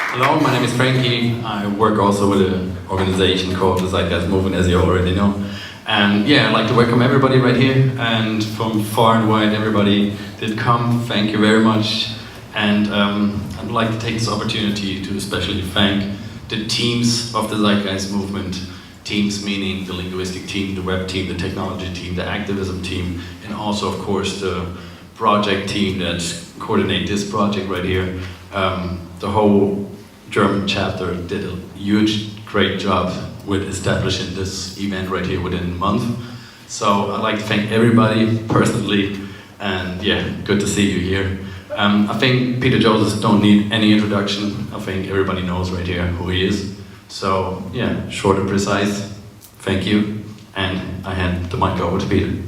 Hello, my name is Frankie. I work also with an organization called the Zeitgeist Movement, as you already know. And yeah, I'd like to welcome everybody right here. And from far and wide, everybody did come. Thank you very much. And I'd like to take this opportunity to especially thank the teams of the Zeitgeist Movement. Teams meaning the linguistic team, the web team, the technology team, the activism team, and also, of course, the project team that coordinate this project right here. The whole German chapter did a huge, great job with establishing this event right here within a month. So I'd like to thank everybody personally, and yeah, good to see you here. I think Peter Joseph don't need any introduction. I think everybody knows right here who he is. So yeah, short and precise. Thank you, and I hand the mic over to Peter.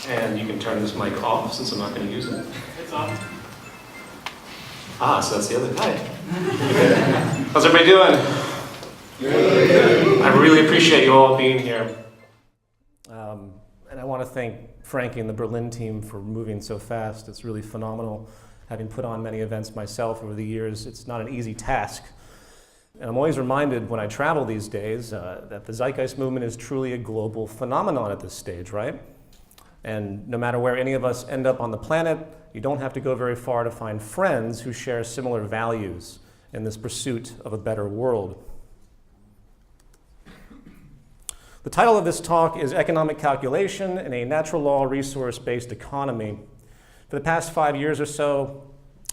And you can turn this mic off since I'm not going to use it. It's on. Ah, so that's the other guy. How's everybody doing? Good. I really appreciate you all being here. And I want to thank Frankie and the Berlin team for moving so fast. It's really phenomenal. Having put on many events myself over the years, it's not an easy task. And I'm always reminded when I travel these days that the Zeitgeist Movement is truly a global phenomenon at this stage, right? And no matter where any of us end up on the planet, you don't have to go very far to find friends who share similar values in this pursuit of a better world. The title of this talk is Economic Calculation in a Natural Law Resource-Based Economy. For the past 5 years or so,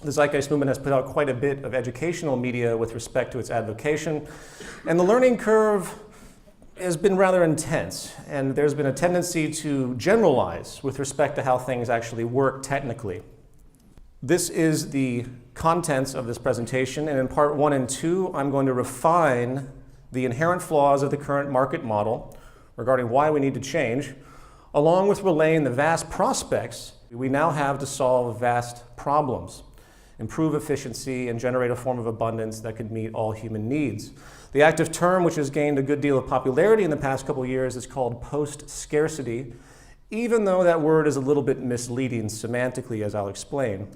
the Zeitgeist Movement has put out quite a bit of educational media with respect to its advocation, and the learning curve has been rather intense, and there's been a tendency to generalize with respect to how things actually work technically. This is the contents of this presentation, and in part 1 and 2, I'm going to refine the inherent flaws of the current market model regarding why we need to change, along with relaying the vast prospects we now have to solve vast problems, improve efficiency, and generate a form of abundance that could meet all human needs. The active term, which has gained a good deal of popularity in the past couple of years, is called post-scarcity, even though that word is a little bit misleading semantically, as I'll explain.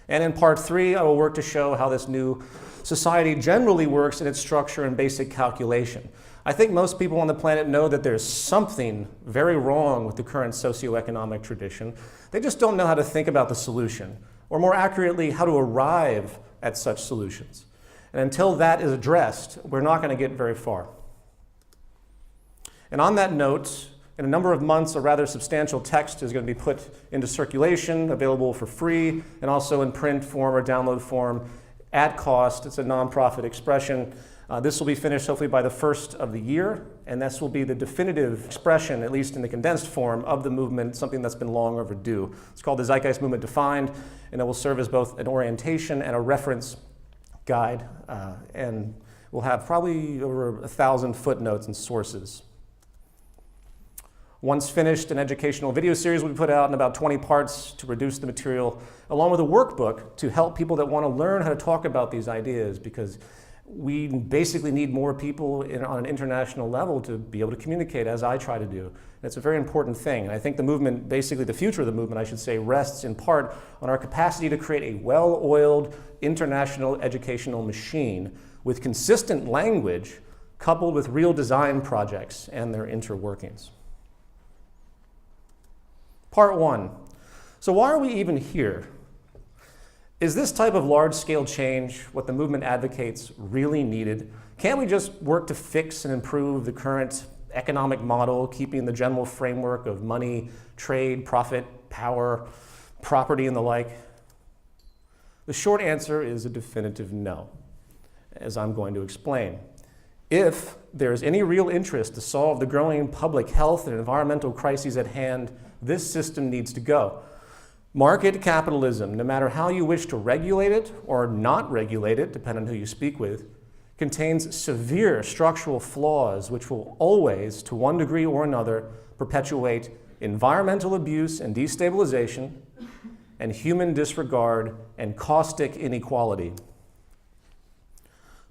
And in part 3, I will work to show how this new society generally works in its structure and basic calculation. I think most people on the planet know that there's something very wrong with the current socioeconomic tradition. They just don't know how to think about the solution, or more accurately, how to arrive at such solutions. And until that is addressed, we're not going to get very far. And on that note, in a number of months, a rather substantial text is going to be put into circulation, available for free, and also in print form or download form at cost. It's a nonprofit expression. This will be finished hopefully by the first of the year, and this will be the definitive expression, at least in the condensed form, of the movement, something that's been long overdue. It's called the Zeitgeist Movement Defined, and it will serve as both an orientation and a reference guide, and we'll have probably over 1,000 footnotes and sources. Once finished, an educational video series will be put out in about 20 parts to reduce the material, along with a workbook to help people that want to learn how to talk about these ideas, because we basically need more people on an international level to be able to communicate, as I try to do. It's a very important thing. And I think the movement, basically the future of the movement, I should say, rests in part on our capacity to create a well-oiled international educational machine with consistent language coupled with real design projects and their interworkings. Part 1. So why are we even here? Is this type of large-scale change what the movement advocates really needed? Can't we just work to fix and improve the current economic model, keeping the general framework of money, trade, profit, power, property, and the like? The short answer is a definitive no, as I'm going to explain. If there is any real interest to solve the growing public health and environmental crises at hand, this system needs to go. Market capitalism, no matter how you wish to regulate it or not regulate it, depending on who you speak with, contains severe structural flaws which will always, to one degree or another, perpetuate environmental abuse and destabilization, and human disregard and caustic inequality.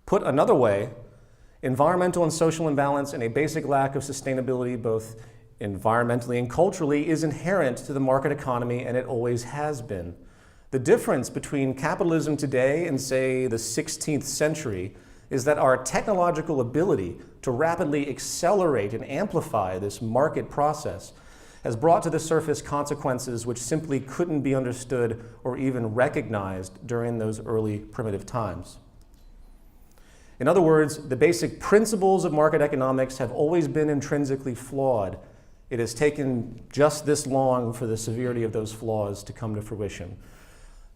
Put another way, environmental and social imbalance and a basic lack of sustainability, both environmentally and culturally, is inherent to the market economy, and it always has been. The difference between capitalism today and, say, the 16th century is that our technological ability to rapidly accelerate and amplify this market process has brought to the surface consequences which simply couldn't be understood or even recognized during those early primitive times. In other words, the basic principles of market economics have always been intrinsically flawed. It has taken just this long for the severity of those flaws to come to fruition.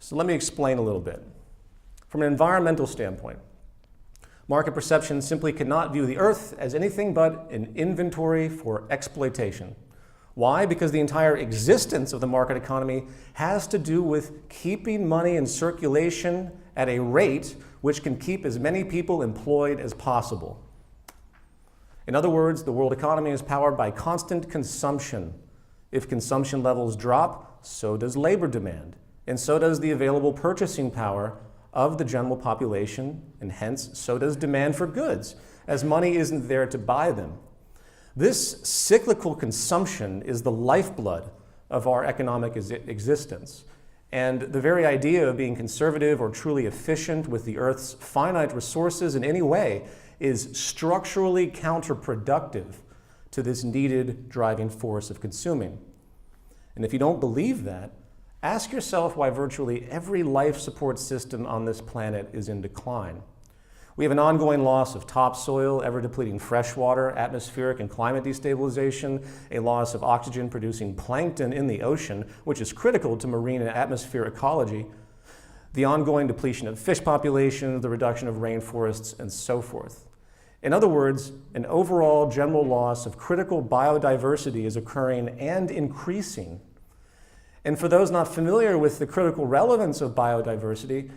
So let me explain a little bit. From an environmental standpoint, market perception simply cannot view the Earth as anything but an inventory for exploitation. Why? Because the entire existence of the market economy has to do with keeping money in circulation at a rate which can keep as many people employed as possible. In other words, the world economy is powered by constant consumption. If consumption levels drop, so does labor demand, and so does the available purchasing power of the general population, and hence so does demand for goods, as money isn't there to buy them. This cyclical consumption is the lifeblood of our economic existence. And the very idea of being conservative or truly efficient with the Earth's finite resources in any way is structurally counterproductive to this needed driving force of consuming. And if you don't believe that, ask yourself why virtually every life support system on this planet is in decline. We have an ongoing loss of topsoil, ever-depleting freshwater, atmospheric and climate destabilization, a loss of oxygen-producing plankton in the ocean, which is critical to marine and atmosphere ecology, the ongoing depletion of fish populations, the reduction of rainforests, and so forth. In other words, an overall general loss of critical biodiversity is occurring and increasing. And for those not familiar with the critical relevance of biodiversity,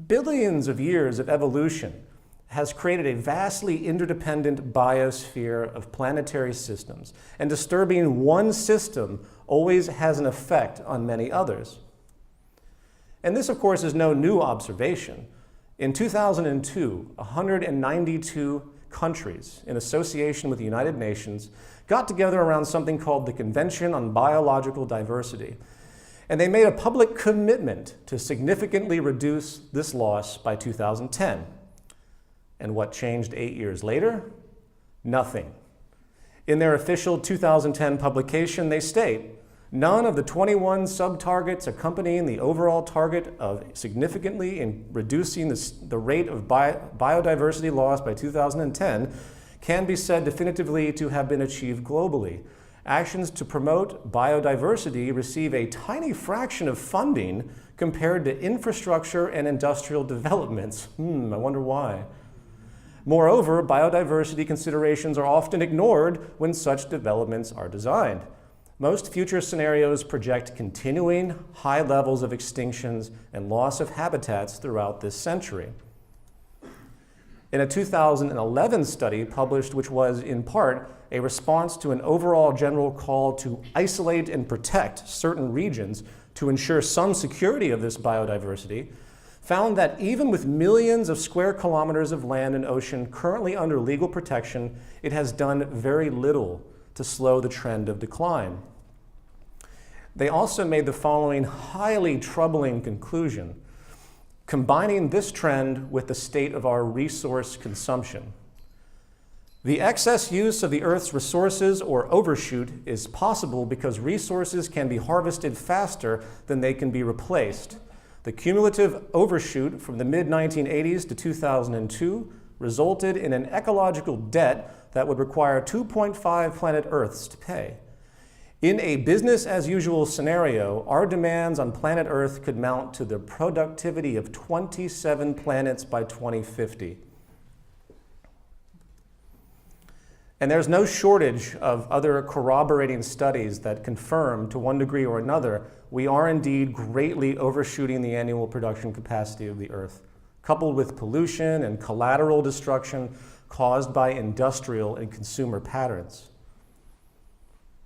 billions of years of evolution has created a vastly interdependent biosphere of planetary systems, and disturbing one system always has an effect on many others. And this, of course, is no new observation. In 2002, 192 countries, in association with the United Nations, got together around something called the Convention on Biological Diversity, and they made a public commitment to significantly reduce this loss by 2010. And what changed 8 years later? Nothing. In their official 2010 publication, they state, none of the 21 sub-targets accompanying the overall target of significantly in reducing the rate of biodiversity loss by 2010 can be said definitively to have been achieved globally. Actions to promote biodiversity receive a tiny fraction of funding compared to infrastructure and industrial developments. I wonder why. Moreover, biodiversity considerations are often ignored when such developments are designed. Most future scenarios project continuing high levels of extinctions and loss of habitats throughout this century. In a 2011 study published, which was in part a response to an overall general call to isolate and protect certain regions to ensure some security of this biodiversity, found that even with millions of square kilometers of land and ocean currently under legal protection, it has done very little to slow the trend of decline. They also made the following highly troubling conclusion, combining this trend with the state of our resource consumption. The excess use of the Earth's resources, or overshoot, is possible because resources can be harvested faster than they can be replaced. The cumulative overshoot from the mid-1980s to 2002 resulted in an ecological debt that would require 2.5 planet Earths to pay. In a business-as-usual scenario, our demands on planet Earth could mount to the productivity of 27 planets by 2050. And there's no shortage of other corroborating studies that confirm, to one degree or another, we are indeed greatly overshooting the annual production capacity of the Earth, coupled with pollution and collateral destruction caused by industrial and consumer patterns.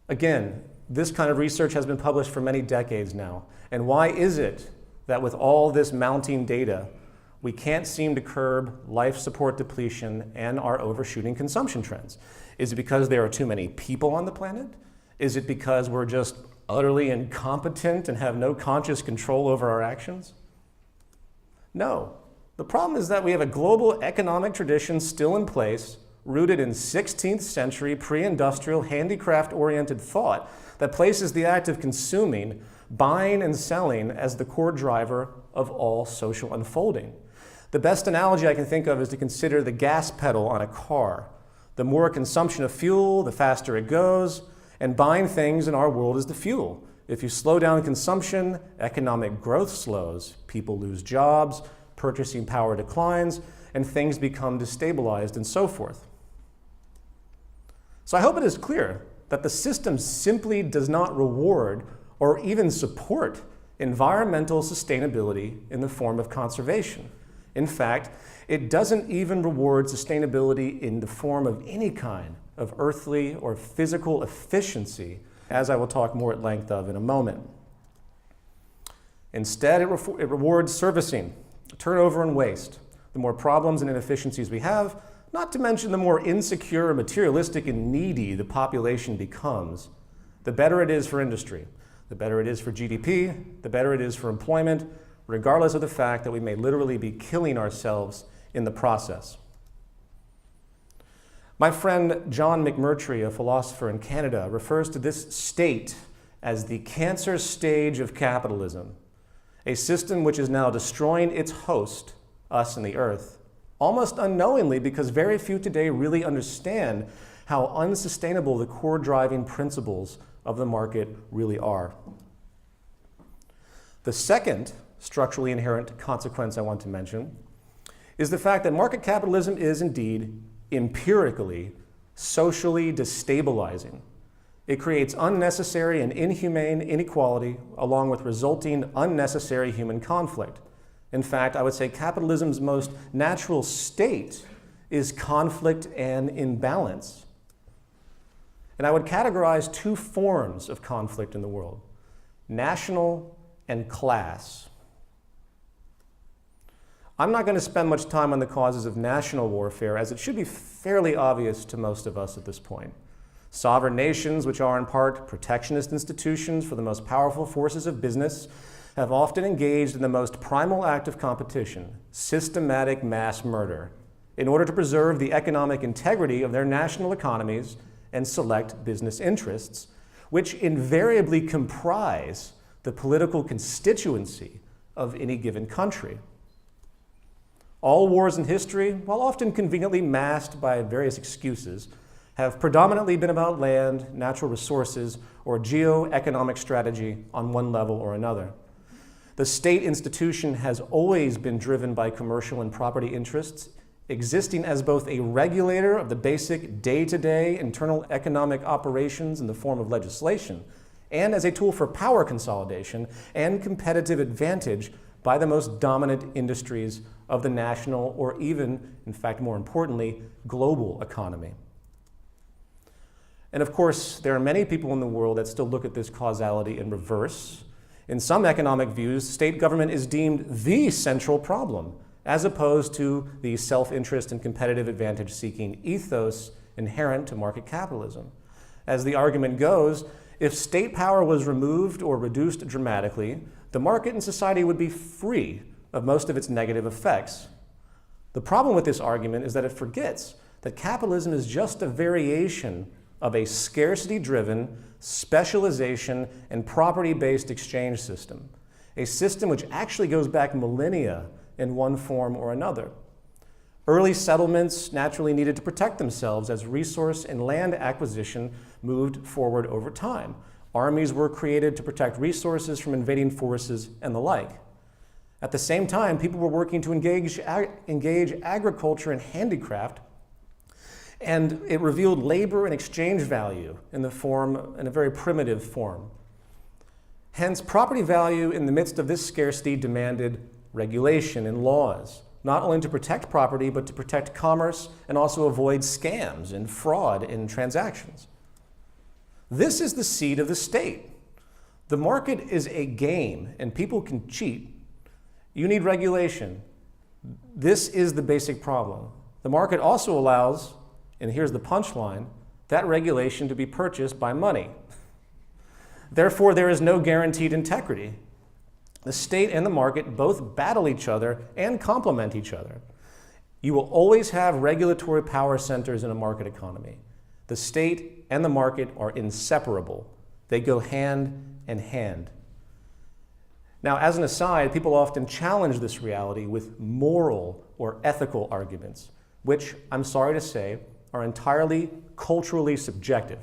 Again, This kind of research has been published for many decades now. And why is it that with all this mounting data, we can't seem to curb life support depletion and our overshooting consumption trends? Is it because there are too many people on the planet? Is it because we're just utterly incompetent and have no conscious control over our actions? No. The problem is that we have a global economic tradition still in place, rooted in 16th century pre-industrial handicraft-oriented thought that places the act of consuming, buying and selling as the core driver of all social unfolding. The best analogy I can think of is to consider the gas pedal on a car. The more consumption of fuel, the faster it goes, and buying things in our world is the fuel. If you slow down consumption, economic growth slows, people lose jobs, purchasing power declines, and things become destabilized and so forth. So I hope it is clear that the system simply does not reward or even support environmental sustainability in the form of conservation. In fact, it doesn't even reward sustainability in the form of any kind of earthly or physical efficiency, as I will talk more at length of in a moment. Instead, it rewards servicing, turnover, and waste. The more problems and inefficiencies we have, not to mention the more insecure, materialistic, and needy the population becomes, the better it is for industry, the better it is for GDP, the better it is for employment, regardless of the fact that we may literally be killing ourselves in the process. My friend John McMurtry, a philosopher in Canada, refers to this state as the cancer stage of capitalism, a system which is now destroying its host, us and the earth, almost unknowingly, because very few today really understand how unsustainable the core driving principles of the market really are. The second structurally inherent consequence I want to mention is the fact that market capitalism is indeed empirically, socially destabilizing. It creates unnecessary and inhumane inequality along with resulting unnecessary human conflict. In fact, I would say capitalism's most natural state is conflict and imbalance. And I would categorize two forms of conflict in the world: national and class. I'm not going to spend much time on the causes of national warfare, as it should be fairly obvious to most of us at this point. Sovereign nations, which are in part protectionist institutions for the most powerful forces of business, have often engaged in the most primal act of competition, systematic mass murder, in order to preserve the economic integrity of their national economies and select business interests, which invariably comprise the political constituency of any given country. All wars in history, while often conveniently masked by various excuses, have predominantly been about land, natural resources, or geo-economic strategy on one level or another. The state institution has always been driven by commercial and property interests, existing as both a regulator of the basic day-to-day internal economic operations in the form of legislation, and as a tool for power consolidation and competitive advantage by the most dominant industries of the national, or even, in fact, more importantly, global economy. And of course, there are many people in the world that still look at this causality in reverse. In some economic views, state government is deemed the central problem, as opposed to the self-interest and competitive advantage-seeking ethos inherent to market capitalism. As the argument goes, if state power was removed or reduced dramatically, the market and society would be free of most of its negative effects. The problem with this argument is that it forgets that capitalism is just a variation of a scarcity-driven, specialization, and property-based exchange system, a system which actually goes back millennia in one form or another. Early settlements naturally needed to protect themselves as resource and land acquisition moved forward over time. Armies were created to protect resources from invading forces and the like. At the same time, people were working to engage agriculture and handicraft, and it revealed labor and exchange value in a very primitive form. Hence, property value in the midst of this scarcity demanded regulation and laws, not only to protect property, but to protect commerce and also avoid scams and fraud in transactions. This is the seed of the state. The market is a game and people can cheat. You need regulation. This is the basic problem. The market also allows, and here's the punchline, that regulation to be purchased by money. Therefore, there is no guaranteed integrity. The state and the market both battle each other and complement each other. You will always have regulatory power centers in a market economy. The state and the market are inseparable. They go hand in hand. Now, as an aside, people often challenge this reality with moral or ethical arguments, which, I'm sorry to say, are entirely culturally subjective.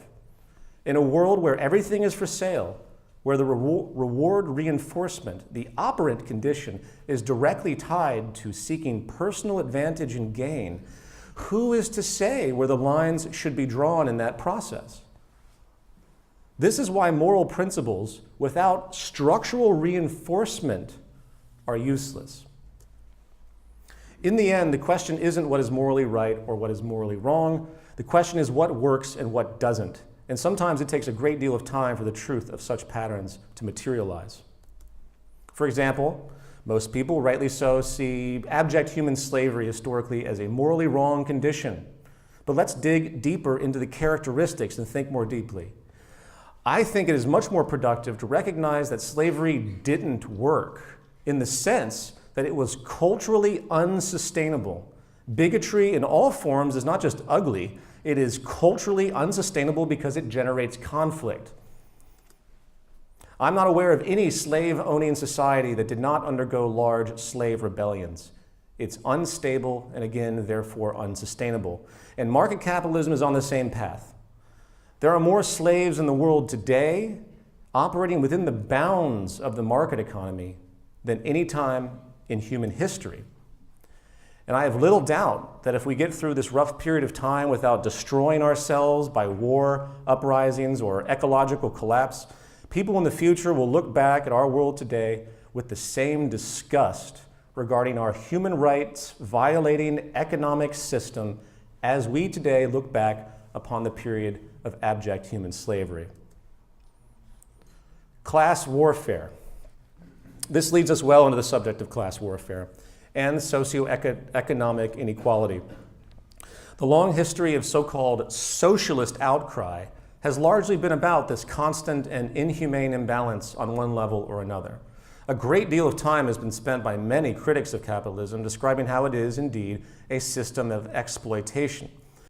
In a world where everything is for sale, where the reward reinforcement, the operant condition, is directly tied to seeking personal advantage and gain, who is to say where the lines should be drawn in that process? This is why moral principles without structural reinforcement are useless. In the end, the question isn't what is morally right or what is morally wrong. The question is what works and what doesn't. And sometimes it takes a great deal of time for the truth of such patterns to materialize. For example, most people, rightly so, see abject human slavery historically as a morally wrong condition. But let's dig deeper into the characteristics and think more deeply. I think it is much more productive to recognize that slavery didn't work in the sense that it was culturally unsustainable. Bigotry in all forms is not just ugly, it is culturally unsustainable because it generates conflict. I'm not aware of any slave-owning society that did not undergo large slave rebellions. It's unstable and again, therefore unsustainable. And market capitalism is on the same path. There are more slaves in the world today operating within the bounds of the market economy than any time in human history. And I have little doubt that if we get through this rough period of time without destroying ourselves by war, uprisings, or ecological collapse, people in the future will look back at our world today with the same disgust regarding our human rights violating economic system as we today look back upon the period of abject human slavery. Class warfare. This leads us well into the subject of class warfare and socioeconomic inequality. The long history of so-called socialist outcry has largely been about this constant and inhumane imbalance on one level or another. A great deal of time has been spent by many critics of capitalism describing how it is indeed a system of exploitation,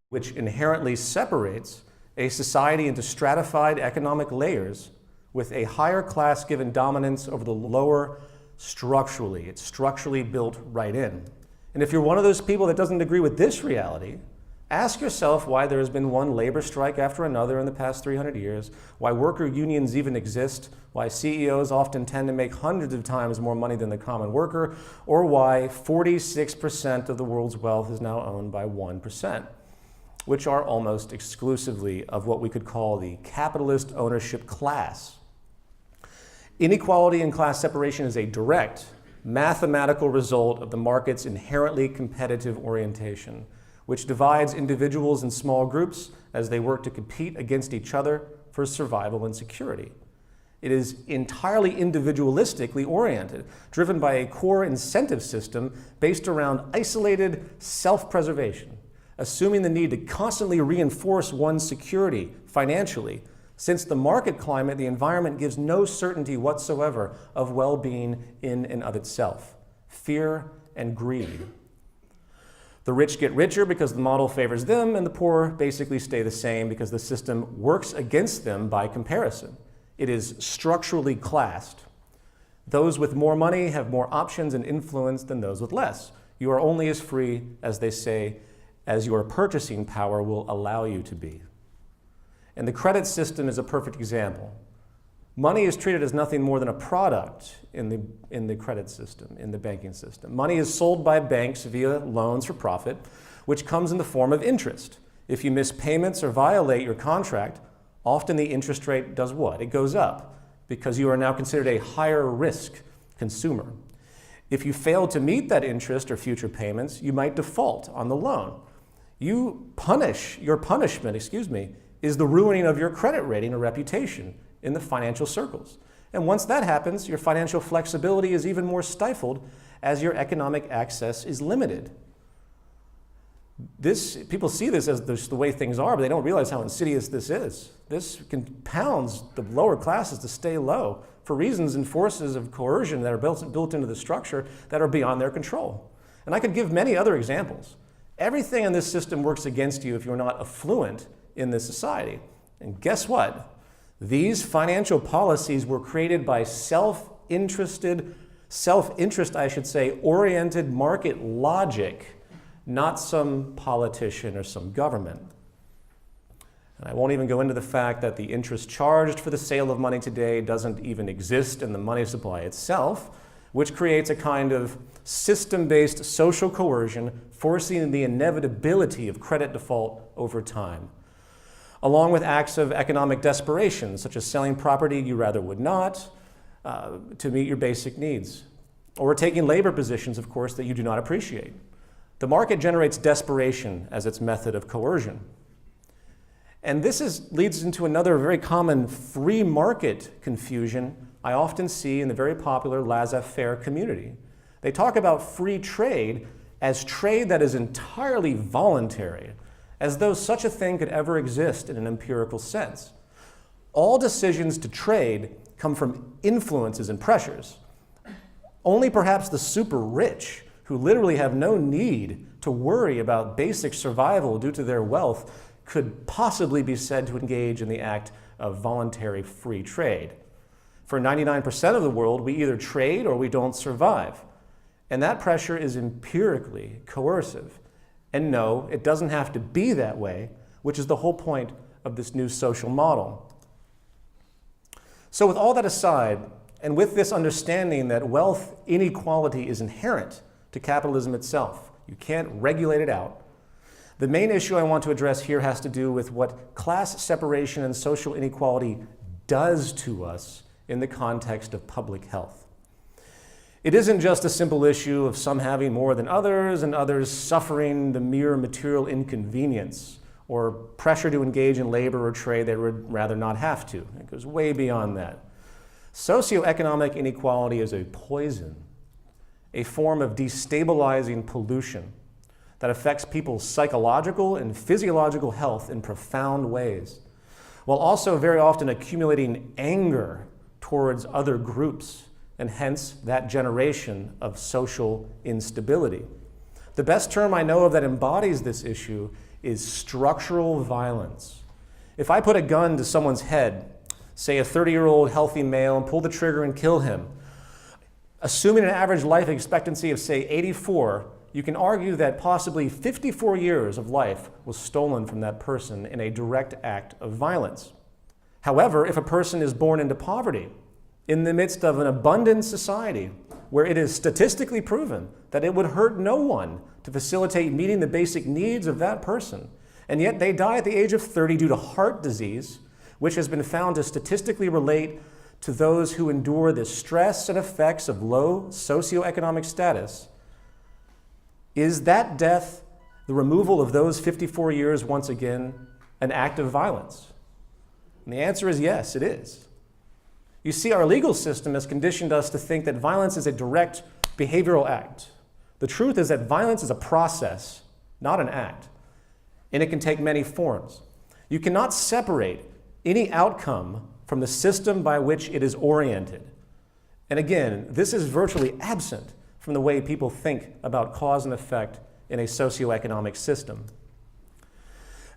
which inherently separates a society into stratified economic layers with a higher class given dominance over the lower structurally. It's structurally built right in. And if you're one of those people that doesn't agree with this reality, ask yourself why there has been one labor strike after another in the past 300 years, why worker unions even exist, why CEOs often tend to make hundreds of times more money than the common worker, or why 46% of the world's wealth is now owned by 1%, which are almost exclusively of what we could call the capitalist ownership class. Inequality and class separation is a direct mathematical result of the market's inherently competitive orientation, which divides individuals in small groups as they work to compete against each other for survival and security. It is entirely individualistically oriented, driven by a core incentive system based around isolated self-preservation, assuming the need to constantly reinforce one's security financially, since the market climate, the environment gives no certainty whatsoever of well-being in and of itself. Fear and greed. The rich get richer because the model favors them, and the poor basically stay the same because the system works against them by comparison. It is structurally classed. Those with more money have more options and influence than those with less. You are only as free, as they say, as your purchasing power will allow you to be. And the credit system is a perfect example. Money is treated as nothing more than a product in the credit system, in the banking system. Money is sold by banks via loans for profit, which comes in the form of interest. If you miss payments or violate your contract, often the interest rate does what? It goes up because you are now considered a higher risk consumer. If you fail to meet that interest or future payments, you might default on the loan. Your punishment is the ruining of your credit rating or reputation in the financial circles. And once that happens, your financial flexibility is even more stifled as your economic access is limited. People see this as the way things are, but they don't realize how insidious this is. This compounds the lower classes to stay low for reasons and forces of coercion that are built into the structure that are beyond their control. And I could give many other examples. Everything in this system works against you if you're not affluent in this society. And guess what? These financial policies were created by self-interest, oriented market logic, not some politician or some government. And I won't even go into the fact that the interest charged for the sale of money today doesn't even exist in the money supply itself, which creates a kind of system-based social coercion, forcing the inevitability of credit default over time, along with acts of economic desperation, such as selling property you rather would not to meet your basic needs, or taking labor positions, of course, that you do not appreciate. The market generates desperation as its method of coercion. And this leads into another very common free market confusion I often see in the very popular laissez-faire community. They talk about free trade as trade that is entirely voluntary, as though such a thing could ever exist in an empirical sense. All decisions to trade come from influences and pressures. Only perhaps the super rich, who literally have no need to worry about basic survival due to their wealth, could possibly be said to engage in the act of voluntary free trade. For 99% of the world, we either trade or we don't survive. And that pressure is empirically coercive. And no, it doesn't have to be that way, which is the whole point of this new social model. So with all that aside, and with this understanding that wealth inequality is inherent to capitalism itself, you can't regulate it out, the main issue I want to address here has to do with what class separation and social inequality does to us in the context of public health. It isn't just a simple issue of some having more than others and others suffering the mere material inconvenience or pressure to engage in labor or trade they would rather not have to. It goes way beyond that. Socioeconomic inequality is a poison, a form of destabilizing pollution that affects people's psychological and physiological health in profound ways, while also very often accumulating anger towards other groups, and hence that generation of social instability. The best term I know of that embodies this issue is structural violence. If I put a gun to someone's head, say a 30-year-old healthy male, and pull the trigger and kill him, assuming an average life expectancy of, say, 84, you can argue that possibly 54 years of life was stolen from that person in a direct act of violence. However, if a person is born into poverty, in the midst of an abundant society where it is statistically proven that it would hurt no one to facilitate meeting the basic needs of that person, and yet they die at the age of 30 due to heart disease, which has been found to statistically relate to those who endure the stress and effects of low socioeconomic status, is that death, the removal of those 54 years once again, an act of violence? And the answer is yes, it is. You see, our legal system has conditioned us to think that violence is a direct behavioral act. The truth is that violence is a process, not an act, and it can take many forms. You cannot separate any outcome from the system by which it is oriented. And again, this is virtually absent from the way people think about cause and effect in a socioeconomic system.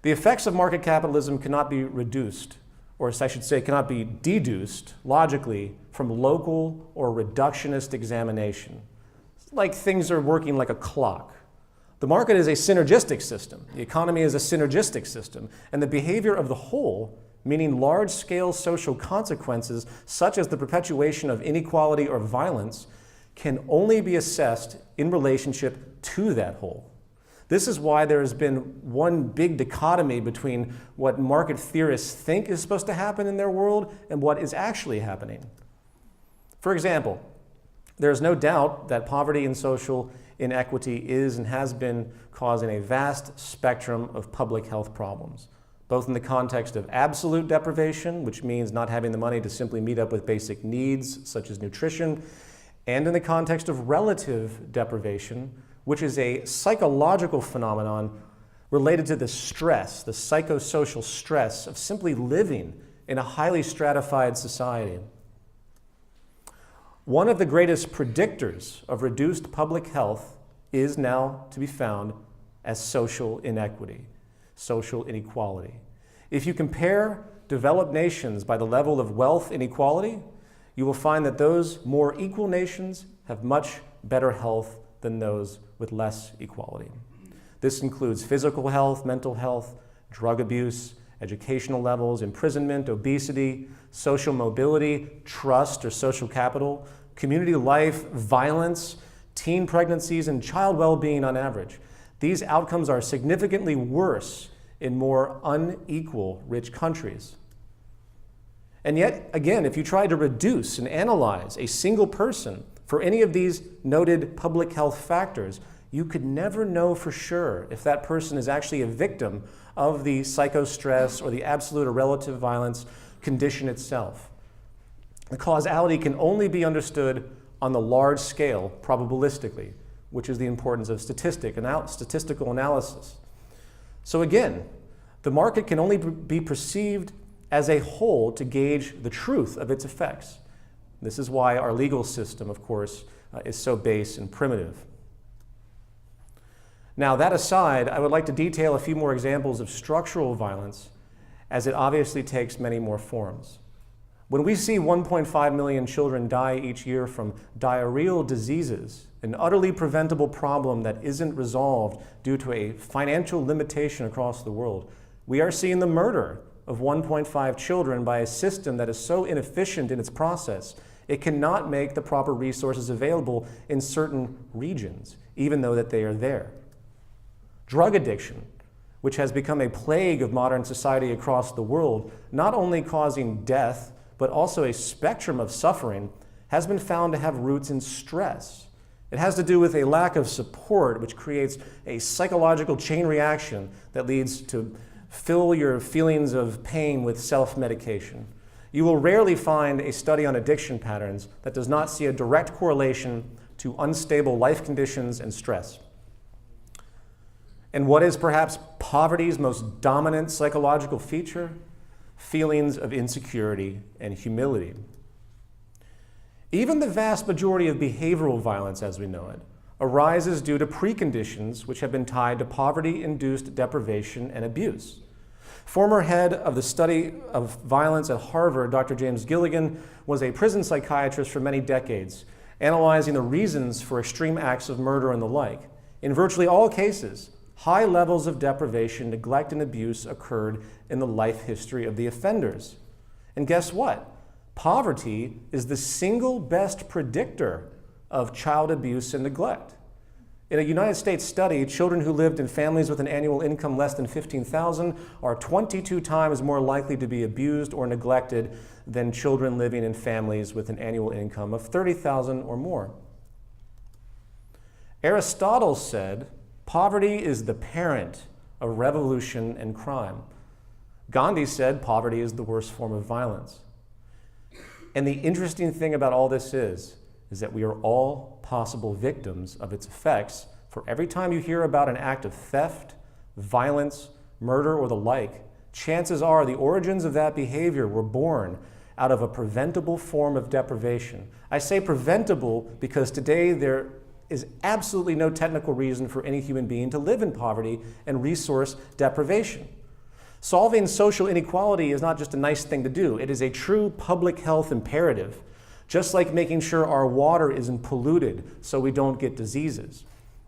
The effects of market capitalism cannot be reduced, or I should say cannot be deduced logically from local or reductionist examination. It's like things are working like a clock. The market is a synergistic system. The economy is a synergistic system. And the behavior of the whole, meaning large-scale social consequences such as the perpetuation of inequality or violence, can only be assessed in relationship to that whole. This is why there has been one big dichotomy between what market theorists think is supposed to happen in their world and what is actually happening. For example, there is no doubt that poverty and social inequity is and has been causing a vast spectrum of public health problems, both in the context of absolute deprivation, which means not having the money to simply meet up with basic needs such as nutrition, and in the context of relative deprivation, which is a psychological phenomenon related to the stress, the psychosocial stress of simply living in a highly stratified society. One of the greatest predictors of reduced public health is now to be found as social inequity, social inequality. If you compare developed nations by the level of wealth inequality, you will find that those more equal nations have much better health than those with less equality. This includes physical health, mental health, drug abuse, educational levels, imprisonment, obesity, social mobility, trust or social capital, community life, violence, teen pregnancies, and child well-being on average. These outcomes are significantly worse in more unequal rich countries. And yet, again, if you try to reduce and analyze a single person for any of these noted public health factors, you could never know for sure if that person is actually a victim of the psychostress or the absolute or relative violence condition itself. The causality can only be understood on the large scale probabilistically, which is the importance of statistical analysis. So again, the market can only be perceived as a whole to gauge the truth of its effects. This is why our legal system, of course, is so base and primitive. Now, that aside, I would like to detail a few more examples of structural violence, as it obviously takes many more forms. When we see 1.5 million children die each year from diarrheal diseases, an utterly preventable problem that isn't resolved due to a financial limitation across the world, we are seeing the murder of 1.5 children by a system that is so inefficient in its process, it cannot make the proper resources available in certain regions, even though that they are there. Drug addiction, which has become a plague of modern society across the world, not only causing death, but also a spectrum of suffering, has been found to have roots in stress. It has to do with a lack of support, which creates a psychological chain reaction that leads to fill your feelings of pain with self-medication. You will rarely find a study on addiction patterns that does not see a direct correlation to unstable life conditions and stress. And what is perhaps poverty's most dominant psychological feature? Feelings of insecurity and humility. Even the vast majority of behavioral violence as we know it arises due to preconditions which have been tied to poverty-induced deprivation and abuse. Former head of the study of violence at Harvard, Dr. James Gilligan, was a prison psychiatrist for many decades, analyzing the reasons for extreme acts of murder and the like. In virtually all cases, high levels of deprivation, neglect, and abuse occurred in the life history of the offenders. And guess what? Poverty is the single best predictor of child abuse and neglect. In a United States study, children who lived in families with an annual income less than $15,000 are 22 times more likely to be abused or neglected than children living in families with an annual income of $30,000 or more. Aristotle said, "Poverty is the parent of revolution and crime." Gandhi said poverty is the worst form of violence. And the interesting thing about all this is that we are all possible victims of its effects, for every time you hear about an act of theft, violence, murder, or the like, chances are the origins of that behavior were born out of a preventable form of deprivation. I say preventable because today there is absolutely no technical reason for any human being to live in poverty and resource deprivation. Solving social inequality is not just a nice thing to do. It is a true public health imperative, just like making sure our water isn't polluted so we don't get diseases.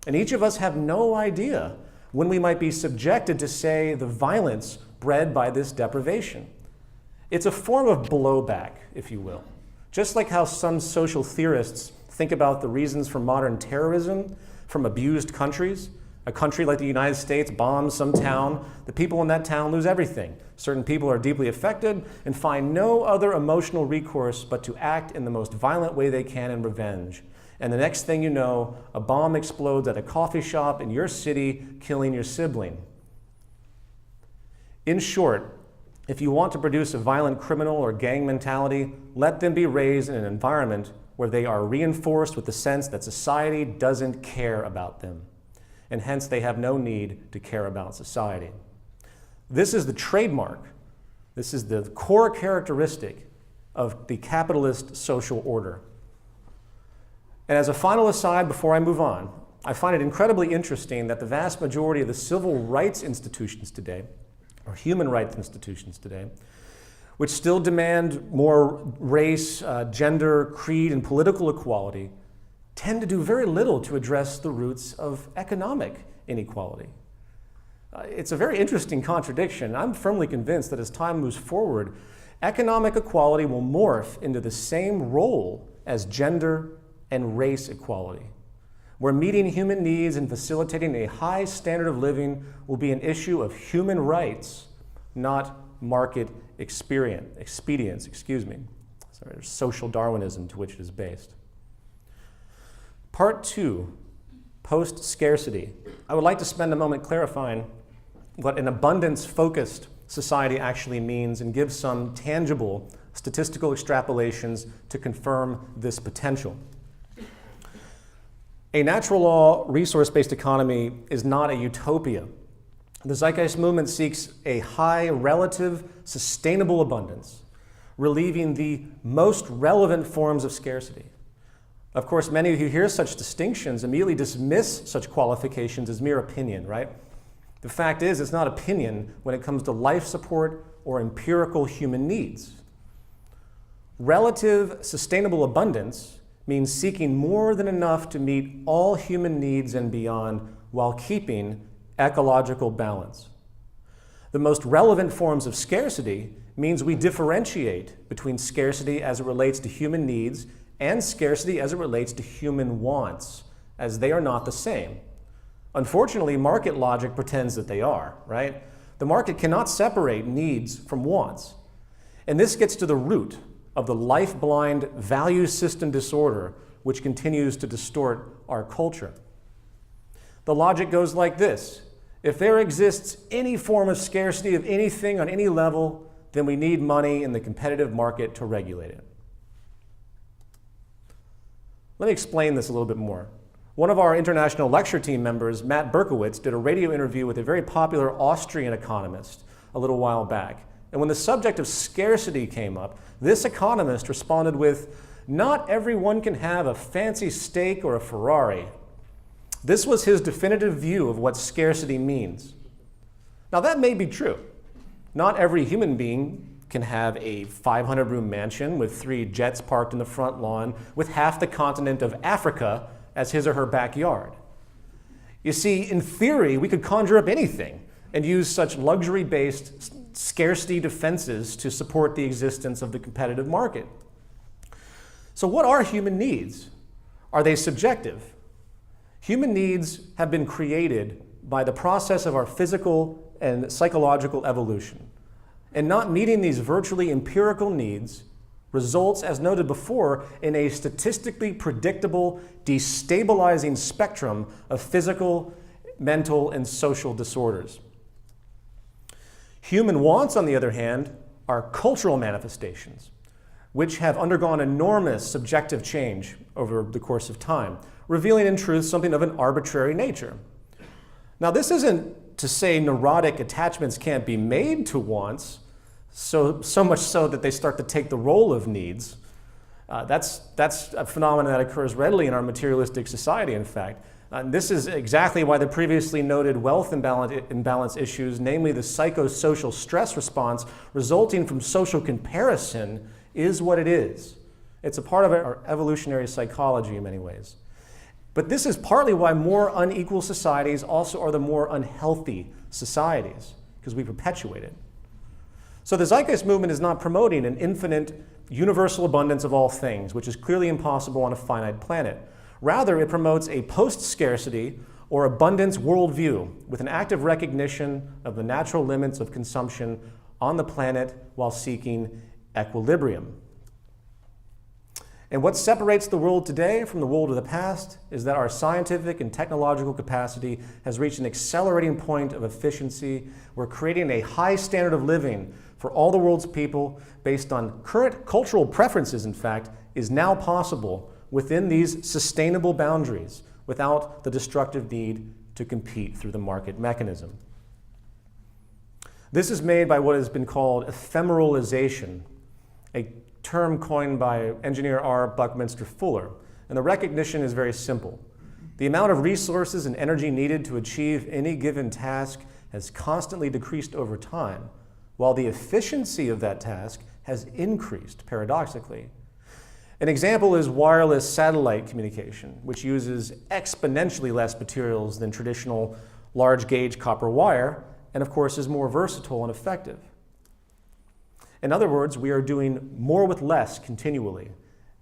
And each of us have no idea when we might be subjected to, say, the violence bred by this deprivation. It's a form of blowback, if you will. Just like how some social theorists think about the reasons for modern terrorism from abused countries. A country like the United States bombs some town, the people in that town lose everything. Certain people are deeply affected and find no other emotional recourse but to act in the most violent way they can in revenge. And the next thing you know, a bomb explodes at a coffee shop in your city, killing your sibling. In short, if you want to produce a violent criminal or gang mentality, let them be raised in an environment where they are reinforced with the sense that society doesn't care about them, and hence they have no need to care about society. This is the trademark, this is the core characteristic of the capitalist social order. And as a final aside before I move on, I find it incredibly interesting that the vast majority of the civil rights institutions today, or human rights institutions today, which still demand more race, gender, creed, and political equality, tend to do very little to address the roots of economic inequality. It's a very interesting contradiction. I'm firmly convinced that as time moves forward, economic equality will morph into the same role as gender and race equality, where meeting human needs and facilitating a high standard of living will be an issue of human rights, not market expedience, or social Darwinism to which it is based. Part 2, post-scarcity. I would like to spend a moment clarifying what an abundance-focused society actually means and give some tangible statistical extrapolations to confirm this potential. A natural law, resource-based economy is not a utopia. The Zeitgeist movement seeks a high relative sustainable abundance, relieving the most relevant forms of scarcity. Of course, many of you hear such distinctions immediately dismiss such qualifications as mere opinion, right? The fact is, it's not opinion when it comes to life support or empirical human needs. Relative sustainable abundance means seeking more than enough to meet all human needs and beyond while keeping ecological balance. The most relevant forms of scarcity means we differentiate between scarcity as it relates to human needs and scarcity as it relates to human wants, as they are not the same. Unfortunately, market logic pretends that they are, right? The market cannot separate needs from wants. And this gets to the root of the life-blind value system disorder which continues to distort our culture. The logic goes like this. If there exists any form of scarcity of anything on any level, then we need money in the competitive market to regulate it. Let me explain this a little bit more. One of our international lecture team members, Matt Berkowitz, did a radio interview with a very popular Austrian economist a little while back. And when the subject of scarcity came up, this economist responded with, "Not everyone can have a fancy steak or a Ferrari." This was his definitive view of what scarcity means. Now that may be true. Not every human being can have a 500-room mansion with 3 jets parked in the front lawn with half the continent of Africa as his or her backyard. You see, in theory, we could conjure up anything and use such luxury-based scarcity defenses to support the existence of the competitive market. So what are human needs? Are they subjective? Human needs have been created by the process of our physical and psychological evolution. And not meeting these virtually empirical needs results, as noted before, in a statistically predictable, destabilizing spectrum of physical, mental, and social disorders. Human wants, on the other hand, are cultural manifestations, which have undergone enormous subjective change over the course of time, revealing in truth something of an arbitrary nature. Now, this isn't to say neurotic attachments can't be made to wants, so much so that they start to take the role of needs. That's a phenomenon that occurs readily in our materialistic society, in fact. This is exactly why the previously noted wealth imbalance issues, namely the psychosocial stress response resulting from social comparison, is what it is. It's a part of our evolutionary psychology in many ways. But this is partly why more unequal societies also are the more unhealthy societies, because we perpetuate it. So the Zeitgeist movement is not promoting an infinite, universal abundance of all things, which is clearly impossible on a finite planet. Rather, it promotes a post-scarcity or abundance worldview with an active recognition of the natural limits of consumption on the planet while seeking equilibrium. And what separates the world today from the world of the past is that our scientific and technological capacity has reached an accelerating point of efficiency. We're creating a high standard of living for all the world's people based on current cultural preferences, in fact, is now possible within these sustainable boundaries without the destructive need to compete through the market mechanism. This is made by what has been called ephemeralization, a term coined by engineer R. Buckminster Fuller. And the recognition is very simple. The amount of resources and energy needed to achieve any given task has constantly decreased over time, while the efficiency of that task has increased, paradoxically. An example is wireless satellite communication, which uses exponentially less materials than traditional large gauge copper wire, and of course is more versatile and effective. In other words, we are doing more with less continually.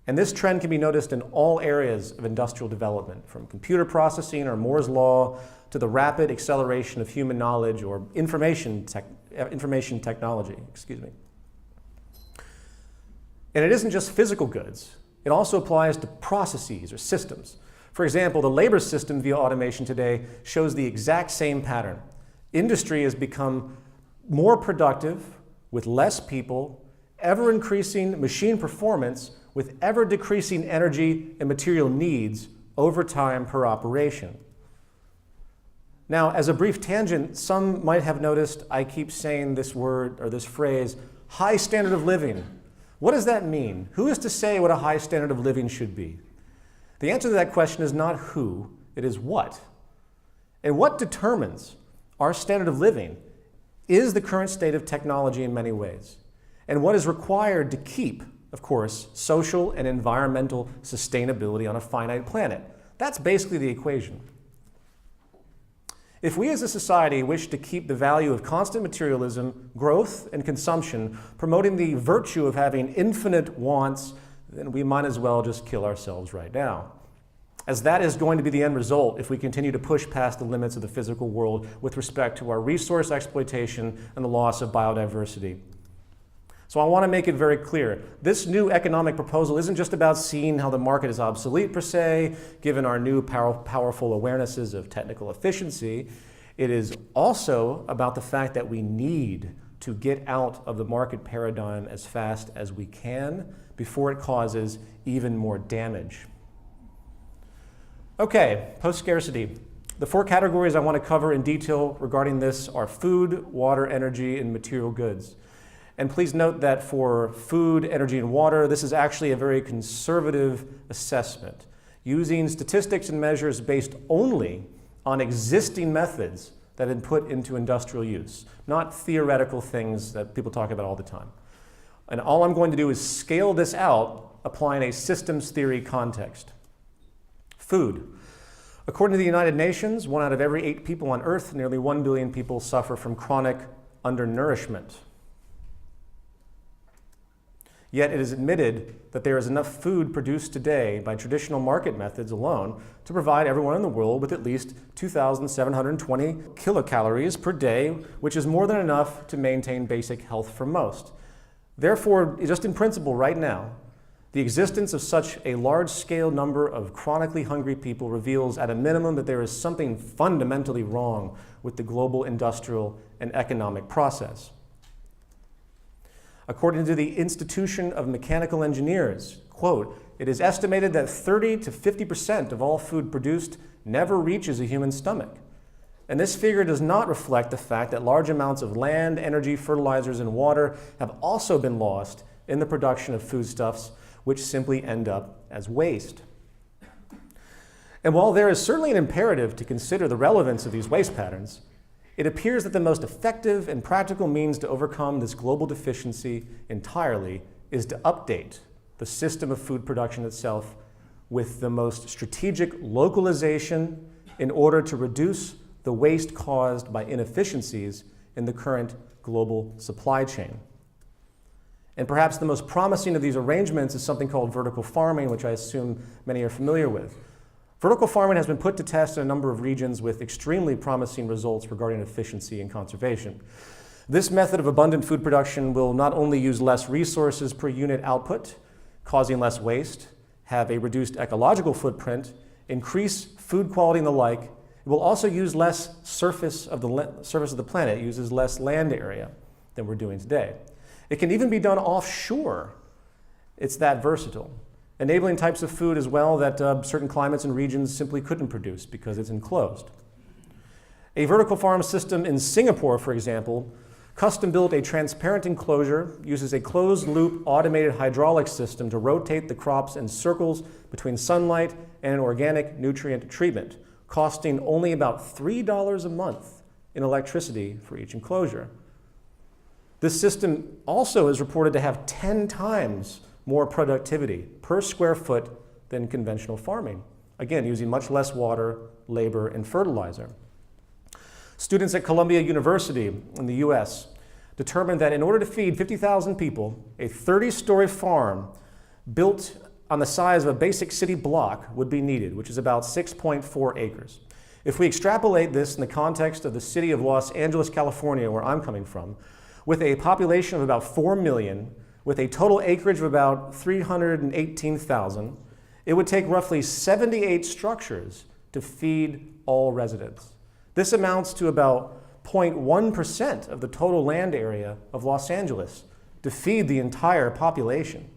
And this trend can be noticed in all areas of industrial development, from computer processing or Moore's law to the rapid acceleration of human knowledge or information technology. And it isn't just physical goods. It also applies to processes or systems. For example, the labor system via automation today shows the exact same pattern. Industry has become more productive with less people, ever-increasing machine performance with ever-decreasing energy and material needs over time per operation. Now, as a brief tangent, some might have noticed I keep saying this word or this phrase, high standard of living. What does that mean? Who is to say what a high standard of living should be? The answer to that question is not who, it is what. And what determines our standard of living is the current state of technology in many ways, and what is required to keep, of course, social and environmental sustainability on a finite planet. That's basically the equation. If we as a society wish to keep the value of constant materialism, growth, and consumption, promoting the virtue of having infinite wants, then we might as well just kill ourselves right now, as that is going to be the end result if we continue to push past the limits of the physical world with respect to our resource exploitation and the loss of biodiversity. So I want to make it very clear. This new economic proposal isn't just about seeing how the market is obsolete per se, given our new powerful awarenesses of technical efficiency. It is also about the fact that we need to get out of the market paradigm as fast as we can before it causes even more damage. Okay, post-scarcity. The 4 categories I want to cover in detail regarding this are food, water, energy, and material goods. And please note that for food, energy, and water, this is actually a very conservative assessment, using statistics and measures based only on existing methods that have been put into industrial use, not theoretical things that people talk about all the time. And all I'm going to do is scale this out, applying a systems theory context. Food. According to the United Nations, 1 out of every 8 people on Earth, nearly 1 billion people suffer from chronic undernourishment. Yet it is admitted that there is enough food produced today by traditional market methods alone to provide everyone in the world with at least 2,720 kilocalories per day, which is more than enough to maintain basic health for most. Therefore, just in principle right now, the existence of such a large-scale number of chronically hungry people reveals at a minimum that there is something fundamentally wrong with the global industrial and economic process. According to the Institution of Mechanical Engineers, quote, it is estimated that 30 to 50% of all food produced never reaches a human stomach. And this figure does not reflect the fact that large amounts of land, energy, fertilizers, and water have also been lost in the production of foodstuffs, which simply end up as waste. And while there is certainly an imperative to consider the relevance of these waste patterns, it appears that the most effective and practical means to overcome this global deficiency entirely is to update the system of food production itself with the most strategic localization in order to reduce the waste caused by inefficiencies in the current global supply chain. And perhaps the most promising of these arrangements is something called vertical farming, which I assume many are familiar with. Vertical farming has been put to test in a number of regions with extremely promising results regarding efficiency and conservation. This method of abundant food production will not only use less resources per unit output, causing less waste, have a reduced ecological footprint, increase food quality and the like. It will also use less surface of the planet, it uses less land area than we're doing today. It can even be done offshore. It's that versatile, enabling types of food as well that certain climates and regions simply couldn't produce because it's enclosed. A vertical farm system in Singapore, for example, custom-built a transparent enclosure, uses a closed-loop automated hydraulic system to rotate the crops in circles between sunlight and an organic nutrient treatment, costing only about $3 a month in electricity for each enclosure. This system also is reported to have 10 times more productivity per square foot than conventional farming, again, using much less water, labor, and fertilizer. Students at Columbia University in the US determined that in order to feed 50,000 people, a 30-story farm built on the size of a basic city block would be needed, which is about 6.4 acres. If we extrapolate this in the context of the city of Los Angeles, California, where I'm coming from, with a population of about 4 million, with a total acreage of about 318,000, it would take roughly 78 structures to feed all residents. This amounts to about 0.1% of the total land area of Los Angeles to feed the entire population.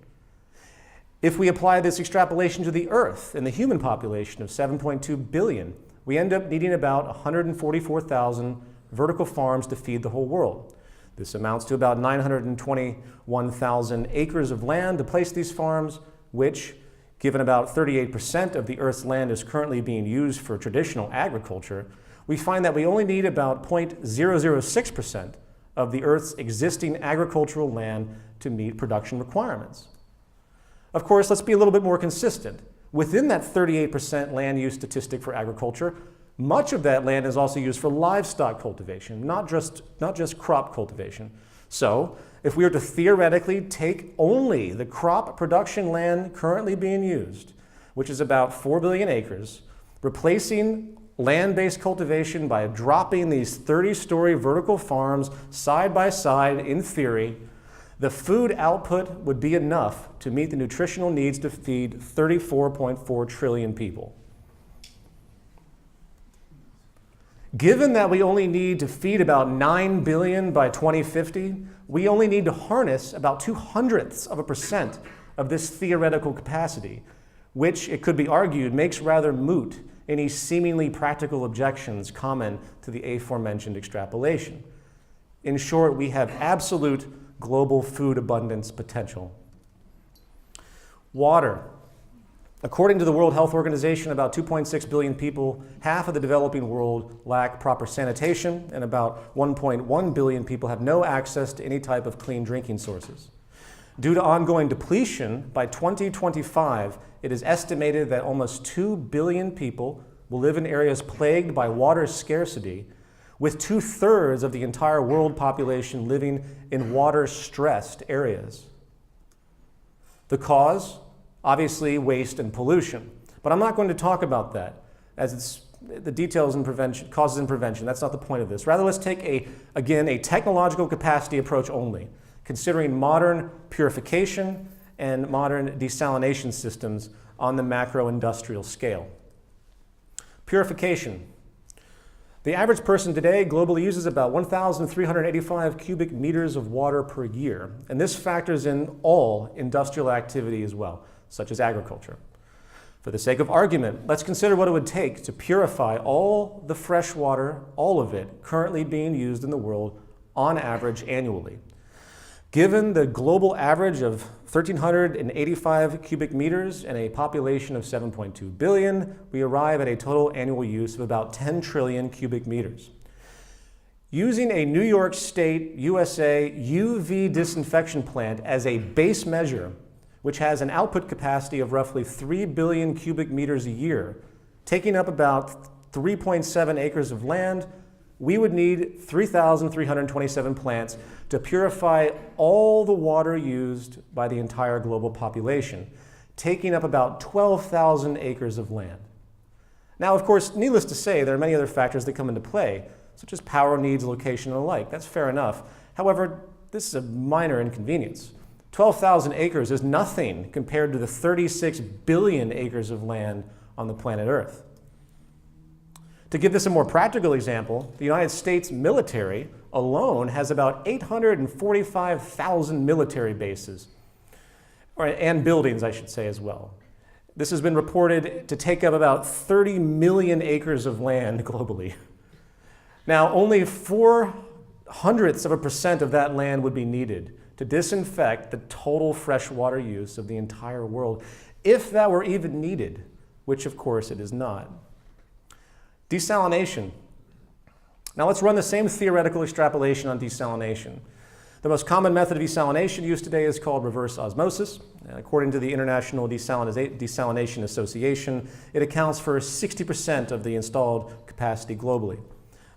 If we apply this extrapolation to the Earth and the human population of 7.2 billion, we end up needing about 144,000 vertical farms to feed the whole world. This amounts to about 921,000 acres of land to place these farms, which, given about 38% of the Earth's land is currently being used for traditional agriculture, we find that we only need about 0.006% of the Earth's existing agricultural land to meet production requirements. Of course, let's be a little bit more consistent. Within that 38% land use statistic for agriculture, much of that land is also used for livestock cultivation, not just crop cultivation. So, if we were to theoretically take only the crop production land currently being used, which is about 4 billion acres, replacing land-based cultivation by dropping these 30-story vertical farms side by side, in theory, the food output would be enough to meet the nutritional needs to feed 34.4 trillion people. Given that we only need to feed about 9 billion by 2050, we only need to harness about 0.02% of this theoretical capacity, which, it could be argued, makes rather moot any seemingly practical objections common to the aforementioned extrapolation. In short, we have absolute global food abundance potential. Water. According to the World Health Organization, about 2.6 billion people, half of the developing world, lack proper sanitation, and about 1.1 billion people have no access to any type of clean drinking sources. Due to ongoing depletion, by 2025, it is estimated that almost 2 billion people will live in areas plagued by water scarcity, with 2/3 of the entire world population living in water-stressed areas. The cause? Obviously, waste and pollution. But I'm not going to talk about that, as it's the details in prevention, causes and prevention. That's not the point of this. Rather, let's take a technological capacity approach only, considering modern purification and modern desalination systems on the macro-industrial scale. Purification. The average person today globally uses about 1,385 cubic meters of water per year, and this factors in all industrial activity as well, such as agriculture. For the sake of argument, let's consider what it would take to purify all the fresh water, all of it, currently being used in the world on average annually. Given the global average of 1,385 cubic meters and a population of 7.2 billion, we arrive at a total annual use of about 10 trillion cubic meters. Using a New York State, USA UV disinfection plant as a base measure, which has an output capacity of roughly 3 billion cubic meters a year, taking up about 3.7 acres of land, we would need 3,327 plants to purify all the water used by the entire global population, taking up about 12,000 acres of land. Now, of course, needless to say, there are many other factors that come into play, such as power needs, location, and the like. That's fair enough. However, this is a minor inconvenience. 12,000 acres is nothing compared to the 36 billion acres of land on the planet Earth. To give this a more practical example, the United States military alone has about 845,000 military bases, and buildings, I should say, as well. This has been reported to take up about 30 million acres of land globally. Now, only 0.04% of that land would be needed to disinfect the total freshwater use of the entire world, if that were even needed, which of course it is not. Desalination. Now let's run the same theoretical extrapolation on desalination. The most common method of desalination used today is called reverse osmosis. According to the International Desalination Association, it accounts for 60% of the installed capacity globally.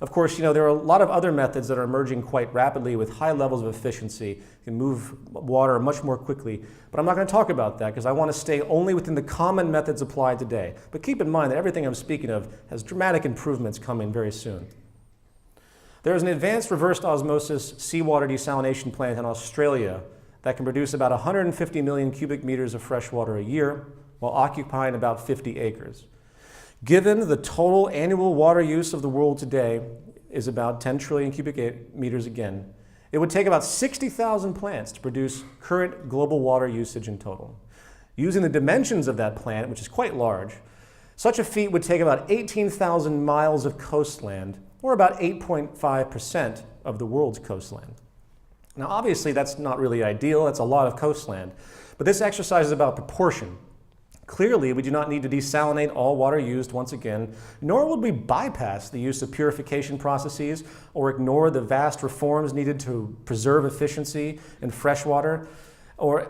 Of course, there are a lot of other methods that are emerging quite rapidly with high levels of efficiency. You can move water much more quickly, but I'm not going to talk about that because I want to stay only within the common methods applied today. But keep in mind that everything I'm speaking of has dramatic improvements coming very soon. There is an advanced reverse osmosis seawater desalination plant in Australia that can produce about 150 million cubic meters of fresh water a year while occupying about 50 acres. Given the total annual water use of the world today is about 10 trillion cubic meters again, it would take about 60,000 plants to produce current global water usage in total. Using the dimensions of that plant, which is quite large, such a feat would take about 18,000 miles of coastland, or about 8.5% of the world's coastland. Now obviously that's not really ideal, that's a lot of coastland, but this exercise is about proportion. Clearly, we do not need to desalinate all water used once again, nor would we bypass the use of purification processes or ignore the vast reforms needed to preserve efficiency in freshwater, or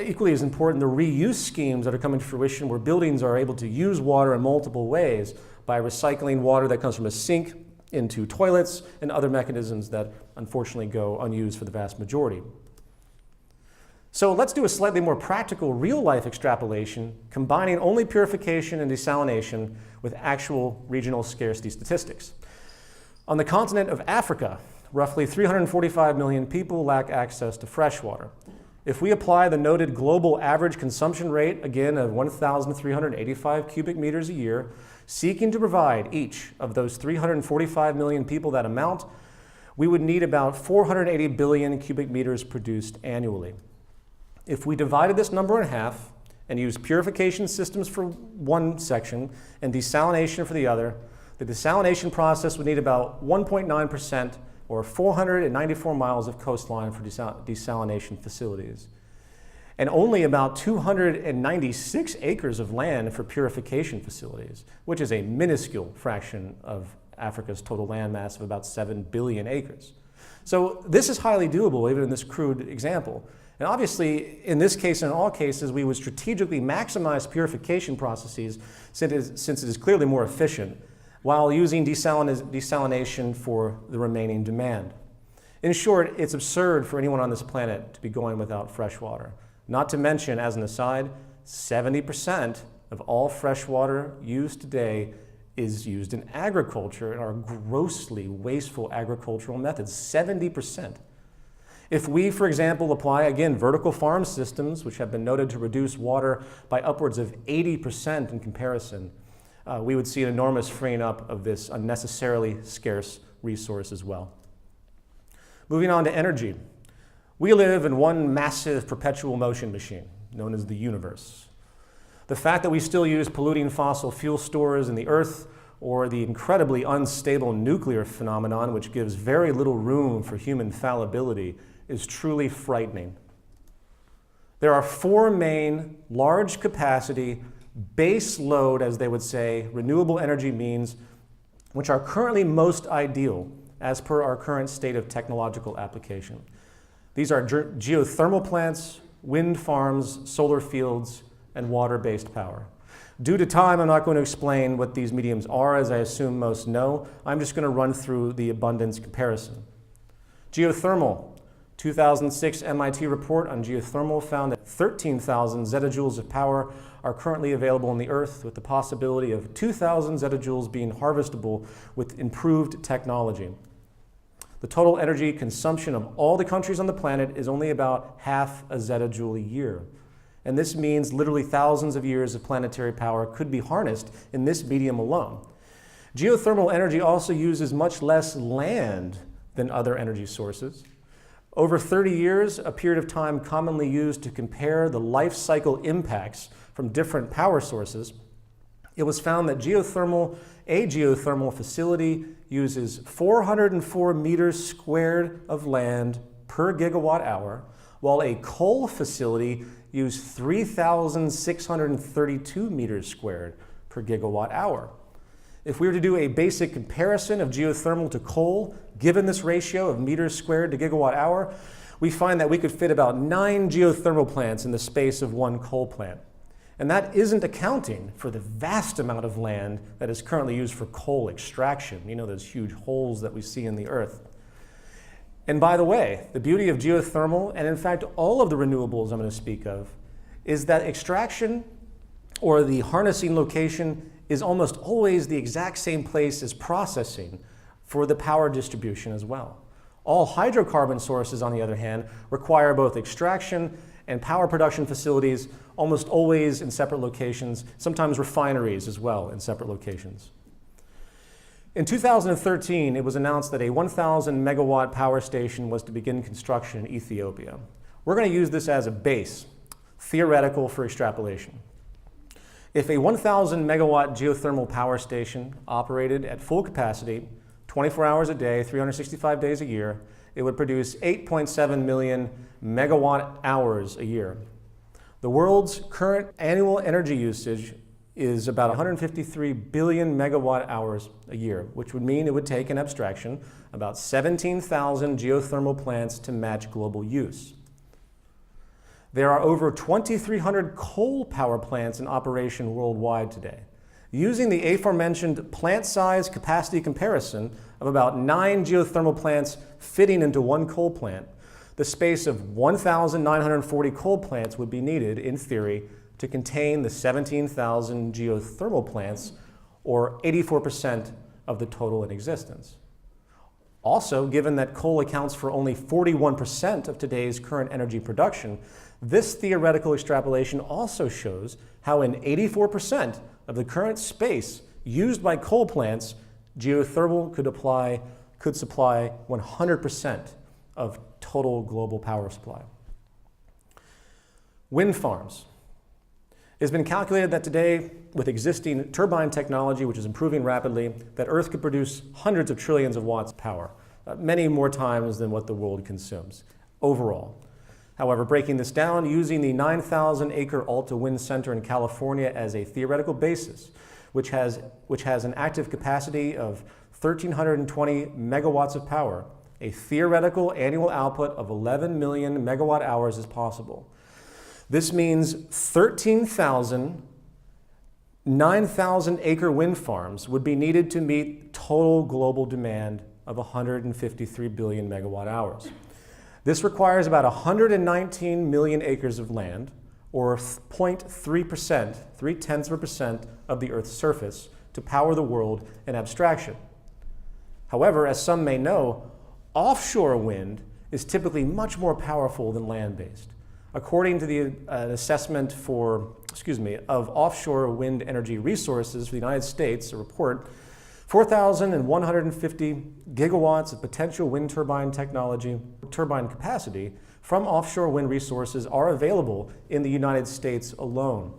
equally as important, the reuse schemes that are coming to fruition where buildings are able to use water in multiple ways by recycling water that comes from a sink into toilets and other mechanisms that unfortunately go unused for the vast majority. So let's do a slightly more practical real-life extrapolation, combining only purification and desalination with actual regional scarcity statistics. On the continent of Africa, roughly 345 million people lack access to fresh water. If we apply the noted global average consumption rate, again of 1,385 cubic meters a year, seeking to provide each of those 345 million people that amount, we would need about 480 billion cubic meters produced annually. If we divided this number in half and used purification systems for one section and desalination for the other, the desalination process would need about 1.9% or 494 miles of coastline for desalination facilities, and only about 296 acres of land for purification facilities, which is a minuscule fraction of Africa's total land mass of about 7 billion acres. So this is highly doable even in this crude example. And obviously, in this case and in all cases, we would strategically maximize purification processes since it is clearly more efficient, while using desalination for the remaining demand. In short, it's absurd for anyone on this planet to be going without fresh water. Not to mention, as an aside, 70% of all fresh water used today is used in agriculture and are grossly wasteful agricultural methods, 70%. If we, for example, apply, again, vertical farm systems, which have been noted to reduce water by upwards of 80% in comparison, we would see an enormous freeing up of this unnecessarily scarce resource as well. Moving on to energy. We live in one massive perpetual motion machine, known as the universe. The fact that we still use polluting fossil fuel stores in the earth, or the incredibly unstable nuclear phenomenon, which gives very little room for human fallibility, is truly frightening. There are four main large capacity, base load, as they would say, renewable energy means, which are currently most ideal as per our current state of technological application. These are geothermal plants, wind farms, solar fields, and water-based power. Due to time, I'm not going to explain what these mediums are, as I assume most know. I'm just going to run through the abundance comparison. Geothermal. 2006 MIT report on geothermal found that 13,000 zettajoules of power are currently available on the Earth, with the possibility of 2,000 zettajoules being harvestable with improved technology. The total energy consumption of all the countries on the planet is only about half a zettajoule a year. And this means literally thousands of years of planetary power could be harnessed in this medium alone. Geothermal energy also uses much less land than other energy sources. Over 30 years, a period of time commonly used to compare the life cycle impacts from different power sources, it was found that a geothermal facility uses 404 meters squared of land per gigawatt hour, while a coal facility uses 3,632 meters squared per gigawatt hour. If we were to do a basic comparison of geothermal to coal, given this ratio of meters squared to gigawatt hour, we find that we could fit about 9 geothermal plants in the space of 1 coal plant. And that isn't accounting for the vast amount of land that is currently used for coal extraction. You know, those huge holes that we see in the earth. And by the way, the beauty of geothermal, and in fact all of the renewables I'm going to speak of, is that extraction or the harnessing location is almost always the exact same place as processing for the power distribution as well. All hydrocarbon sources, on the other hand, require both extraction and power production facilities, almost always in separate locations, sometimes refineries as well in separate locations. In 2013, it was announced that a 1,000 megawatt power station was to begin construction in Ethiopia. We're going to use this as a base, theoretical for extrapolation. If a 1,000 megawatt geothermal power station operated at full capacity, 24 hours a day, 365 days a year, it would produce 8.7 million megawatt hours a year. The world's current annual energy usage is about 153 billion megawatt hours a year, which would mean it would take, in abstraction, about 17,000 geothermal plants to match global use. There are over 2,300 coal power plants in operation worldwide today. Using the aforementioned plant size capacity comparison of about 9 geothermal plants fitting into 1 coal plant, the space of 1,940 coal plants would be needed, in theory, to contain the 17,000 geothermal plants, or 84% of the total in existence. Also, given that coal accounts for only 41% of today's current energy production, this theoretical extrapolation also shows how in 84% of the current space used by coal plants, geothermal could supply 100% of total global power supply. Wind farms. It has been calculated that today, with existing turbine technology, which is improving rapidly, that Earth could produce hundreds of trillions of watts of power, many more times than what the world consumes overall. However, breaking this down, using the 9,000-acre Alta Wind Center in California as a theoretical basis, which has an active capacity of 1,320 megawatts of power, a theoretical annual output of 11 million megawatt hours is possible. This means 13,000 9,000-acre wind farms would be needed to meet total global demand of 153 billion megawatt hours. This requires about 119 million acres of land, or 0.3%, 0.3% of the Earth's surface, to power the world in abstraction. However, as some may know, offshore wind is typically much more powerful than land-based. According to the assessment of offshore wind energy resources for the United States, a report, 4,150 gigawatts of potential wind turbine capacity from offshore wind resources are available in the United States alone.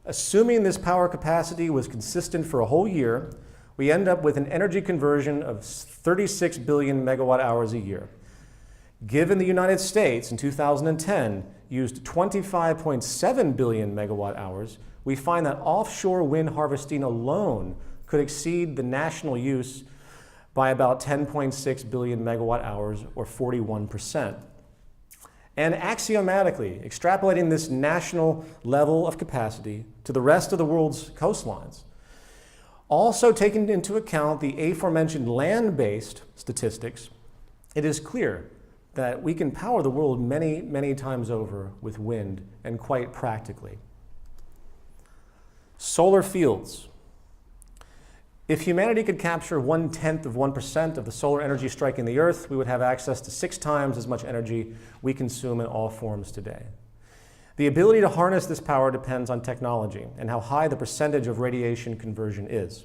Assuming this power capacity was consistent for a whole year, we end up with an energy conversion of 36 billion megawatt hours a year. Given the United States in 2010 used 25.7 billion megawatt hours, we find that offshore wind harvesting alone could exceed the national use by about 10.6 billion megawatt hours, or 41%. And axiomatically, extrapolating this national level of capacity to the rest of the world's coastlines, also taking into account the aforementioned land-based statistics, it is clear that we can power the world many, many times over with wind, and quite practically. Solar fields. If humanity could capture 0.1% of the solar energy striking the Earth, we would have access to 6 times as much energy we consume in all forms today. The ability to harness this power depends on technology and how high the percentage of radiation conversion is.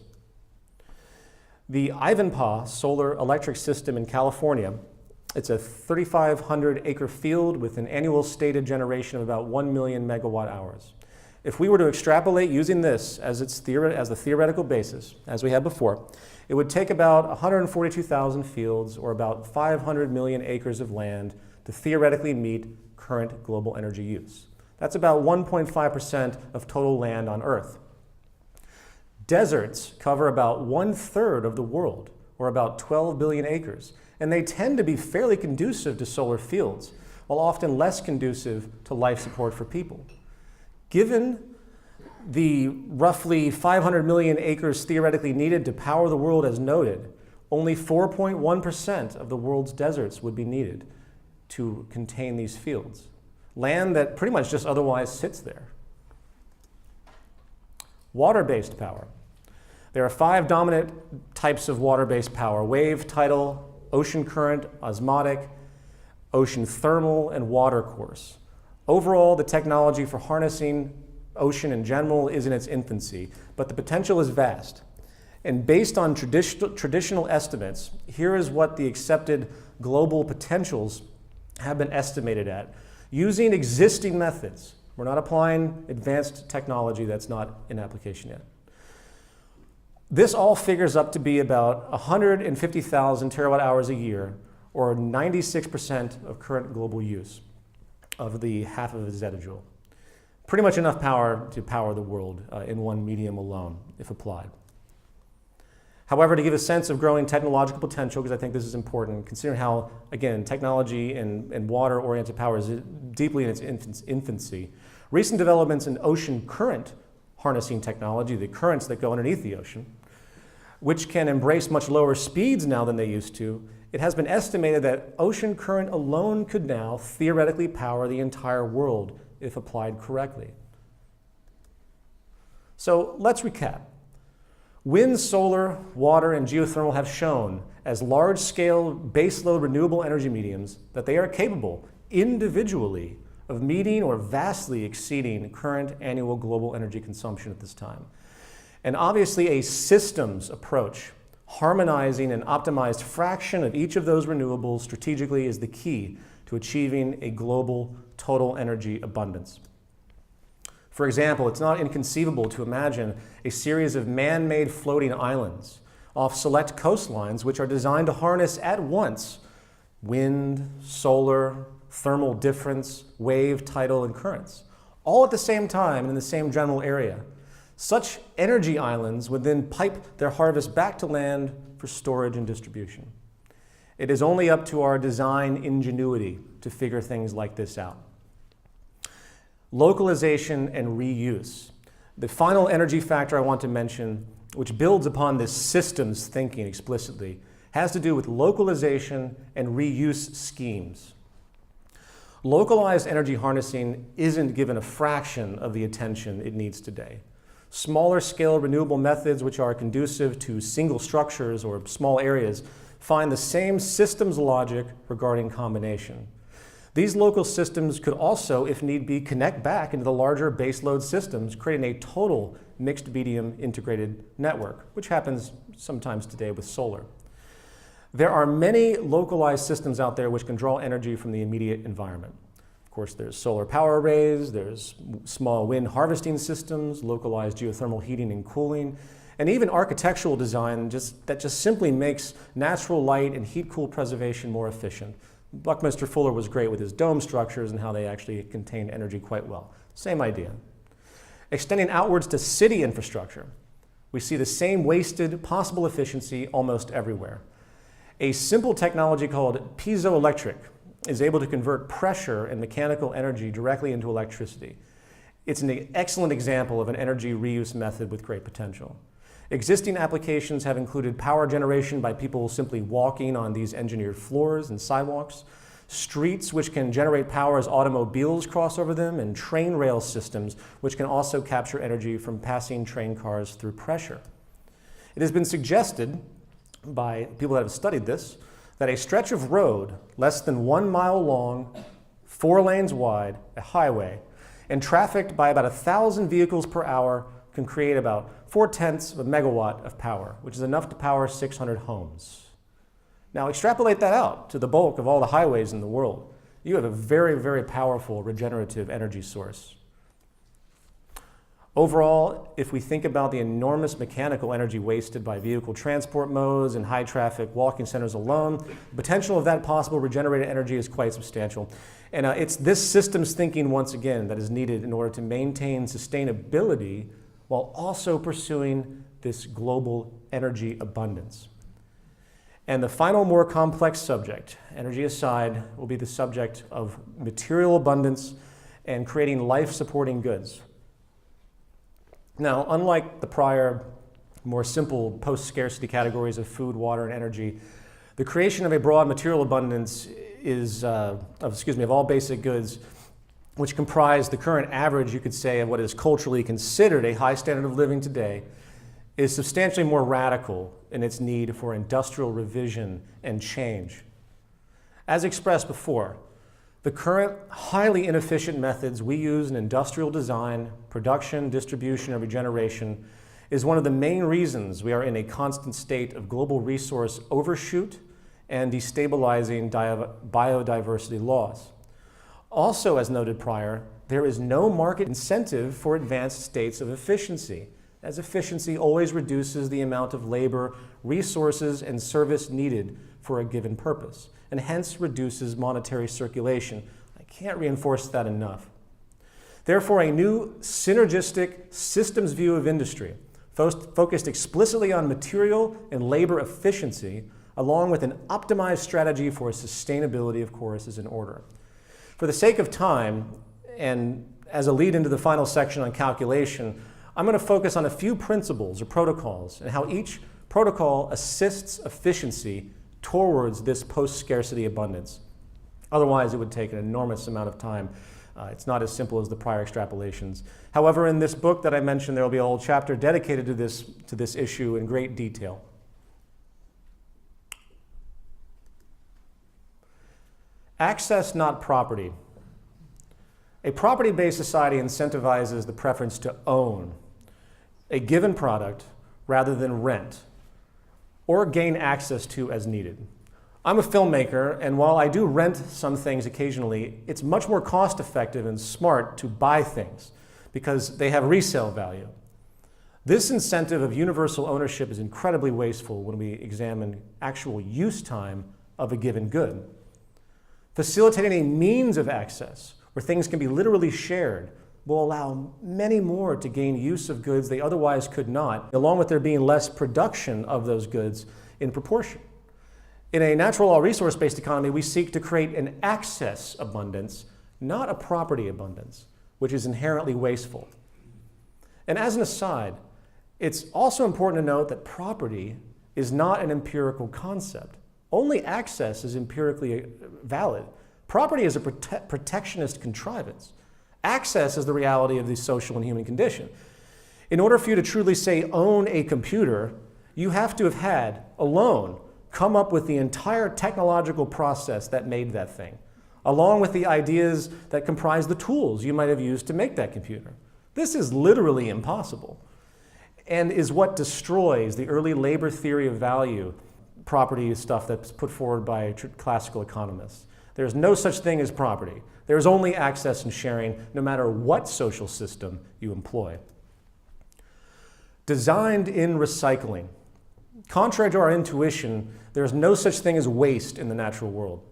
The Ivanpah solar electric system in California, it's a 3,500 acre field with an annual stated generation of about 1 million megawatt hours. If we were to extrapolate using this as the theoretical basis, as we had before, it would take about 142,000 fields or about 500 million acres of land to theoretically meet current global energy use. That's about 1.5% of total land on Earth. Deserts cover about 1/3 of the world, or about 12 billion acres, and they tend to be fairly conducive to solar fields, while often less conducive to life support for people. Given the roughly 500 million acres theoretically needed to power the world as noted, only 4.1% of the world's deserts would be needed to contain these fields. Land that pretty much just otherwise sits there. Water-based power. There are 5 dominant types of water-based power: wave, tidal, ocean current, osmotic, ocean thermal, and water course. Overall, the technology for harnessing ocean in general is in its infancy, but the potential is vast. And based on traditional estimates, here is what the accepted global potentials have been estimated at using existing methods. We're not applying advanced technology that's not in application yet. This all figures up to be about 150,000 terawatt hours a year, or 96% of current global use of the half of a zettajoule. Pretty much enough power to power the world in one medium alone, if applied. However, to give a sense of growing technological potential, because I think this is important, considering how, again, technology and water-oriented power is deeply in its infancy, recent developments in ocean current harnessing technology, the currents that go underneath the ocean, which can embrace much lower speeds now than they used to, it has been estimated that ocean current alone could now theoretically power the entire world if applied correctly. So let's recap. Wind, solar, water, and geothermal have shown as large-scale baseload renewable energy mediums that they are capable individually of meeting or vastly exceeding current annual global energy consumption at this time. And obviously a systems approach, harmonizing an optimized fraction of each of those renewables strategically is the key to achieving a global total energy abundance. For example, it's not inconceivable to imagine a series of man-made floating islands off select coastlines which are designed to harness at once wind, solar, thermal difference, wave, tidal, and currents, all at the same time and in the same general area. Such energy islands would then pipe their harvest back to land for storage and distribution. It is only up to our design ingenuity to figure things like this out. Localization and reuse. The final energy factor I want to mention, which builds upon this systems thinking explicitly, has to do with localization and reuse schemes. Localized energy harnessing isn't given a fraction of the attention it needs today. Smaller scale renewable methods which are conducive to single structures or small areas find the same systems logic regarding combination. These local systems could also, if need be, connect back into the larger baseload systems, creating a total mixed medium integrated network, which happens sometimes today with solar. There are many localized systems out there which can draw energy from the immediate environment. Of course, there's solar power arrays, there's small wind harvesting systems, localized geothermal heating and cooling, and even architectural design that just simply makes natural light and heat-cool preservation more efficient. Buckminster Fuller was great with his dome structures and how they actually contain energy quite well. Same idea. Extending outwards to city infrastructure, we see the same wasted possible efficiency almost everywhere. A simple technology called piezoelectric is able to convert pressure and mechanical energy directly into electricity. It's an excellent example of an energy reuse method with great potential. Existing applications have included power generation by people simply walking on these engineered floors and sidewalks, streets which can generate power as automobiles cross over them, and train rail systems which can also capture energy from passing train cars through pressure. It has been suggested by people that have studied this that a stretch of road less than 1 mile long, 4 lanes wide, a highway, and trafficked by about 1,000 vehicles per hour can create about 0.4 of a megawatt of power, which is enough to power 600 homes. Now extrapolate that out to the bulk of all the highways in the world. You have a very, very powerful regenerative energy source. Overall, if we think about the enormous mechanical energy wasted by vehicle transport modes and high traffic walking centers alone, the potential of that possible regenerated energy is quite substantial. And it's this systems thinking, once again, that is needed in order to maintain sustainability while also pursuing this global energy abundance. And the final, more complex subject, energy aside, will be the subject of material abundance and creating life-supporting goods. Now, unlike the prior, more simple post-scarcity categories of food, water, and energy, the creation of a broad material abundance is, of all basic goods, which comprise the current average, you could say, of what is culturally considered a high standard of living today, is substantially more radical in its need for industrial revision and change. As expressed before, the current highly inefficient methods we use in industrial design, production, distribution, and regeneration is one of the main reasons we are in a constant state of global resource overshoot and destabilizing biodiversity loss. Also, as noted prior, there is no market incentive for advanced states of efficiency, as efficiency always reduces the amount of labor, resources, and service needed for a given purpose, and hence reduces monetary circulation. I can't reinforce that enough. Therefore, a new synergistic systems view of industry, focused explicitly on material and labor efficiency, along with an optimized strategy for sustainability, of course, is in order. For the sake of time, and as a lead into the final section on calculation, I'm going to focus on a few principles or protocols and how each protocol assists efficiency towards this post-scarcity abundance. Otherwise, it would take an enormous amount of time. It's not as simple as the prior extrapolations. However, in this book that I mentioned, there will be a whole chapter dedicated to this issue in great detail. Access, not property. A property-based society incentivizes the preference to own a given product rather than rent or gain access to as needed. I'm a filmmaker, and while I do rent some things occasionally, it's much more cost-effective and smart to buy things because they have resale value. This incentive of universal ownership is incredibly wasteful when we examine actual use time of a given good. Facilitating a means of access where things can be literally shared will allow many more to gain use of goods they otherwise could not, along with there being less production of those goods in proportion. In a natural law resource-based economy, we seek to create an access abundance, not a property abundance, which is inherently wasteful. And as an aside, it's also important to note that property is not an empirical concept. Only access is empirically valid. Property is a protectionist contrivance. Access is the reality of the social and human condition. In order for you to truly say own a computer, you have to have had, alone, come up with the entire technological process that made that thing, along with the ideas that comprise the tools you might have used to make that computer. This is literally impossible and is what destroys the early labor theory of value, property stuff that's put forward by classical economists. There's no such thing as property. There's only access and sharing, no matter what social system you employ. Designed in recycling. Contrary to our intuition, there's no such thing as waste in the natural world.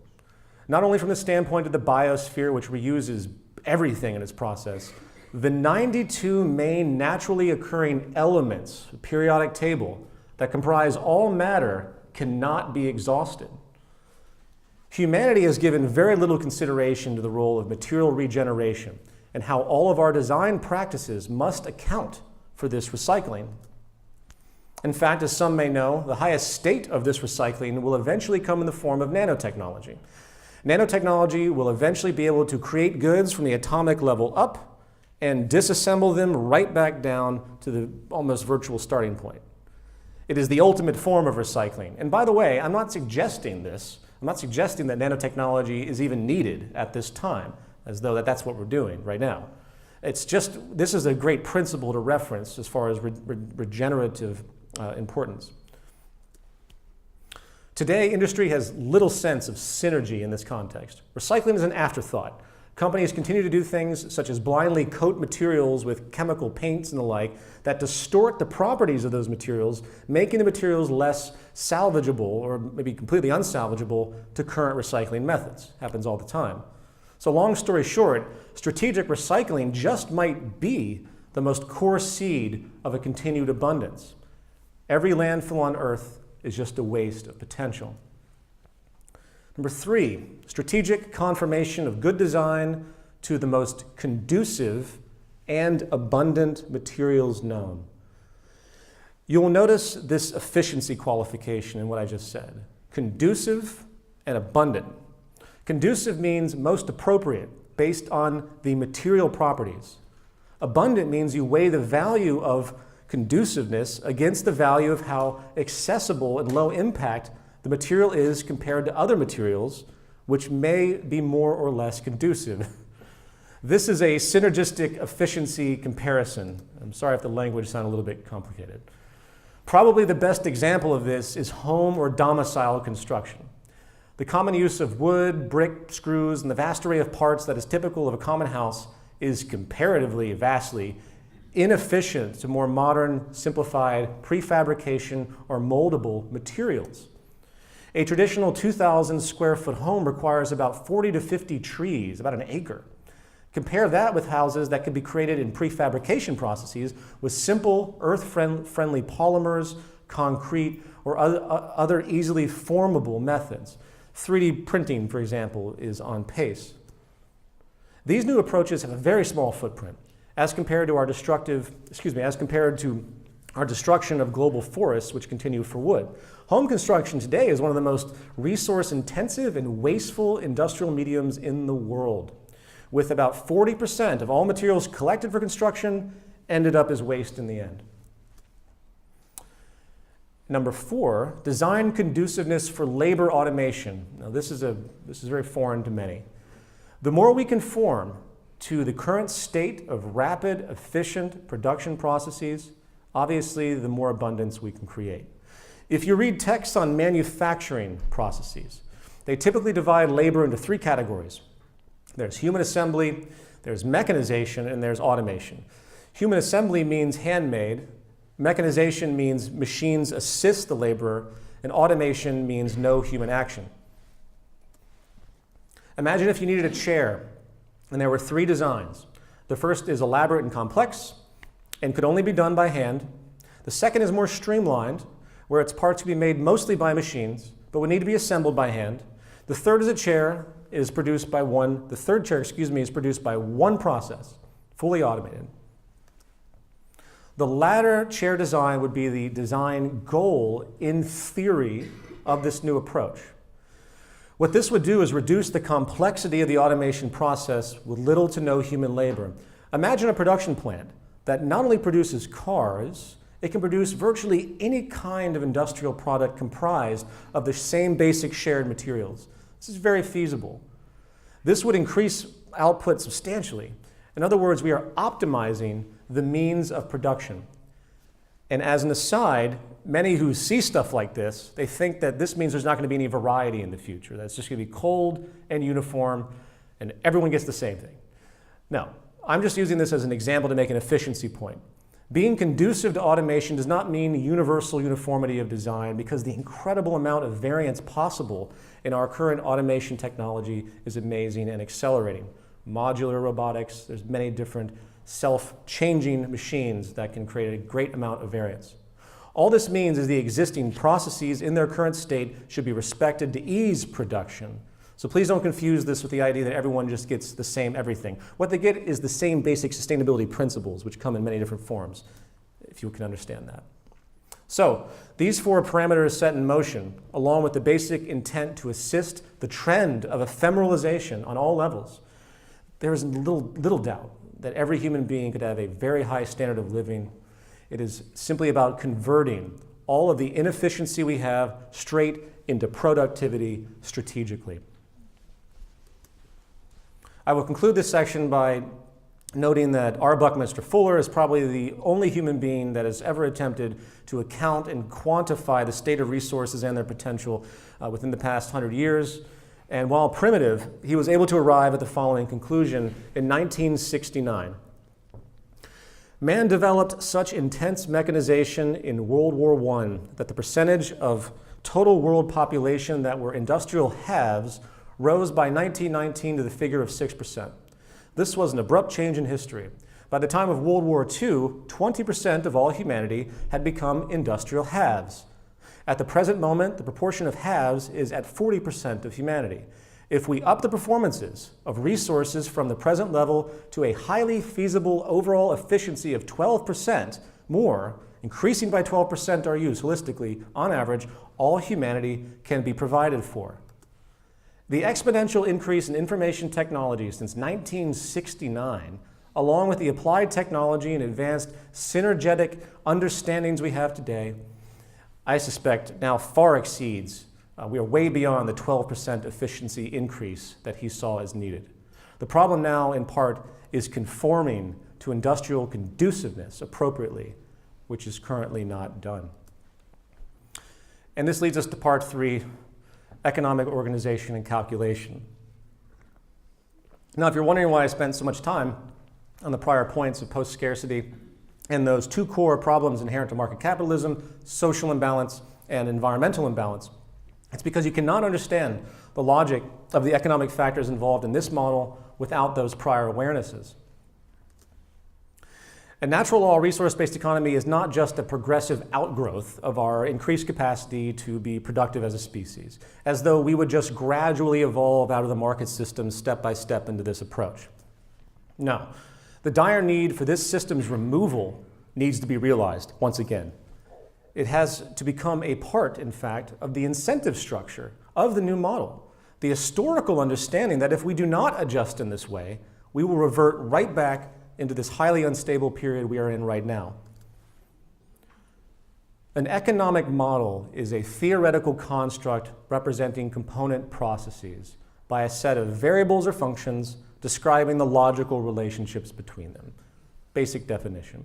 Not only from the standpoint of the biosphere, which reuses everything in its process, the 92 main naturally occurring elements, periodic table, that comprise all matter cannot be exhausted. Humanity has given very little consideration to the role of material regeneration and how all of our design practices must account for this recycling. In fact, as some may know, the highest state of this recycling will eventually come in the form of nanotechnology. Nanotechnology will eventually be able to create goods from the atomic level up and disassemble them right back down to the almost virtual starting point. It is the ultimate form of recycling. And by the way, I'm not suggesting this. I'm not suggesting that nanotechnology is even needed at this time, as though that's what we're doing right now. It's just, this is a great principle to reference as far as regenerative importance. Today, industry has little sense of synergy in this context. Recycling is an afterthought. Companies continue to do things such as blindly coat materials with chemical paints and the like that distort the properties of those materials, making the materials less salvageable or maybe completely unsalvageable to current recycling methods. Happens all the time. So long story short, strategic recycling just might be the most core seed of a continued abundance. Every landfill on Earth is just a waste of potential. Number 3, strategic confirmation of good design to the most conducive and abundant materials known. You will notice this efficiency qualification in what I just said. Conducive and abundant. Conducive means most appropriate based on the material properties. Abundant means you weigh the value of conduciveness against the value of how accessible and low impact the material is compared to other materials, which may be more or less conducive. This is a synergistic efficiency comparison. I'm sorry if the language sounds a little bit complicated. Probably the best example of this is home or domicile construction. The common use of wood, brick, screws, and the vast array of parts that is typical of a common house is comparatively, vastly inefficient to more modern, simplified prefabrication or moldable materials. A traditional 2,000 square foot home requires about 40 to 50 trees, about an acre. Compare that with houses that could be created in prefabrication processes with simple earth-friendly polymers, concrete, or other easily formable methods. 3D printing, for example, is on pace. These new approaches have a very small footprint as compared to our destruction of global forests, which continue for wood. Home construction today is one of the most resource-intensive and wasteful industrial mediums in the world, with about 40% of all materials collected for construction ended up as waste in the end. Number 4, design conduciveness for labor automation. Now this is very foreign to many. The more we conform to the current state of rapid, efficient production processes, obviously the more abundance we can create. If you read texts on manufacturing processes, they typically divide labor into 3 categories. There's human assembly, there's mechanization, and there's automation. Human assembly means handmade, mechanization means machines assist the laborer, and automation means no human action. Imagine if you needed a chair and there were 3 designs. The first is elaborate and complex and could only be done by hand. The second is more streamlined, where its parts can be made mostly by machines, but would need to be assembled by hand. The third is a chair is produced by one, the third chair, is produced by one process, fully automated. The latter chair design would be the design goal, in theory, of this new approach. What this would do is reduce the complexity of the automation process with little to no human labor. Imagine a production plant that not only produces cars, it can produce virtually any kind of industrial product comprised of the same basic shared materials. This is very feasible. This would increase output substantially. In other words, we are optimizing the means of production. And as an aside, many who see stuff like this, they think that this means there's not going to be any variety in the future. That's just going to be cold and uniform, and everyone gets the same thing. No, I'm just using this as an example to make an efficiency point. Being conducive to automation does not mean universal uniformity of design, because the incredible amount of variance possible in our current automation technology is amazing and accelerating. Modular robotics, there's many different self-changing machines that can create a great amount of variance. All this means is the existing processes in their current state should be respected to ease production. So please don't confuse this with the idea that everyone just gets the same everything. What they get is the same basic sustainability principles, which come in many different forms, if you can understand that. So these 4 parameters set in motion, along with the basic intent to assist the trend of ephemeralization on all levels, there is little doubt that every human being could have a very high standard of living. It is simply about converting all of the inefficiency we have straight into productivity strategically. I will conclude this section by noting that R. Buckminster Fuller is probably the only human being that has ever attempted to account and quantify the state of resources and their potential within the past 100 years. And while primitive, he was able to arrive at the following conclusion in 1969. Man developed such intense mechanization in World War I that the percentage of total world population that were industrial haves rose by 1919 to the figure of 6%. This was an abrupt change in history. By the time of World War II, 20% of all humanity had become industrial haves. At the present moment, the proportion of haves is at 40% of humanity. If we up the performances of resources from the present level to a highly feasible overall efficiency of 12% more, increasing by 12% our use holistically, on average, all humanity can be provided for. The exponential increase in information technology since 1969, along with the applied technology and advanced synergetic understandings we have today, I suspect now far exceeds, we are way beyond the 12% efficiency increase that he saw as needed. The problem now, in part, is conforming to industrial conduciveness appropriately, which is currently not done. And this leads us to part 3, economic organization and calculation. Now, if you're wondering why I spent so much time on the prior points of post-scarcity and those two core problems inherent to market capitalism, social imbalance and environmental imbalance, it's because you cannot understand the logic of the economic factors involved in this model without those prior awarenesses. A natural law resource-based economy is not just a progressive outgrowth of our increased capacity to be productive as a species, as though we would just gradually evolve out of the market system step by step into this approach. No, the dire need for this system's removal needs to be realized once again. It has to become a part, in fact, of the incentive structure of the new model. The historical understanding that if we do not adjust in this way, we will revert right back into this highly unstable period we are in right now. An economic model is a theoretical construct representing component processes by a set of variables or functions describing the logical relationships between them. Basic definition.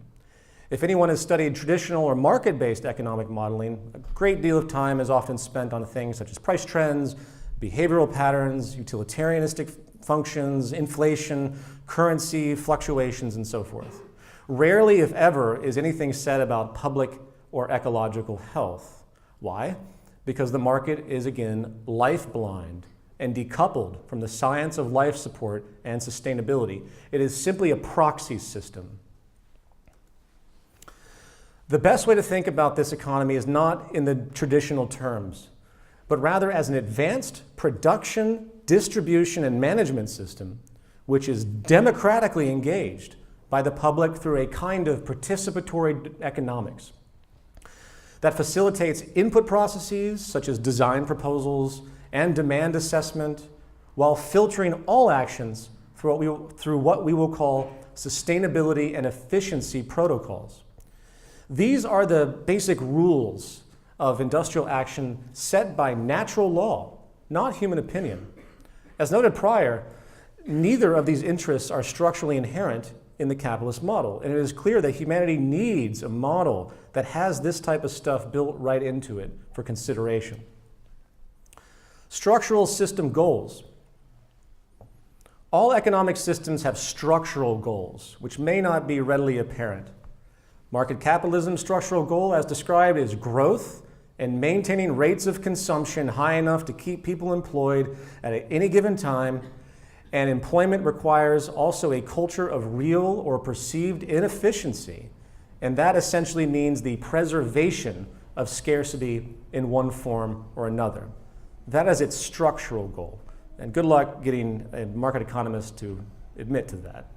If anyone has studied traditional or market-based economic modeling, a great deal of time is often spent on things such as price trends, behavioral patterns, utilitarianistic functions, inflation, currency, fluctuations, and so forth. Rarely, if ever, is anything said about public or ecological health. Why? Because the market is, again, life-blind and decoupled from the science of life support and sustainability. It is simply a proxy system. The best way to think about this economy is not in the traditional terms, but rather as an advanced production, distribution, and management system which is democratically engaged by the public through a kind of participatory economics that facilitates input processes such as design proposals and demand assessment while filtering all actions through what we will call sustainability and efficiency protocols. These are the basic rules of industrial action set by natural law, not human opinion. As noted prior, neither of these interests are structurally inherent in the capitalist model, and it is clear that humanity needs a model that has this type of stuff built right into it for consideration. Structural system goals. All economic systems have structural goals, which may not be readily apparent. Market capitalism's structural goal, as described, is growth and maintaining rates of consumption high enough to keep people employed at any given time, and employment requires also a culture of real or perceived inefficiency, and that essentially means the preservation of scarcity in one form or another. That is its structural goal, and good luck getting a market economist to admit to that.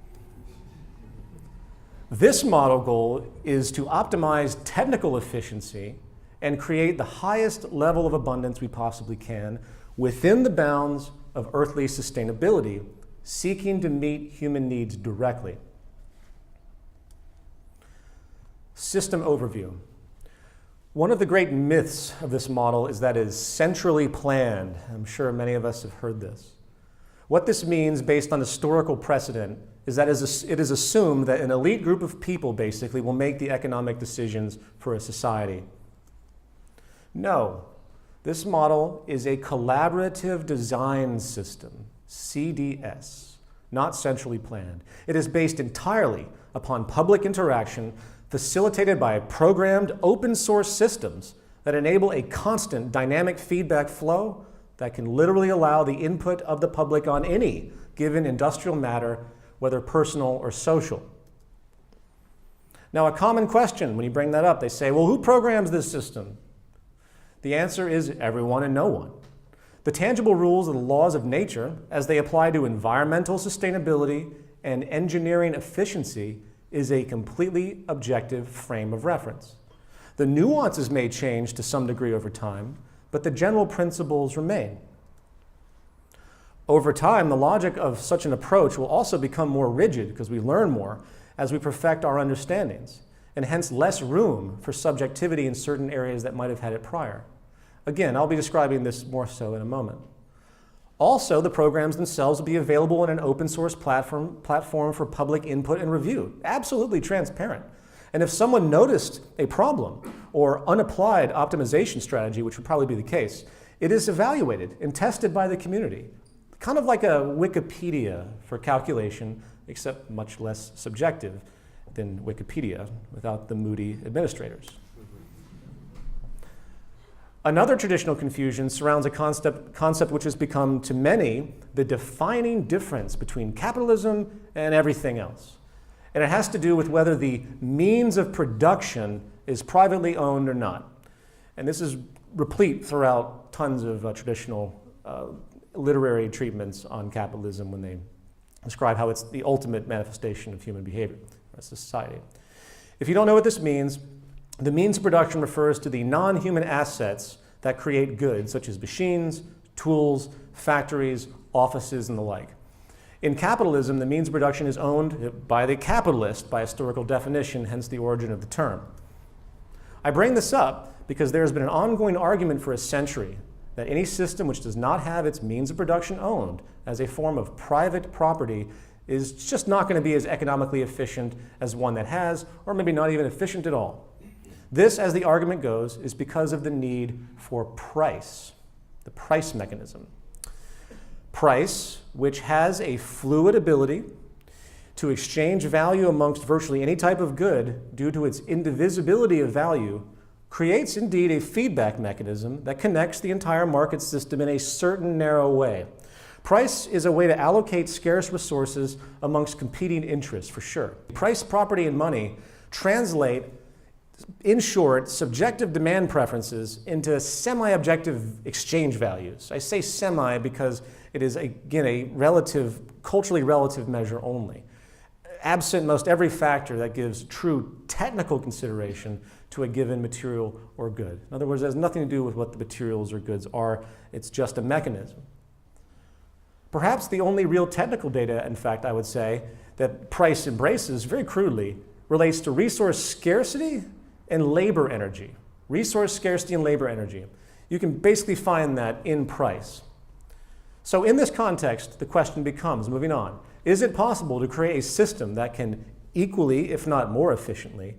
This model goal is to optimize technical efficiency and create the highest level of abundance we possibly can within the bounds of earthly sustainability, seeking to meet human needs directly. System overview. One of the great myths of this model is that it is centrally planned. I'm sure many of us have heard this. What this means, based on historical precedent, is that it is assumed that an elite group of people basically will make the economic decisions for a society. No, this model is a collaborative design system, CDS, not centrally planned. It is based entirely upon public interaction facilitated by programmed open source systems that enable a constant dynamic feedback flow that can literally allow the input of the public on any given industrial matter, whether personal or social. Now, a common question when you bring that up, they say, well, who programs this system? The answer is everyone and no one. The tangible rules of the laws of nature, as they apply to environmental sustainability and engineering efficiency, is a completely objective frame of reference. The nuances may change to some degree over time, but the general principles remain. Over time, the logic of such an approach will also become more rigid because we learn more as we perfect our understandings, and hence less room for subjectivity in certain areas that might have had it prior. Again, I'll be describing this more so in a moment. Also, the programs themselves will be available in an open source platform for public input and review, absolutely transparent. And if someone noticed a problem or unapplied optimization strategy, which would probably be the case, it is evaluated and tested by the community. Kind of like a Wikipedia for calculation, except much less subjective than Wikipedia without the moody administrators. Another traditional confusion surrounds a concept which has become, to many, the defining difference between capitalism and everything else. And it has to do with whether the means of production is privately owned or not. And this is replete throughout tons of traditional literary treatments on capitalism when they describe how it's the ultimate manifestation of human behavior as a society. If you don't know what this means, the means of production refers to the non-human assets that create goods, such as machines, tools, factories, offices, and the like. In capitalism, the means of production is owned by the capitalist by historical definition, hence the origin of the term. I bring this up because there has been an ongoing argument for a century that any system which does not have its means of production owned as a form of private property is just not going to be as economically efficient as one that has, or maybe not even efficient at all. This, as the argument goes, is because of the need for price, the price mechanism. Price, which has a fluid ability to exchange value amongst virtually any type of good due to its indivisibility of value, creates indeed a feedback mechanism that connects the entire market system in a certain narrow way. Price is a way to allocate scarce resources amongst competing interests, for sure. Price, property, and money translate, in short, subjective demand preferences into semi-objective exchange values. I say semi because it is, again, a relative, culturally relative measure only, absent most every factor that gives true technical consideration to a given material or good. In other words, it has nothing to do with what the materials or goods are. It's just a mechanism. Perhaps the only real technical data, in fact, I would say, that price embraces, very crudely, relates to resource scarcity and labor energy. Resource scarcity and labor energy. You can basically find that in price. So in this context, the question becomes, moving on, is it possible to create a system that can equally, if not more efficiently,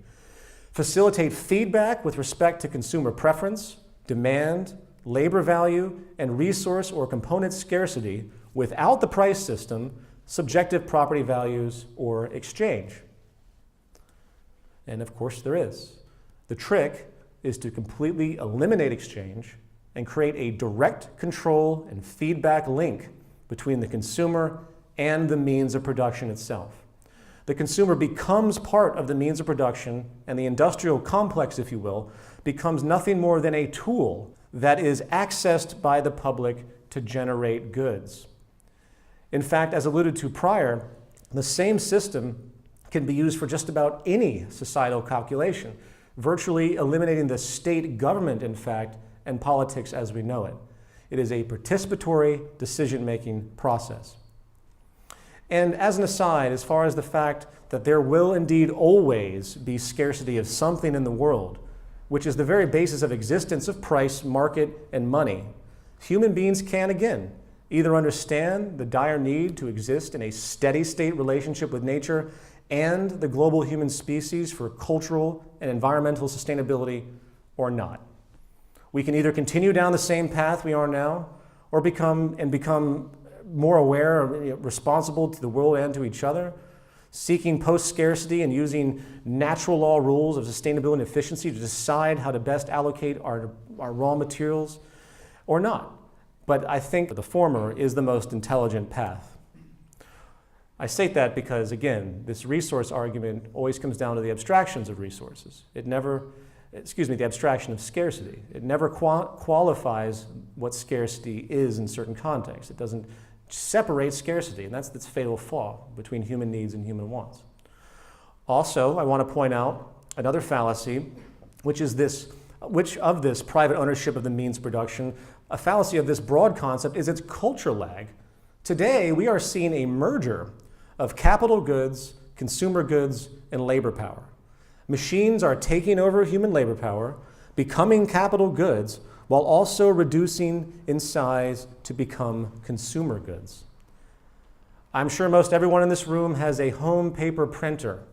facilitate feedback with respect to consumer preference, demand, labor value, and resource or component scarcity without the price system, subjective property values, or exchange? And of course there is. The trick is to completely eliminate exchange and create a direct control and feedback link between the consumer and the means of production itself. The consumer becomes part of the means of production, and the industrial complex, if you will, becomes nothing more than a tool that is accessed by the public to generate goods. In fact, as alluded to prior, the same system can be used for just about any societal calculation, virtually eliminating the state government, in fact, and politics as we know it. It is a participatory decision-making process. And as an aside, as far as the fact that there will indeed always be scarcity of something in the world, which is the very basis of existence of price, market, and money, human beings can again either understand the dire need to exist in a steady state relationship with nature and the global human species for cultural and environmental sustainability or not. We can either continue down the same path we are now or become more aware or responsible to the world and to each other, seeking post-scarcity and using natural law rules of sustainability and efficiency to decide how to best allocate our raw materials or not. But I think the former is the most intelligent path. I state that because, again, this resource argument always comes down to the abstractions of resources. The abstraction of scarcity. It never qualifies what scarcity is in certain contexts. It doesn't separate scarcity, and that's the fatal flaw between human needs and human wants. Also, I want to point out another fallacy, which of this private ownership of the means production, a fallacy of this broad concept is its culture lag. Today, we are seeing a merger of capital goods, consumer goods, and labor power. Machines are taking over human labor power, becoming capital goods, while also reducing in size to become consumer goods. I'm sure most everyone in this room has a home paper printer.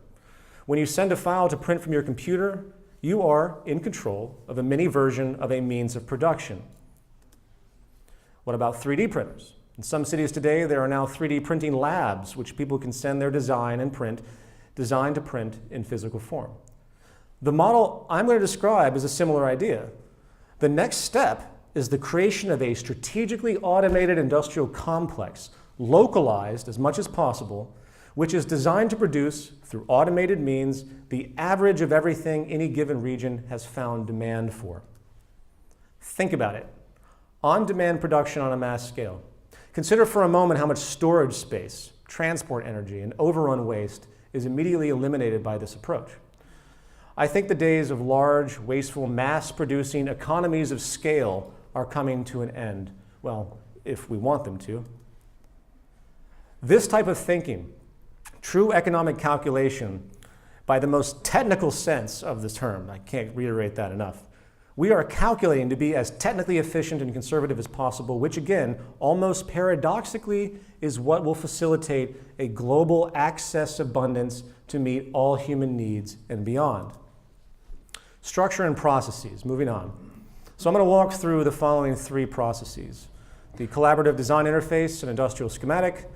When you send a file to print from your computer, you are in control of a mini version of a means of production. What about 3D printers? In some cities today, there are now 3D printing labs which people can send their design to print in physical form. The model I'm going to describe is a similar idea. The next step is the creation of a strategically automated industrial complex, localized as much as possible, which is designed to produce, through automated means, the average of everything any given region has found demand for. Think about it. On-demand production on a mass scale. Consider for a moment how much storage space, transport energy, and overrun waste is immediately eliminated by this approach. I think the days of large, wasteful, mass-producing economies of scale are coming to an end. Well, if we want them to. This type of thinking, true economic calculation, by the most technical sense of the term, I can't reiterate that enough, we are calculating to be as technically efficient and conservative as possible, which again, almost paradoxically, is what will facilitate a global access abundance to meet all human needs and beyond. Structure and processes, moving on. So I'm going to walk through the following three processes: the collaborative design interface and industrial schematic,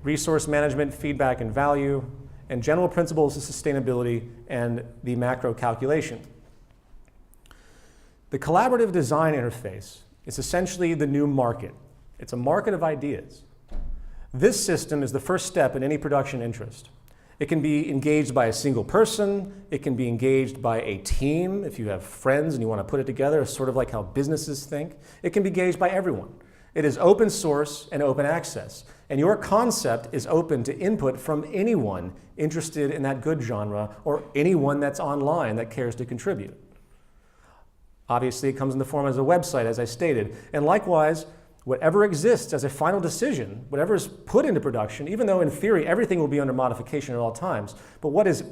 resource management, feedback and value, and general principles of sustainability and the macro calculation. The collaborative design interface is essentially the new market. It's a market of ideas. This system is the first step in any production interest. It can be engaged by a single person. It can be engaged by a team if you have friends and you want to put it together, sort of like how businesses think. It can be engaged by everyone. It is open source and open access. And your concept is open to input from anyone interested in that good genre or anyone that's online that cares to contribute. Obviously, it comes in the form as a website, as I stated. And likewise, whatever exists as a final decision, whatever is put into production, even though in theory everything will be under modification at all times, but what has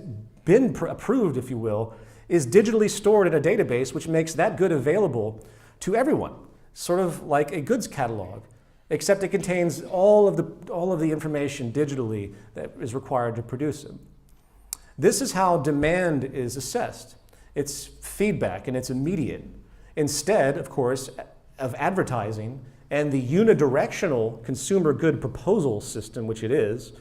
been approved, if you will, is digitally stored in a database which makes that good available to everyone, sort of like a goods catalog, except it contains all of the information digitally that is required to produce it. This is how demand is assessed. It's feedback and it's immediate. Instead, of course, of advertising and the unidirectional consumer good proposal system, which it is,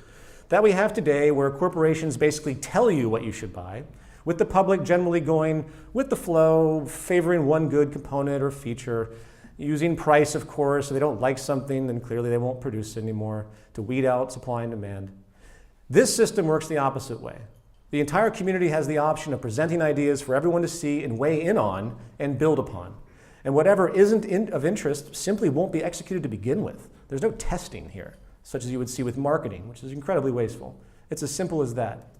that we have today where corporations basically tell you what you should buy, with the public generally going with the flow, favoring one good component or feature, using price, of course. If they don't like something, then clearly they won't produce it anymore, to weed out supply and demand. This system works the opposite way. The entire community has the option of presenting ideas for everyone to see and weigh in on and build upon. And whatever isn't of interest simply won't be executed to begin with. There's no testing here, such as you would see with marketing, which is incredibly wasteful. It's as simple as that.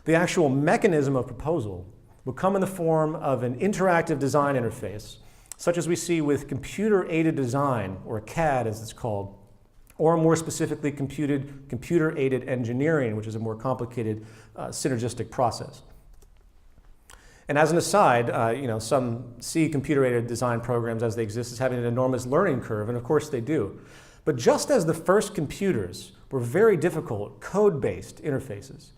The actual mechanism of proposal will come in the form of an interactive design interface, such as we see with computer-aided design, or CAD as it's called, or more specifically computer-aided engineering, which is a more complicated synergistic process. And as an aside, some see computer-aided design programs as they exist as having an enormous learning curve, and of course they do. But just as the first computers were very difficult code-based interfaces,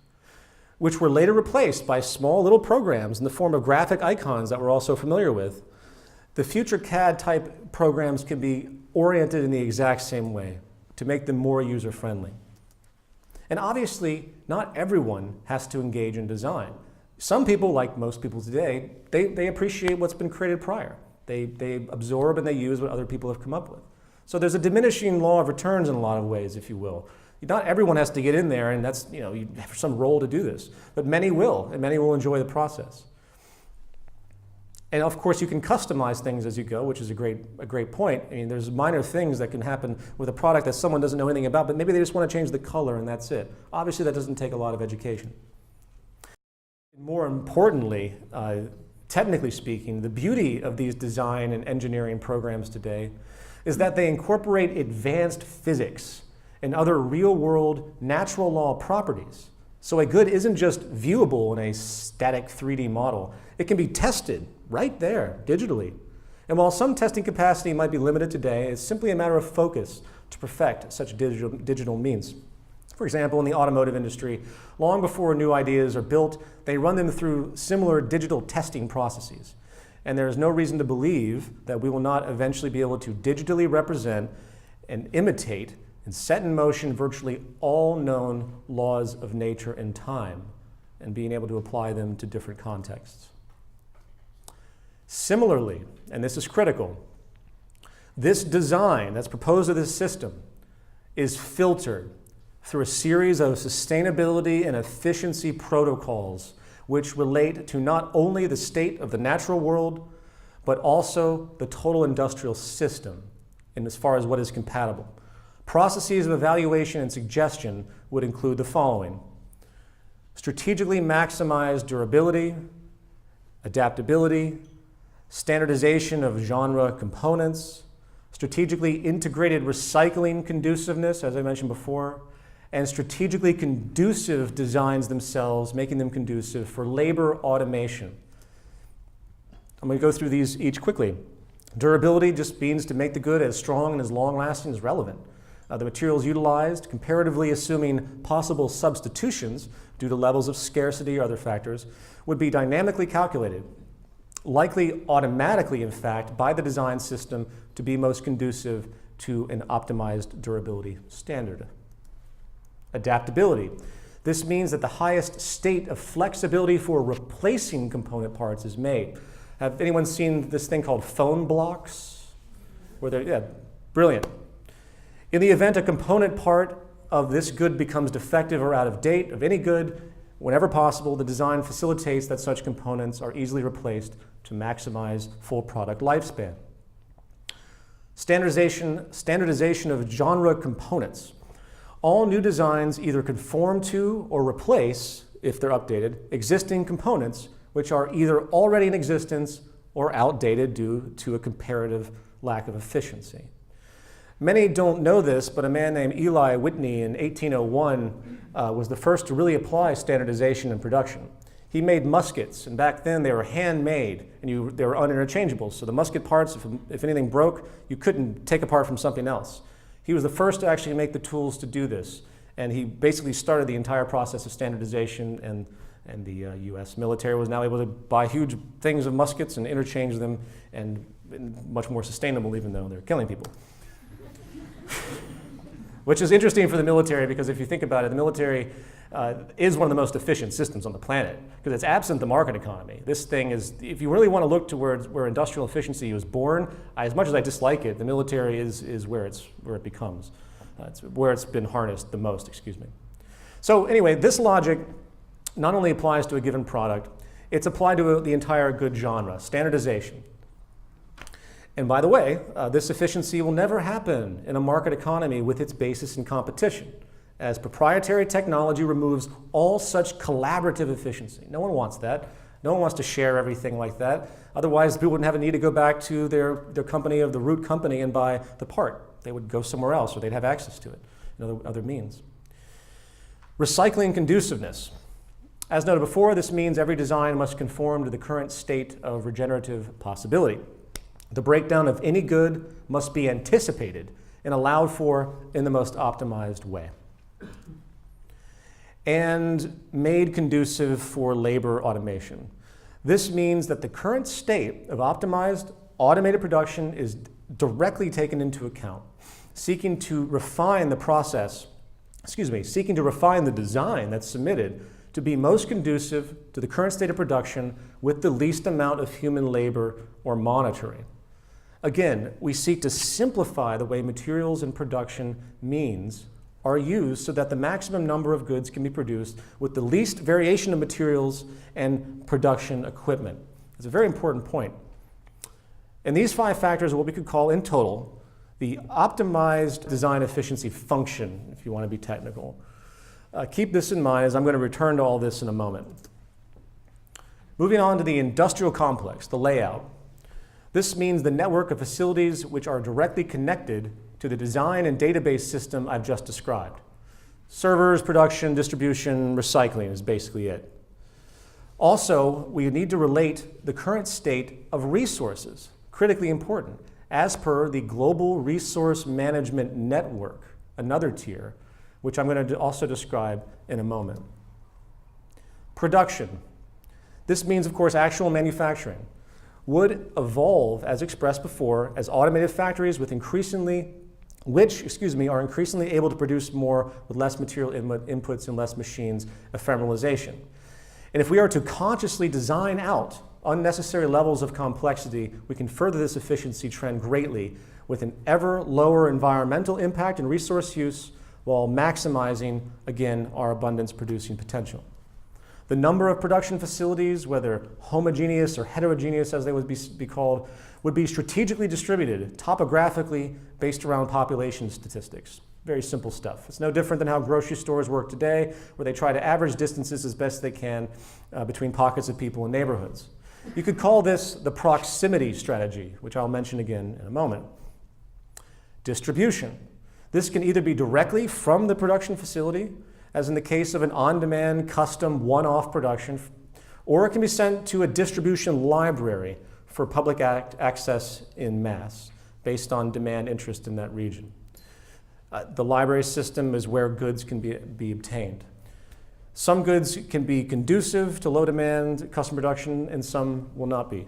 which were later replaced by small little programs in the form of graphic icons that we're also familiar with, the future CAD-type programs can be oriented in the exact same way to make them more user-friendly. And obviously, not everyone has to engage in design. Some people, like most people today, they appreciate what's been created prior. They absorb and they use what other people have come up with. So there's a diminishing law of returns in a lot of ways, if you will. Not everyone has to get in there, and that's, you have some role to do this. But many will, and many will enjoy the process. And of course, you can customize things as you go, which is a great point. I mean, there's minor things that can happen with a product that someone doesn't know anything about, but maybe they just want to change the color and that's it. Obviously, that doesn't take a lot of education. More importantly, technically speaking, the beauty of these design and engineering programs today is that they incorporate advanced physics and other real-world natural law properties. So a good isn't just viewable in a static 3D model. It can be tested right there, digitally. And while some testing capacity might be limited today, it's simply a matter of focus to perfect such digital means. For example, in the automotive industry, long before new ideas are built, they run them through similar digital testing processes. And there is no reason to believe that we will not eventually be able to digitally represent and imitate and set in motion virtually all known laws of nature and time, and being able to apply them to different contexts. Similarly, and this is critical, this design that's proposed to this system is filtered through a series of sustainability and efficiency protocols which relate to not only the state of the natural world, but also the total industrial system, and as far as what is compatible. Processes of evaluation and suggestion would include the following: strategically maximize durability, adaptability, standardization of genre components, strategically integrated recycling conduciveness, as I mentioned before, and strategically conducive designs themselves, making them conducive for labor automation. I'm going to go through these each quickly. Durability just means to make the good as strong and as long-lasting as relevant. The materials utilized, comparatively assuming possible substitutions due to levels of scarcity or other factors, would be dynamically calculated, likely automatically, in fact, by the design system to be most conducive to an optimized durability standard. Adaptability. This means that the highest state of flexibility for replacing component parts is made. Have anyone seen this thing called phone blocks? Brilliant. In the event a component part of this good becomes defective or out of date, of any good, whenever possible, the design facilitates that such components are easily replaced to maximize full product lifespan. Standardization of genre components. All new designs either conform to or replace, if they're updated, existing components which are either already in existence or outdated due to a comparative lack of efficiency. Many don't know this, but a man named Eli Whitney in 1801 was the first to really apply standardization in production. He made muskets, and back then they were handmade, and they were uninterchangeable. So the musket parts, if anything broke, you couldn't take apart from something else. He was the first to actually make the tools to do this, and he basically started the entire process of standardization, and the US military was now able to buy huge things of muskets and interchange them, and much more sustainable even though they're killing people. Which is interesting for the military because if you think about it, the military is one of the most efficient systems on the planet because it's absent the market economy. This thing is, if you really want to look towards where industrial efficiency was born, as much as I dislike it, the military is where it becomes. It's where it's been harnessed the most, excuse me. So anyway, this logic not only applies to a given product, it's applied to the entire good genre, standardization. And by the way, this efficiency will never happen in a market economy with its basis in competition, as proprietary technology removes all such collaborative efficiency. No one wants that. No one wants to share everything like that. Otherwise, people wouldn't have a need to go back to their company of the root company and buy the part. They would go somewhere else, or they'd have access to it in other means. Recycling conduciveness. As noted before, this means every design must conform to the current state of regenerative possibility. The breakdown of any good must be anticipated and allowed for in the most optimized way, and made conducive for labor automation. This means that the current state of optimized automated production is directly taken into account, seeking to refine the design that's submitted to be most conducive to the current state of production with the least amount of human labor or monitoring. Again, we seek to simplify the way materials and production means are used so that the maximum number of goods can be produced with the least variation of materials and production equipment. It's a very important point. And these 5 factors are what we could call in total the optimized design efficiency function, if you want to be technical. Keep this in mind as I'm going to return to all this in a moment. Moving on to the industrial complex, the layout. This means the network of facilities which are directly connected to the design and database system I've just described. Servers, production, distribution, recycling is basically it. Also, we need to relate the current state of resources, critically important, as per the Global Resource Management Network, another tier, which I'm going to also describe in a moment. Production. This means, of course, actual manufacturing would evolve, as expressed before, as automated factories are increasingly able to produce more with less material inputs and less machines, ephemeralization. And if we are to consciously design out unnecessary levels of complexity, we can further this efficiency trend greatly with an ever lower environmental impact and resource use while maximizing, again, our abundance producing potential. The number of production facilities, whether homogeneous or heterogeneous as they would be called, would be strategically distributed topographically based around population statistics. Very simple stuff. It's no different than how grocery stores work today, where they try to average distances as best they can between pockets of people and neighborhoods. You could call this the proximity strategy, which I'll mention again in a moment. Distribution. This can either be directly from the production facility, as in the case of an on-demand, custom, one-off production, or it can be sent to a distribution library for public access in mass, based on demand interest in that region. The library system is where goods can be obtained. Some goods can be conducive to low demand custom production, and some will not be.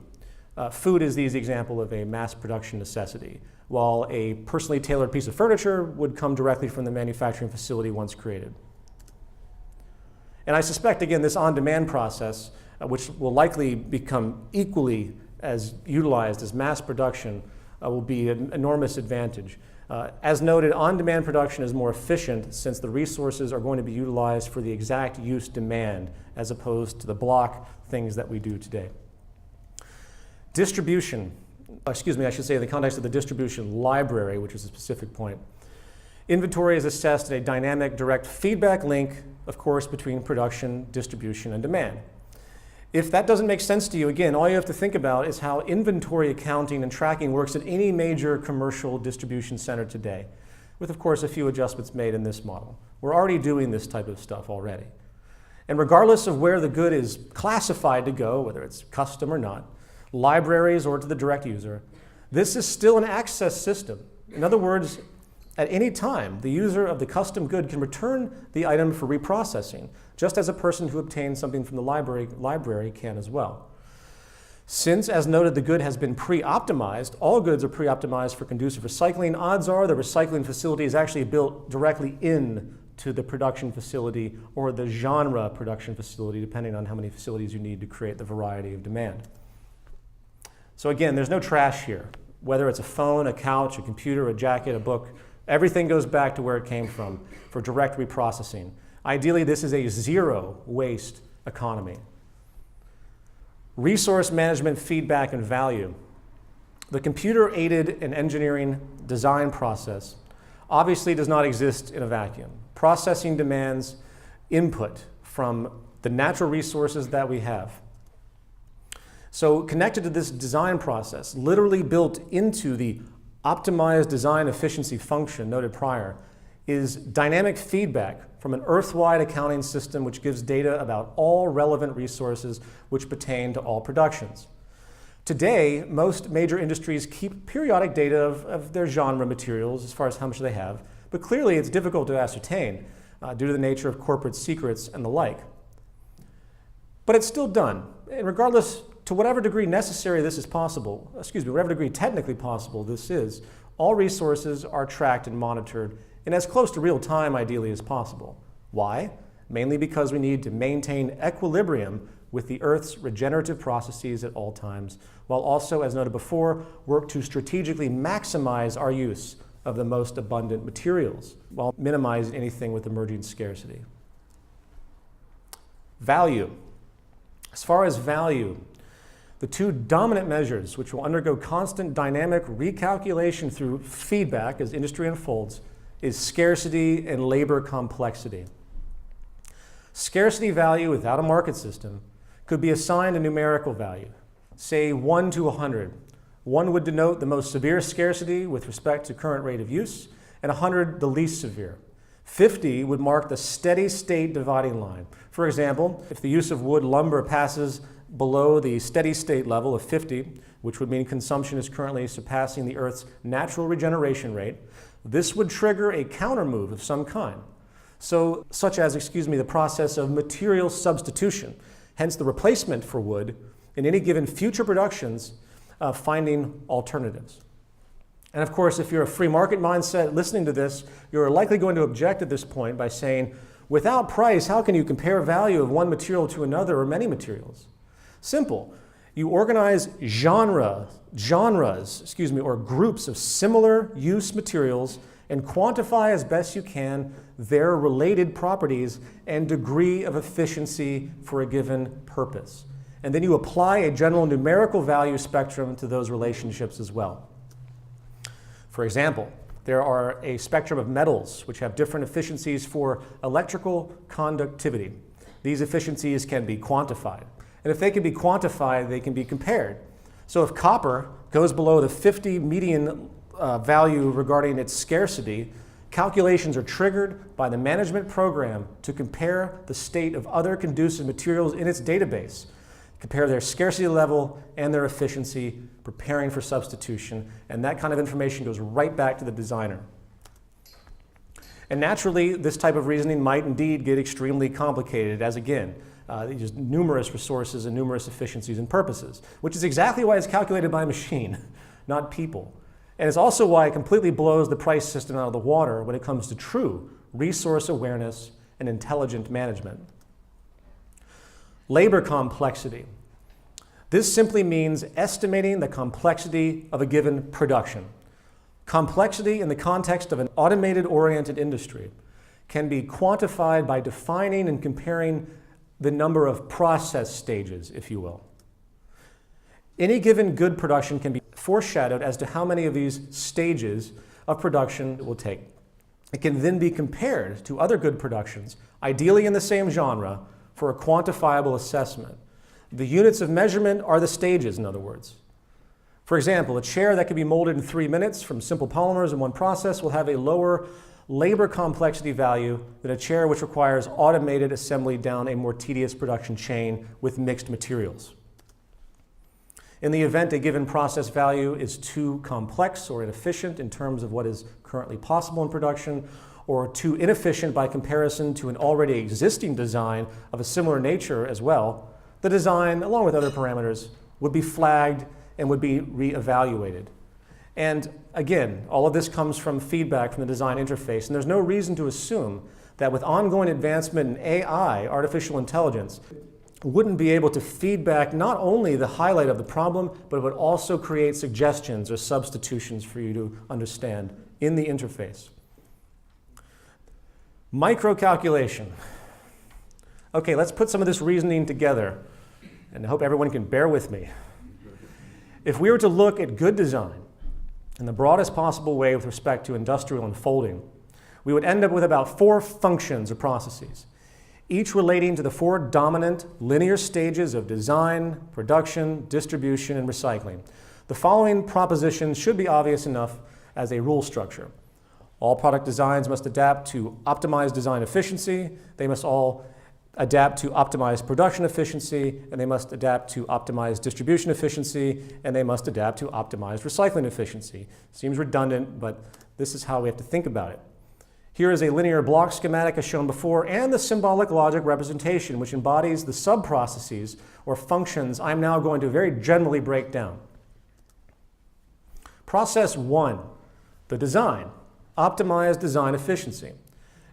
Food is the easy example of a mass production necessity, while a personally tailored piece of furniture would come directly from the manufacturing facility once created. And I suspect, again, this on-demand process, which will likely become equally as utilized as mass production, will be an enormous advantage. As noted, on-demand production is more efficient since the resources are going to be utilized for the exact use demand as opposed to the block things that we do today. Distribution, I should say in the context of the distribution library, which is a specific point. Inventory is assessed in a dynamic direct feedback link, of course, between production, distribution, and demand. If that doesn't make sense to you, again, all you have to think about is how inventory accounting and tracking works at any major commercial distribution center today, with, of course, a few adjustments made in this model. We're already doing this type of stuff already. And regardless of where the good is classified to go, whether it's custom or not, libraries or to the direct user, this is still an access system. In other words, at any time, the user of the custom good can return the item for reprocessing, just as a person who obtains something from the library can as well. Since, as noted, the good has been pre-optimized, all goods are pre-optimized for conducive recycling, odds are the recycling facility is actually built directly into the production facility or the genre production facility, depending on how many facilities you need to create the variety of demand. So again, there's no trash here. Whether it's a phone, a couch, a computer, a jacket, a book, everything goes back to where it came from for direct reprocessing. Ideally, this is a zero waste economy. Resource management, feedback, and value. The computer-aided and engineering design process obviously does not exist in a vacuum. Processing demands input from the natural resources that we have. So connected to this design process, literally built into the optimized design efficiency function noted prior, is dynamic feedback from an earth-wide accounting system which gives data about all relevant resources which pertain to all productions. Today, most major industries keep periodic data of their genre materials as far as how much they have, but clearly it's difficult to ascertain due to the nature of corporate secrets and the like. But it's still done, and regardless, to whatever degree necessary this is possible, whatever degree technically possible this is, all resources are tracked and monitored in as close to real time, ideally, as possible. Why? Mainly because we need to maintain equilibrium with the Earth's regenerative processes at all times, while also, as noted before, work to strategically maximize our use of the most abundant materials, while minimizing anything with emerging scarcity. Value. As far as value, the two dominant measures which will undergo constant dynamic recalculation through feedback as industry unfolds is scarcity and labor complexity. Scarcity value without a market system could be assigned a numerical value, say 1 to 100. 1 would denote the most severe scarcity with respect to current rate of use, and 100 the least severe. 50 would mark the steady state dividing line. For example, if the use of wood lumber passes below the steady state level of 50, which would mean consumption is currently surpassing the Earth's natural regeneration rate, this would trigger a countermove of some kind. Such as the process of material substitution, hence the replacement for wood in any given future productions, finding alternatives. And of course, if you're a free market mindset listening to this, you're likely going to object at this point by saying, without price, how can you compare value of one material to another or many materials? Simple. You organize genres, or groups of similar use materials and quantify as best you can their related properties and degree of efficiency for a given purpose. And then you apply a general numerical value spectrum to those relationships as well. For example, there are a spectrum of metals which have different efficiencies for electrical conductivity. These efficiencies can be quantified. And if they can be quantified, they can be compared. So if copper goes below the 50 median value regarding its scarcity, calculations are triggered by the management program to compare the state of other conducive materials in its database, compare their scarcity level and their efficiency, preparing for substitution, and that kind of information goes right back to the designer. And naturally, this type of reasoning might indeed get extremely complicated, as again, there's numerous resources and numerous efficiencies and purposes, which is exactly why it's calculated by a machine, not people. And it's also why it completely blows the price system out of the water when it comes to true resource awareness and intelligent management. Labor complexity. This simply means estimating the complexity of a given production. Complexity in the context of an automated-oriented industry can be quantified by defining and comparing the number of process stages, if you will. Any given good production can be foreshadowed as to how many of these stages of production it will take. It can then be compared to other good productions, ideally in the same genre, for a quantifiable assessment. The units of measurement are the stages, in other words. For example, a chair that can be molded in 3 minutes from simple polymers in one process will have a lower labor complexity value than a chair which requires automated assembly down a more tedious production chain with mixed materials. In the event a given process value is too complex or inefficient in terms of what is currently possible in production, or too inefficient by comparison to an already existing design of a similar nature as well, the design, along with other parameters, would be flagged and would be reevaluated. And again, all of this comes from feedback from the design interface, and there's no reason to assume that with ongoing advancement in AI, artificial intelligence, wouldn't be able to feedback not only the highlight of the problem, but it would also create suggestions or substitutions for you to understand in the interface. Microcalculation. Okay, let's put some of this reasoning together, and I hope everyone can bear with me. If we were to look at good design in the broadest possible way with respect to industrial unfolding, we would end up with about 4 functions or processes, each relating to the 4 dominant linear stages of design, production, distribution, and recycling. The following propositions should be obvious enough as a rule structure. All product designs must adapt to optimize design efficiency. They must all adapt to optimize production efficiency, and they must adapt to optimize distribution efficiency, and they must adapt to optimize recycling efficiency. Seems redundant, but this is how we have to think about it. Here is a linear block schematic as shown before, and the symbolic logic representation, which embodies the sub-processes or functions I'm now going to very generally break down. Process 1, the design. Optimize design efficiency.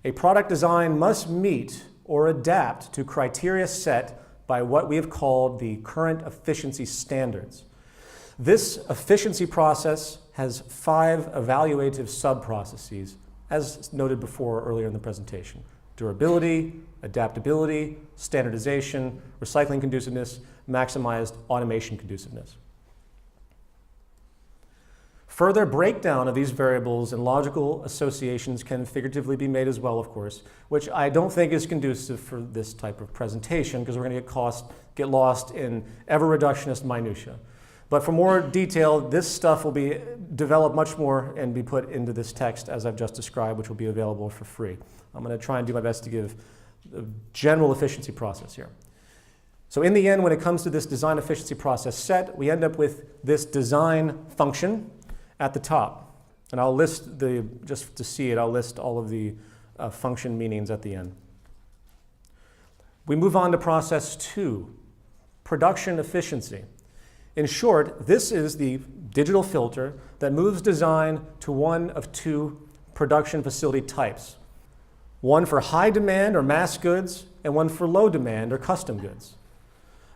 A product design must meet or adapt to criteria set by what we have called the current efficiency standards. This efficiency process has 5 evaluative sub-processes, as noted before earlier in the presentation: durability, adaptability, standardization, recycling conduciveness, maximized automation conduciveness. Further breakdown of these variables and logical associations can figuratively be made as well, of course, which I don't think is conducive for this type of presentation because we're going to get lost in ever-reductionist minutia. But for more detail, this stuff will be developed much more and be put into this text as I've just described, which will be available for free. I'm going to try and do my best to give the general efficiency process here. So in the end, when it comes to this design efficiency process set, we end up with this design function at the top. And I'll list just to see it, I'll list all of the function meanings at the end. We move on to process 2, production efficiency. In short, this is the digital filter that moves design to one of 2 production facility types. One for high demand or mass goods, and one for low demand or custom goods.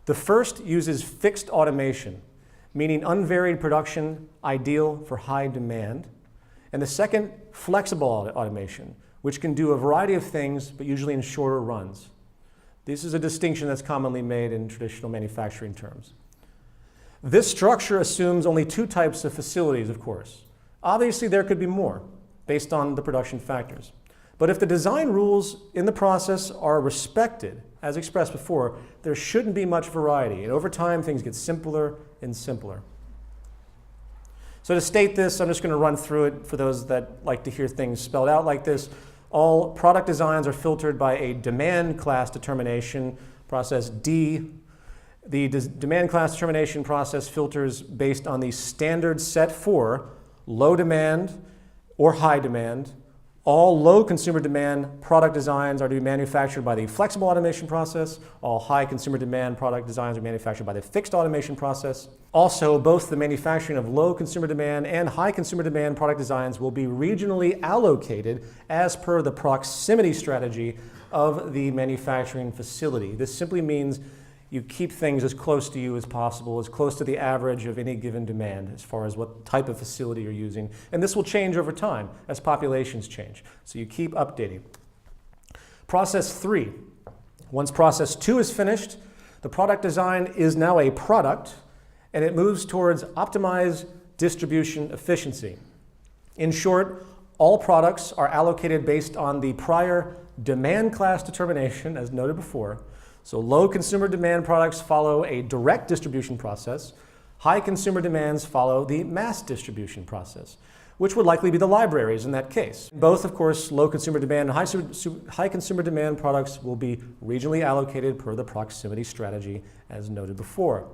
The first uses fixed automation, meaning unvaried production, ideal for high demand. And the second, flexible automation, which can do a variety of things, but usually in shorter runs. This is a distinction that's commonly made in traditional manufacturing terms. This structure assumes only 2 types of facilities, of course. Obviously, there could be more, based on the production factors. But if the design rules in the process are respected, as expressed before, there shouldn't be much variety. And over time, things get simpler and simpler. So to state this, I'm just going to run through it for those that like to hear things spelled out like this. All product designs are filtered by a demand class determination, process D. The demand class determination process filters based on the standard set for low demand or high demand. All low consumer demand product designs are to be manufactured by the flexible automation process. All high consumer demand product designs are manufactured by the fixed automation process. Also, both the manufacturing of low consumer demand and high consumer demand product designs will be regionally allocated as per the proximity strategy of the manufacturing facility. This simply means you keep things as close to you as possible, as close to the average of any given demand as far as what type of facility you're using. And this will change over time as populations change. So you keep updating. Process 3. Once process 2 is finished, the product design is now a product, and it moves towards optimized distribution efficiency. In short, all products are allocated based on the prior demand class determination, as noted before. So low consumer demand products follow a direct distribution process. High consumer demands follow the mass distribution process, which would likely be the libraries in that case. Both, of course, low consumer demand and high consumer demand products will be regionally allocated per the proximity strategy as noted before.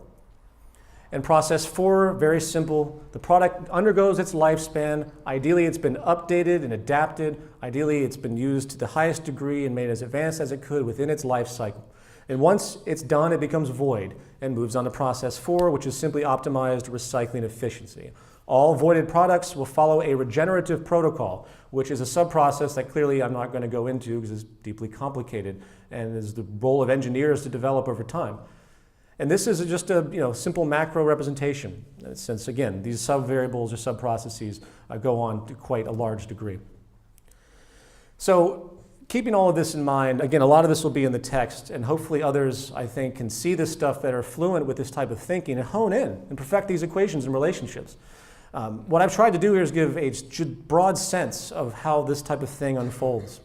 And process 4, very simple. The product undergoes its lifespan. Ideally, it's been updated and adapted. Ideally, it's been used to the highest degree and made as advanced as it could within its life cycle. And once it's done, it becomes void and moves on to process 4, which is simply optimized recycling efficiency. All voided products will follow a regenerative protocol, which is a sub-process that clearly I'm not going to go into because it's deeply complicated and is the role of engineers to develop over time. And this is just a simple macro representation, since again, these sub-variables or sub-processes go on to quite a large degree. So keeping all of this in mind, again, a lot of this will be in the text, and hopefully others, I think, can see this stuff that are fluent with this type of thinking and hone in and perfect these equations and relationships. What I've tried to do here is give a broad sense of how this type of thing unfolds.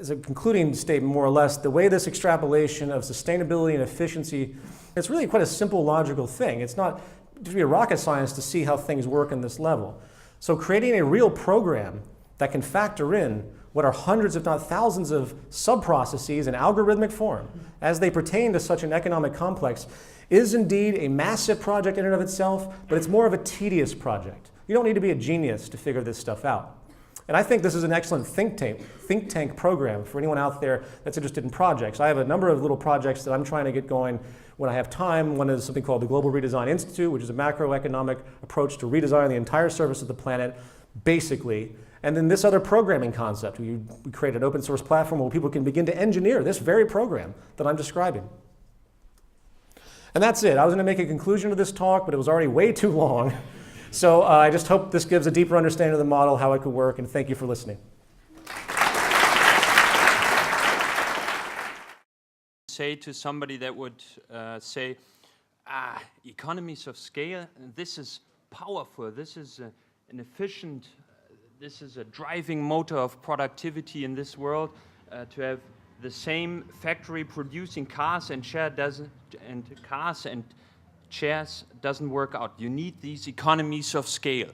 As a concluding statement, more or less, the way this extrapolation of sustainability and efficiency, it's really quite a simple logical thing. It's not to be a rocket science to see how things work in this level. So creating a real program that can factor in what are hundreds, if not thousands, of sub-processes in algorithmic form as they pertain to such an economic complex is indeed a massive project in and of itself, but it's more of a tedious project. You don't need to be a genius to figure this stuff out. And I think this is an excellent think tank program for anyone out there that's interested in projects. I have a number of little projects that I'm trying to get going when I have time. One is something called the Global Redesign Institute, which is a macroeconomic approach to redesign the entire surface of the planet, basically. And then this other programming concept. We create an open source platform where people can begin to engineer this very program that I'm describing. And that's it. I was going to make a conclusion to this talk, but it was already way too long. So I just hope this gives a deeper understanding of the model, how it could work, and thank you for listening. Say to somebody that would say, economies of scale, this is powerful, this is an efficient, this is a driving motor of productivity in this world, to have the same factory producing cars and chairs doesn't work out. You need these economies of scale.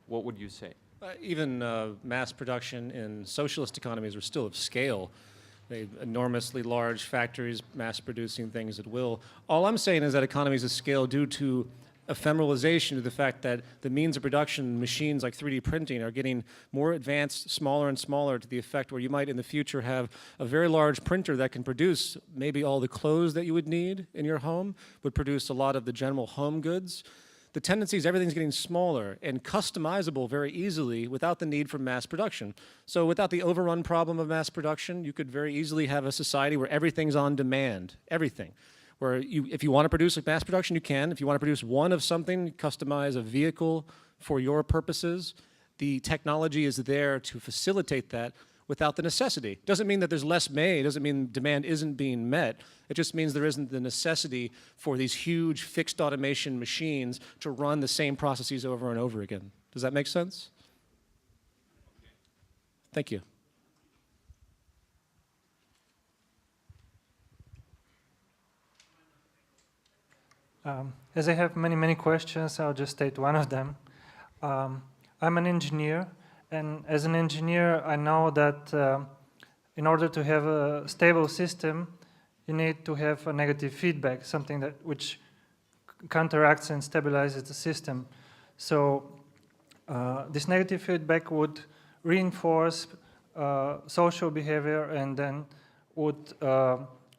What would you say? Even mass production in socialist economies are still of scale. They enormously large factories mass producing things at will. All I'm saying is that economies of scale due to ephemeralization, to the fact that the means of production, machines like 3D printing, are getting more advanced, smaller and smaller, to the effect where you might in the future have a very large printer that can produce maybe all the clothes that you would need in your home, would produce a lot of the general home goods. The tendency is everything's getting smaller and customizable very easily without the need for mass production. So without the overrun problem of mass production, you could very easily have a society where everything's on demand, everything. Where if you want to produce a mass production, you can. If you want to produce one of something, customize a vehicle for your purposes, the technology is there to facilitate that without the necessity. Doesn't mean that there's less made, doesn't mean demand isn't being met. It just means there isn't the necessity for these huge fixed automation machines to run the same processes over and over again. Does that make sense? Thank you. As I have many questions, I'll just state one of them. I'm an engineer, and as an engineer, I know that in order to have a stable system, you need to have a negative feedback, something which counteracts and stabilizes the system. So this negative feedback would reinforce social behavior and then would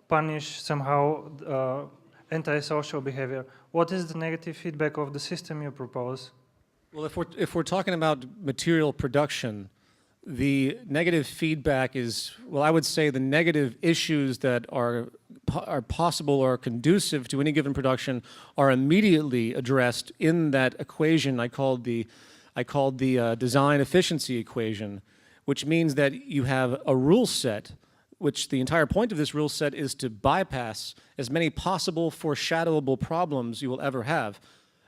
punish somehow antisocial behavior. What is the negative feedback of the system you propose? Well, if we're talking about material production, the negative feedback is, well, I would say the negative issues that are possible or conducive to any given production are immediately addressed in that equation I called the design efficiency equation, which means that you have a rule set, which the entire point of this rule set is to bypass as many possible foreshadowable problems you will ever have.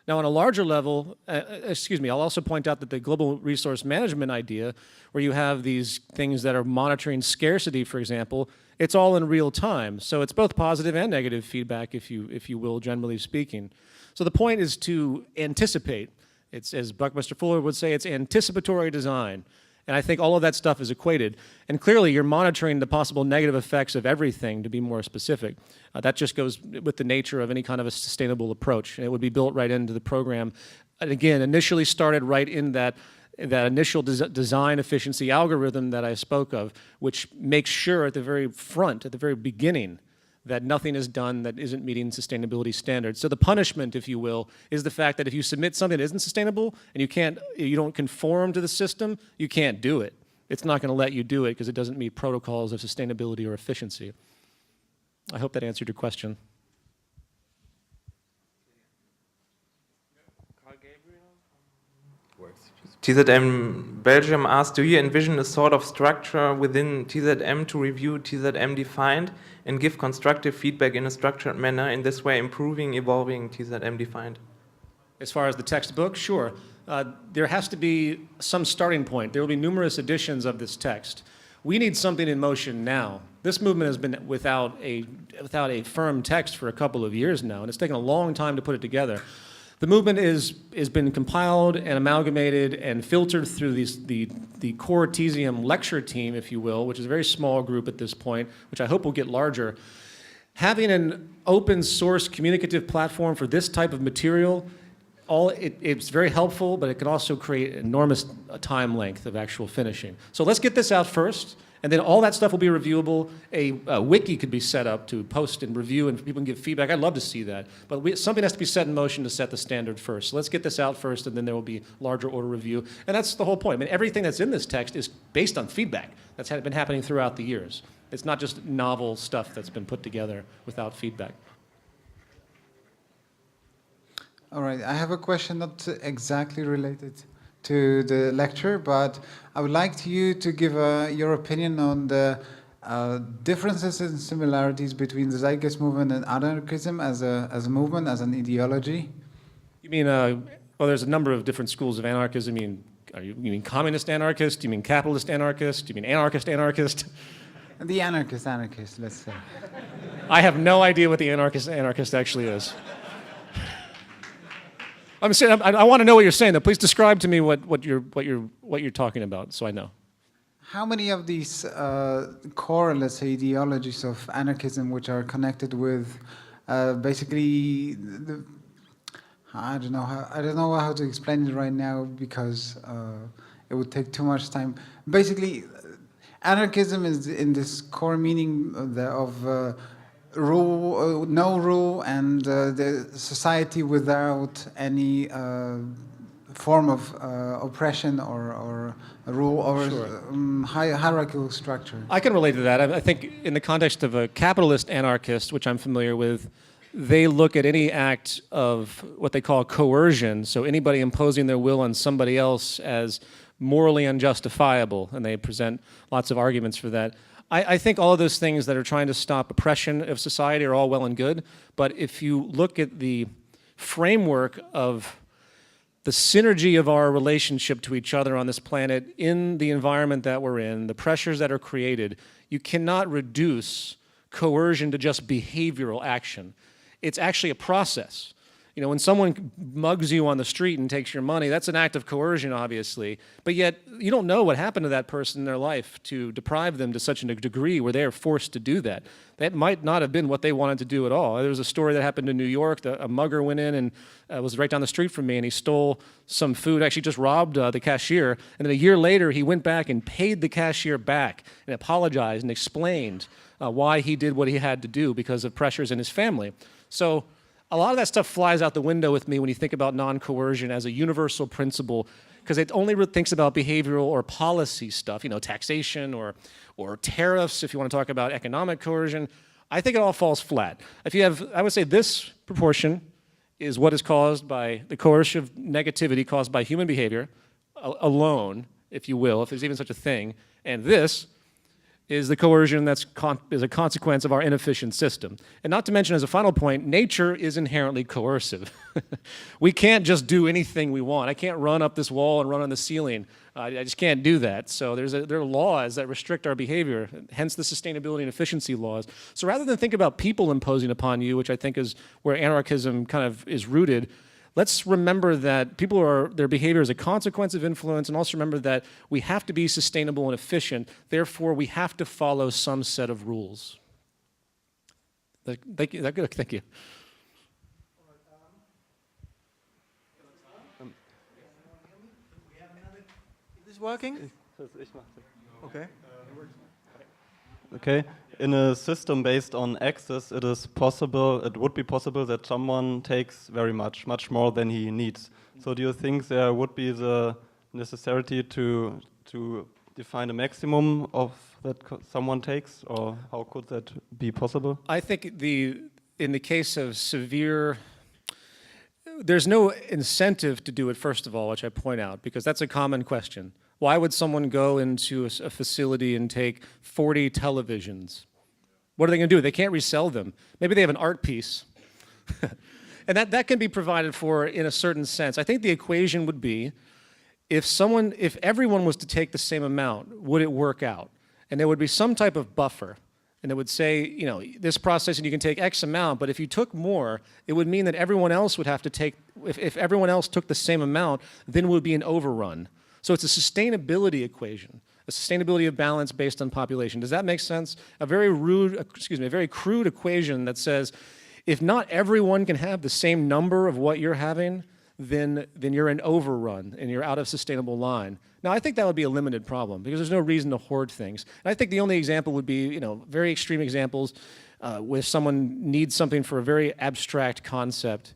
Now, on a larger level, I'll also point out that the global resource management idea, where you have these things that are monitoring scarcity, for example, it's all in real time. So it's both positive and negative feedback, if you will, generally speaking. So the point is to anticipate. It's, as Buckminster Fuller would say, it's anticipatory design. And I think all of that stuff is equated. And clearly, you're monitoring the possible negative effects of everything, to be more specific. That just goes with the nature of any kind of a sustainable approach. And it would be built right into the program. And again, initially started right in that initial design efficiency algorithm that I spoke of, which makes sure at the very front, at the very beginning, that nothing is done that isn't meeting sustainability standards. So the punishment, if you will, is the fact that if you submit something that isn't sustainable and you don't conform to the system, you can't do it. It's not going to let you do it because it doesn't meet protocols of sustainability or efficiency. I hope that answered your question. TZM Belgium asked, do you envision a sort of structure within TZM to review TZM defined and give constructive feedback in a structured manner, in this way improving, evolving TZM defined? As far as the textbook, sure. There has to be some starting point. There will be numerous editions of this text. We need something in motion now. This movement has been without a firm text for a couple of years now, and it's taken a long time to put it together. The movement has been compiled and amalgamated and filtered through the core Artesium lecture team, if you will, which is a very small group at this point, which I hope will get larger. Having an open source communicative platform for this type of material, it's very helpful, but it can also create enormous time length of actual finishing. So let's get this out first. And then all that stuff will be reviewable. A wiki could be set up to post and review, and people can give feedback. I'd love to see that. But something has to be set in motion to set the standard first. So let's get this out first, and then there will be larger order review. And that's the whole point. I mean, everything that's in this text is based on feedback. That's been happening throughout the years. It's not just novel stuff that's been put together without feedback. All right, I have a question not exactly related to the lecture, but I would like you to give your opinion on the differences and similarities between the Zeitgeist movement and anarchism as a movement, as an ideology. You mean, well, there's a number of different schools of anarchism. You mean communist anarchist? You mean capitalist anarchist? You mean anarchist? The anarchist, let's say. I have no idea what the anarchist actually is. I'm saying, I want to know what you're saying, though. Please describe to me what you're talking about, so I know. How many of these core, let's say, ideologies of anarchism, which are connected with basically, I don't know how to explain it right now because it would take too much time. Basically, anarchism is in this core meaning of rule, no rule, and the society without any form of oppression or rule or Sure. Hierarchical structure. I can relate to that. I think in the context of a capitalist anarchist, which I'm familiar with, they look at any act of what they call coercion, so anybody imposing their will on somebody else, as morally unjustifiable, and they present lots of arguments for that. I think all of those things that are trying to stop oppression of society are all well and good, but if you look at the framework of the synergy of our relationship to each other on this planet in the environment that we're in, the pressures that are created, you cannot reduce coercion to just behavioral action. It's actually a process. You know, when someone mugs you on the street and takes your money, that's an act of coercion, obviously. But yet, you don't know what happened to that person in their life to deprive them to such a degree where they are forced to do that. That might not have been what they wanted to do at all. There was a story that happened in New York. A mugger went in and was right down the street from me, and he stole some food, actually just robbed the cashier. And then a year later, he went back and paid the cashier back and apologized and explained why he did what he had to do because of pressures in his family. So a lot of that stuff flies out the window with me when you think about non-coercion as a universal principle, because it only thinks about behavioral or policy stuff, you know, taxation or tariffs, if you want to talk about economic coercion. I think it all falls flat. If you have, I would say this proportion is what is caused by the coercive negativity caused by human behavior alone, if you will, if there's even such a thing, and this is the coercion that's is a consequence of our inefficient system. And not to mention, as a final point, nature is inherently coercive. We can't just do anything we want. I can't run up this wall and run on the ceiling. I just can't do that. So there are laws that restrict our behavior, hence the sustainability and efficiency laws. So rather than think about people imposing upon you, which I think is where anarchism kind of is rooted, let's remember that their behavior is a consequence of influence, and also remember that we have to be sustainable and efficient. Therefore, we have to follow some set of rules. Thank you. Is that good? Thank you. Is this working? Okay. Okay. In a system based on access, it would be possible that someone takes very much more than he needs. So do you think there would be the necessity to define a maximum of that someone takes, or how could that be possible? I think in the case of severe, there's no incentive to do it, first of all, which I point out, because that's a common question. Why would someone go into a facility and take 40 televisions? What are they going to do? They can't resell them. Maybe they have an art piece. And that can be provided for in a certain sense. I think the equation would be, if everyone was to take the same amount, would it work out? And there would be some type of buffer. And it would say, you know, this process and you can take X amount, but if you took more, it would mean that everyone else would have to take, if everyone else took the same amount, then it would be an overrun. So it's a sustainability equation, a sustainability of balance based on population. Does that make sense? A very a very crude equation that says, if not everyone can have the same number of what you're having, then you're an overrun and you're out of sustainable line. Now, I think that would be a limited problem because there's no reason to hoard things. And I think the only example would be, you know, very extreme examples where someone needs something for a very abstract concept.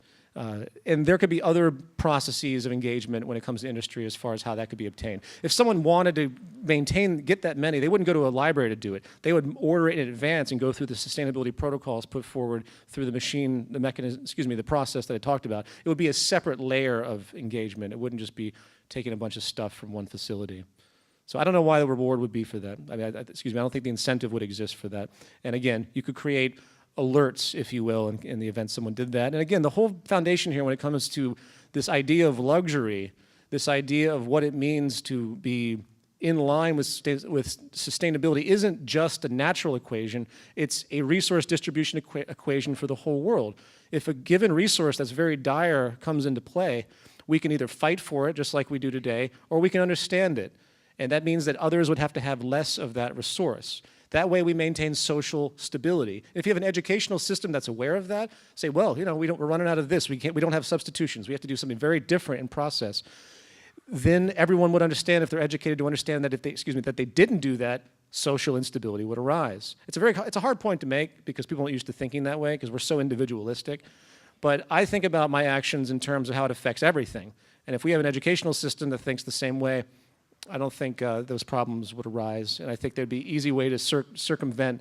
And there could be other processes of engagement when it comes to industry as far as how that could be obtained. If someone wanted to get that many, they wouldn't go to a library to do it. They would order it in advance and go through the sustainability protocols put forward through the mechanism, the process that I talked about. It would be a separate layer of engagement. It wouldn't just be taking a bunch of stuff from one facility. So I don't know why the reward would be for that. I mean, I don't think the incentive would exist for that. And again, you could create alerts, if you will, in the event someone did that. And again, the whole foundation here when it comes to this idea of luxury, this idea of what it means to be in line with sustainability isn't just a natural equation, it's a resource distribution equation for the whole world. If a given resource that's very dire comes into play, we can either fight for it, just like we do today, or we can understand it. And that means that others would have to have less of that resource. That way we maintain social stability. If you have an educational system that's aware of that, say, well, you know, we're running out of this. We don't have substitutions. We have to do something very different in process. Then everyone would understand, if they're educated, to understand that if they didn't do that, social instability would arise. It's a hard point to make because people aren't used to thinking that way because we're so individualistic. But I think about my actions in terms of how it affects everything. And if we have an educational system that thinks the same way, I don't think those problems would arise. And I think there'd be an easy way to circumvent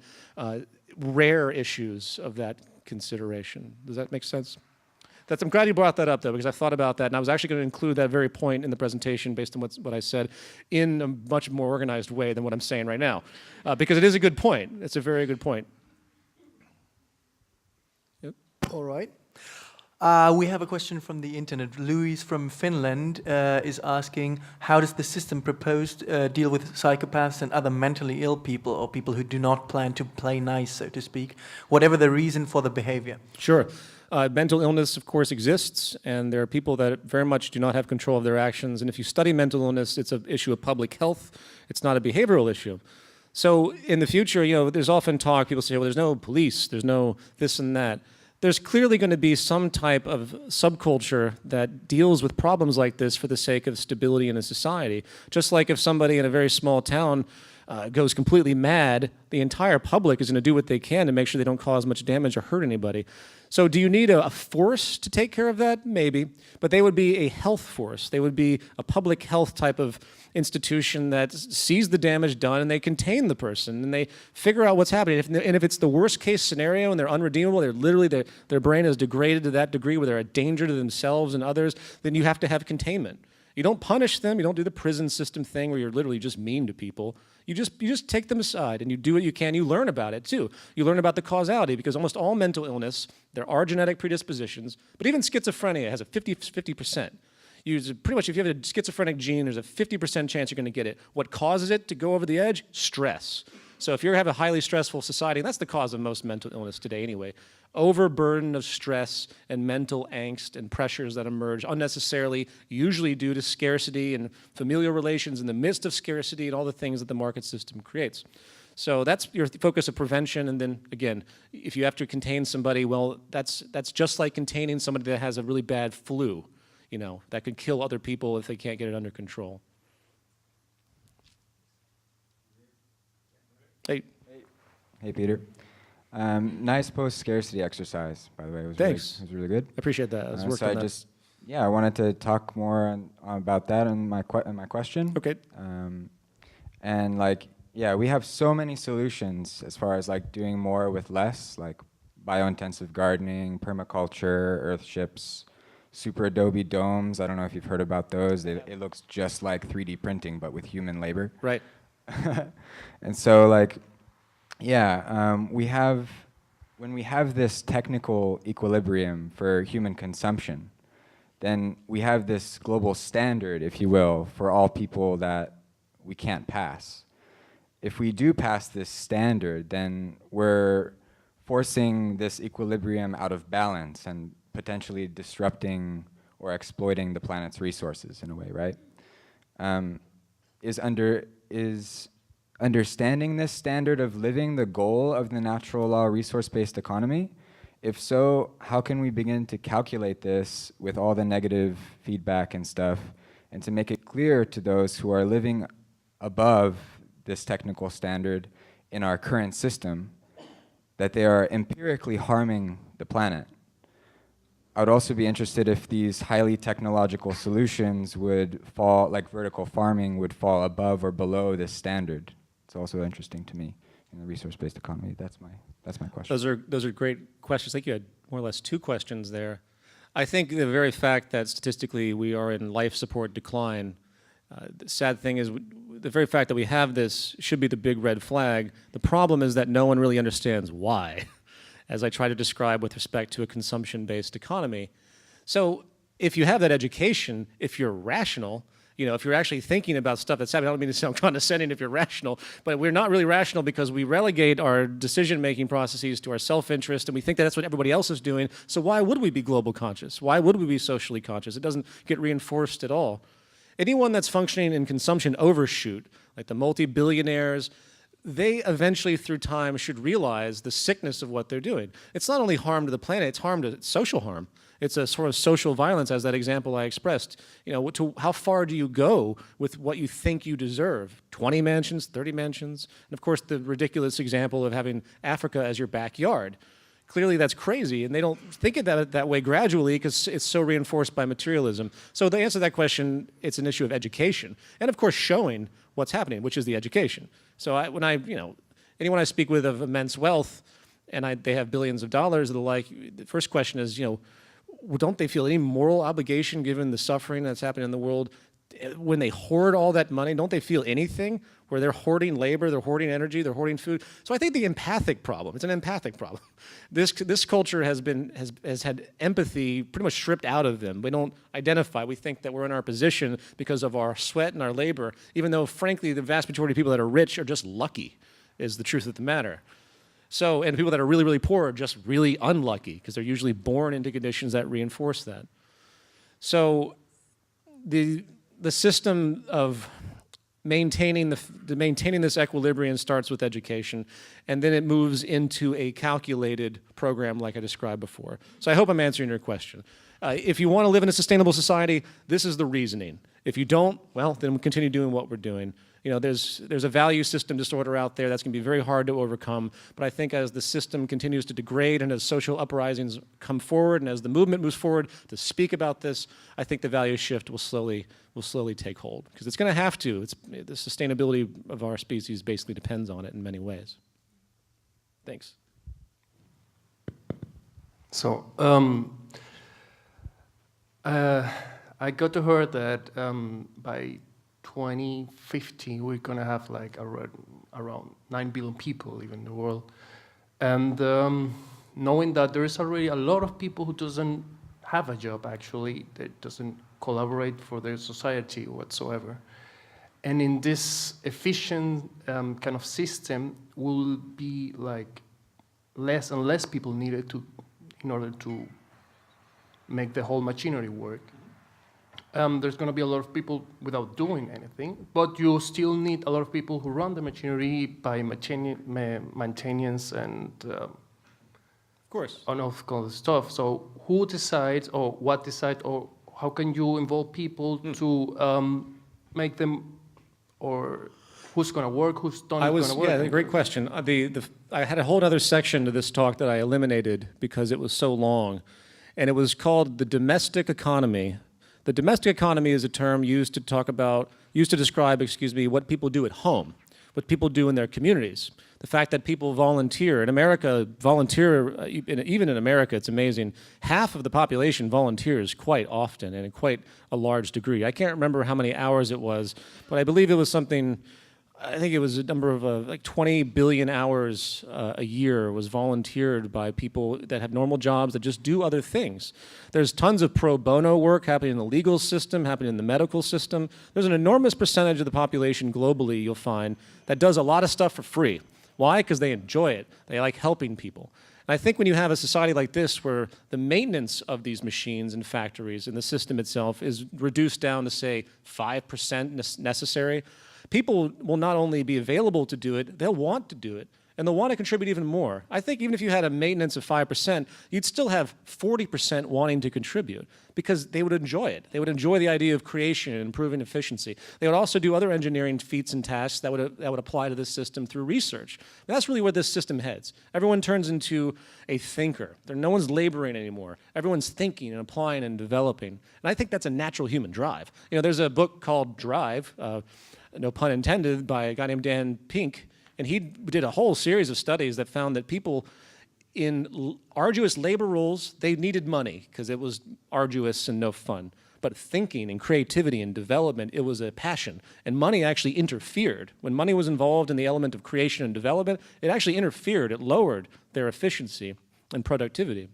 rare issues of that consideration. Does that make sense? I'm glad you brought that up, though, because I thought about that, and I was actually going to include that very point in the presentation based on what I said in a much more organized way than what I'm saying right now, because it is a good point. It's a very good point. Yep. All right. We have a question from the internet. Louis from Finland is asking, how does the system proposed deal with psychopaths and other mentally ill people or people who do not plan to play nice, so to speak, whatever the reason for the behavior? Sure. Mental illness, of course, exists, and there are people that very much do not have control of their actions. And if you study mental illness, it's an issue of public health. It's not a behavioral issue. So in the future, you know, there's often talk, people say, well, there's no police, there's no this and that. There's clearly going to be some type of subculture that deals with problems like this for the sake of stability in a society. Just like if somebody in a very small town goes completely mad, the entire public is going to do what they can to make sure they don't cause much damage or hurt anybody. So do you need a force to take care of that? Maybe. But they would be a health force. They would be a public health type of institution that sees the damage done and they contain the person and they figure out what's happening. And if it's the worst case scenario and they're unredeemable, they're literally, their brain is degraded to that degree where they're a danger to themselves and others, then you have to have containment. You don't punish them. You don't do the prison system thing where you're literally just mean to people. You just take them aside and you do what you can. You learn about it too. You learn about the causality because almost all mental illness, there are genetic predispositions, but even schizophrenia has a 50%. Pretty much if you have a schizophrenic gene, there's a 50% chance you're going to get it. What causes it to go over the edge? Stress. So if you have a highly stressful society, and that's the cause of most mental illness today anyway, overburden of stress and mental angst and pressures that emerge unnecessarily, usually due to scarcity and familial relations in the midst of scarcity and all the things that the market system creates. So that's your focus of prevention, and then again, if you have to contain somebody, well, that's just like containing somebody that has a really bad flu, you know, that could kill other people if they can't get it under control. Hey. Hey, Peter. Nice post-scarcity exercise, by the way. Thanks. It was really good. I appreciate that. I wanted to talk more about that in my question. Okay. And like, yeah, we have so many solutions as far as like doing more with less, like biointensive gardening, permaculture, earthships, super adobe domes. I don't know if you've heard about those. It looks just like 3D printing, but with human labor. Right. And so like, yeah, when we have this technical equilibrium for human consumption, then we have this global standard, if you will, for all people that we can't pass. if we do pass this standard, then we're forcing this equilibrium out of balance and potentially disrupting or exploiting the planet's resources in a way, right? Is understanding this standard of living the goal of the natural law resource-based economy? If so, how can we begin to calculate this with all the negative feedback and stuff, and to make it clear to those who are living above this technical standard in our current system that they are empirically harming the planet? I would also be interested if these highly technological solutions would fall, like vertical farming, would fall above or below this standard. It's also interesting to me in the resource-based economy. That's my question. Those are great questions. I think you had more or less two questions there. I think the very fact that statistically we are in life support decline, the sad thing is the very fact that we have this should be the big red flag. The problem is that no one really understands why, as I try to describe with respect to a consumption-based economy. So if you have that education, if you're rational, if you're actually thinking about stuff that's happening, I don't mean to sound condescending if you're rational, but we're not really rational because we relegate our decision-making processes to our self-interest, and we think that that's what everybody else is doing. So why would we be global conscious? Why would we be socially conscious? It doesn't get reinforced at all. Anyone that's functioning in consumption overshoot, like the multi-billionaires, they eventually through time should realize the sickness of what they're doing. It's not only harm to the planet, it's harm to social harm. It's a sort of social violence, as that example I expressed. How far do you go with what you think you deserve? 20 mansions, 30 mansions? And of course, the ridiculous example of having Africa as your backyard. Clearly that's crazy, and they don't think of that way gradually because it's so reinforced by materialism. So to answer that question, it's an issue of education. And of course, showing what's happening, which is the education. So anyone I speak with of immense wealth, and they have billions of dollars or the like, the first question is, don't they feel any moral obligation given the suffering that's happening in the world? When they hoard all that money, don't they feel anything? Where they're hoarding labor, they're hoarding energy, they're hoarding food. So I think the empathic problem, it's an empathic problem. This culture has had empathy pretty much stripped out of them. We don't identify. We think that we're in our position because of our sweat and our labor, even though, frankly, the vast majority of people that are rich are just lucky, is the truth of the matter. So, and people that are really, really poor are just really unlucky because they're usually born into conditions that reinforce that. So the system of maintaining this equilibrium starts with education, and then it moves into a calculated program like I described before. So I hope I'm answering your question. If you want to live in a sustainable society, this is the reasoning. If you don't, well, then we continue doing what we're doing. There's a value system disorder out there that's going to be very hard to overcome, but I think as the system continues to degrade and as social uprisings come forward and as the movement moves forward to speak about this, I think the value shift will slowly take hold, because it's going to have to. The sustainability of our species basically depends on it in many ways. Thanks. So, I got to hear that by 2050 we're gonna have like around 9 billion people living in the world, and knowing that there is already a lot of people who doesn't have a job actually, that doesn't collaborate for their society whatsoever, and in this efficient kind of system will be like less and less people needed in order to make the whole machinery work. There's going to be a lot of people without doing anything, but you still need a lot of people who run the machinery by maintenance and of course, on all of stuff. So who decides, or what decides, or how can you involve people to make them, or who's going to work, who's not going to work? Yeah, great question. I had a whole other section to this talk that I eliminated because it was so long, and it was called the domestic economy. The domestic economy is a term used to describe, what people do at home, what people do in their communities. The fact that people volunteer. In America, even in America, it's amazing. Half of the population volunteers quite often and in quite a large degree. I can't remember how many hours it was, but I believe it was something, I think it was a number of like 20 billion hours a year was volunteered by people that have normal jobs that just do other things. There's tons of pro bono work happening in the legal system, happening in the medical system. There's an enormous percentage of the population globally, you'll find, that does a lot of stuff for free. Why? Because they enjoy it. They like helping people. And I think when you have a society like this where the maintenance of these machines and factories and the system itself is reduced down to, say, 5% necessary, people will not only be available to do it, they'll want to do it. And they'll want to contribute even more. I think even if you had a maintenance of 5%, you'd still have 40% wanting to contribute because they would enjoy it. They would enjoy the idea of creation and improving efficiency. They would also do other engineering feats and tasks that would apply to this system through research. And that's really where this system heads. Everyone turns into a thinker. No one's laboring anymore. Everyone's thinking and applying and developing. And I think that's a natural human drive. You know, there's a book called Drive, no pun intended, by a guy named Dan Pink. And he did a whole series of studies that found that people in arduous labor roles, they needed money because it was arduous and no fun. But thinking and creativity and development, it was a passion. And money actually interfered. When money was involved in the element of creation and development, it actually interfered. It lowered their efficiency and productivity.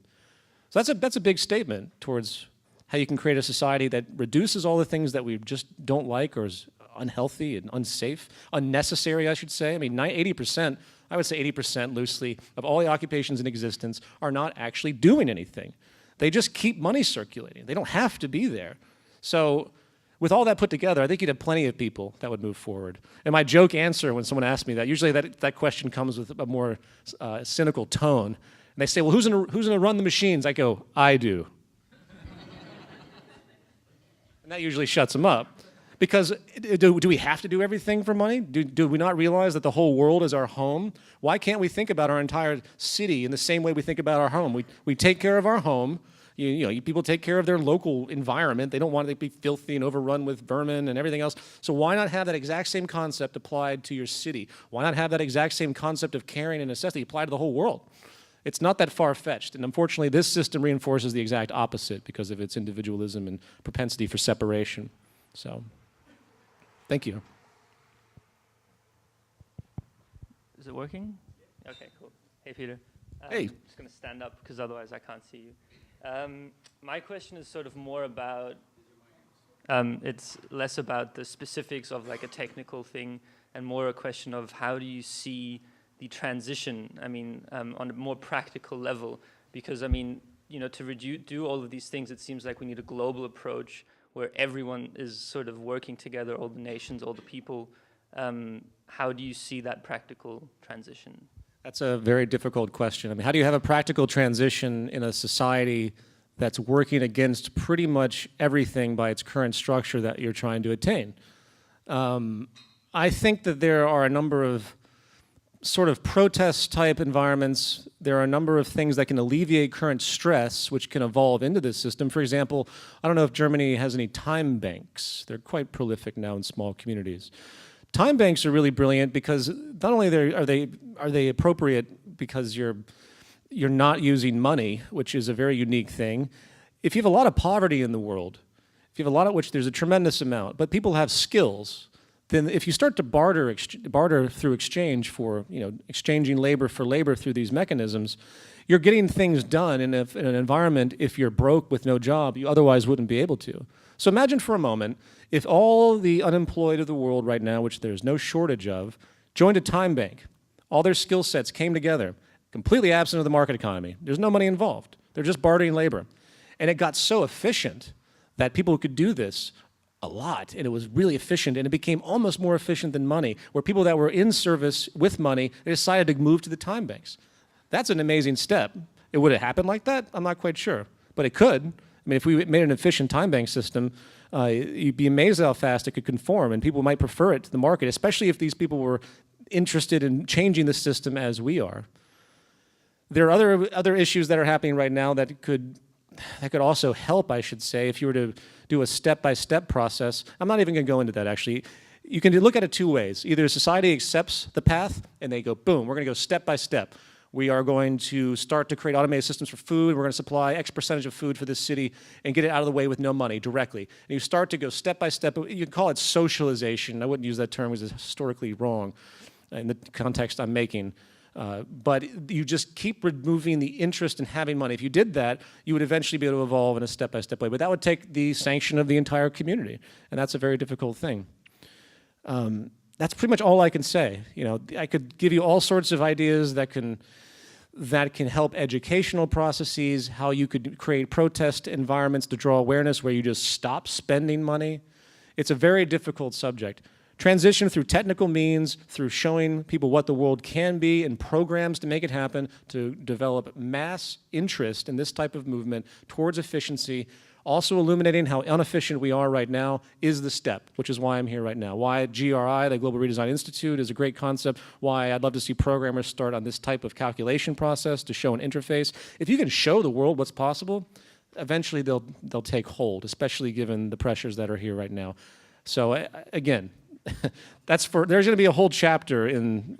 So that's a big statement towards how you can create a society that reduces all the things that we just don't like or is unhealthy and unsafe, unnecessary, I should say. I mean, 80%, I would say 80% loosely, of all the occupations in existence are not actually doing anything. They just keep money circulating. They don't have to be there. So with all that put together, I think you'd have plenty of people that would move forward. And my joke answer when someone asks me that, usually that question comes with a more cynical tone. And they say, well, who's gonna run the machines? I go, I do. And that usually shuts them up. Because do we have to do everything for money? Do we not realize that the whole world is our home? Why can't we think about our entire city in the same way we think about our home? We take care of our home. You know, people take care of their local environment. They don't want it to be filthy and overrun with vermin and everything else. So why not have that exact same concept applied to your city? Why not have that exact same concept of caring and necessity applied to the whole world? It's not that far-fetched, and unfortunately this system reinforces the exact opposite because of its individualism and propensity for separation. So. Thank you. Is it working? Okay, cool. Hey, Peter. Hey. I'm just going to stand up because otherwise I can't see you. My question is sort of more about, it's less about the specifics of like a technical thing and more a question of how do you see the transition, I mean, on a more practical level? Because, I mean, you know, to do all of these things, it seems like we need a global approach where everyone is sort of working together, all the nations, all the people. How do you see that practical transition? That's a very difficult question. I mean, how do you have a practical transition in a society that's working against pretty much everything by its current structure that you're trying to attain? I think that there are a number of sort of protest-type environments. There are a number of things that can alleviate current stress, which can evolve into this system. For example, I don't know if Germany has any time banks. They're quite prolific now in small communities. Time banks are really brilliant because not only are they appropriate because you're not using money, which is a very unique thing. If you have a lot of poverty in the world, if you have a lot of which there's a tremendous amount, but people have skills, then if you start to barter through exchange for, you know, exchanging labor for labor through these mechanisms, you're getting things done in an environment, if you're broke with no job, you otherwise wouldn't be able to. So imagine for a moment, if all the unemployed of the world right now, which there's no shortage of, joined a time bank. All their skill sets came together, completely absent of the market economy. There's no money involved. They're just bartering labor. And it got so efficient that people could do this a lot, and it was really efficient, and it became almost more efficient than money, where people that were in service with money, they decided to move to the time banks. That's an amazing step. It would have happened like that? I'm not quite sure, but it could. I mean, if we made an efficient time bank system, you'd be amazed at how fast it could conform, and people might prefer it to the market, especially if these people were interested in changing the system as we are. There are other issues that are happening right now that could also help, I should say, if you were to do a step-by-step process. I'm not even going to go into that, actually. You can look at it two ways. Either society accepts the path, and they go, boom, we're going to go step by step. We are going to start to create automated systems for food. We're going to supply X percentage of food for this city and get it out of the way with no money directly. And you start to go step by step. You can call it socialization. I wouldn't use that term because it's historically wrong in the context I'm making. But you just keep removing the interest in having money. If you did that, you would eventually be able to evolve in a step-by-step way. But that would take the sanction of the entire community, and that's a very difficult thing. That's pretty much all I can say. You know, I could give you all sorts of ideas that can help educational processes, how you could create protest environments to draw awareness where you just stop spending money. It's a very difficult subject. Transition through technical means, through showing people what the world can be and programs to make it happen, to develop mass interest in this type of movement towards efficiency, also illuminating how inefficient we are right now is the step, which is why I'm here right now. Why GRI, the Global Redesign Institute, is a great concept, why I'd love to see programmers start on this type of calculation process to show an interface. If you can show the world what's possible, eventually they'll take hold, especially given the pressures that are here right now. So again, there's going to be a whole chapter in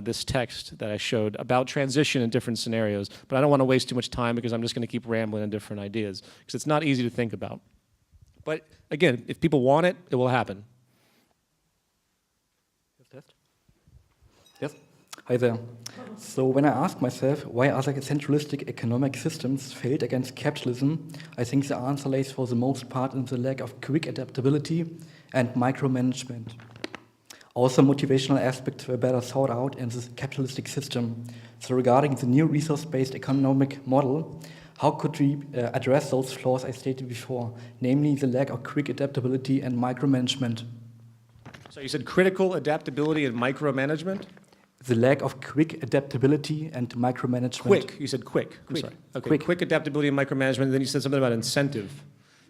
this text that I showed about transition in different scenarios, but I don't want to waste too much time because I'm just going to keep rambling on different ideas because it's not easy to think about. But again, if people want it, it will happen. Yes. Hi there. So when I ask myself why other centralistic economic systems failed against capitalism, I think the answer lays for the most part in the lack of quick adaptability and micromanagement. Also, motivational aspects were better thought out in the capitalistic system. So regarding the new resource-based economic model, how could we address those flaws I stated before, namely the lack of quick adaptability and micromanagement? So you said critical adaptability and micromanagement? The lack of quick adaptability and micromanagement. Quick, you said quick. I'm sorry. Okay, quick adaptability and micromanagement, and then you said something about incentive.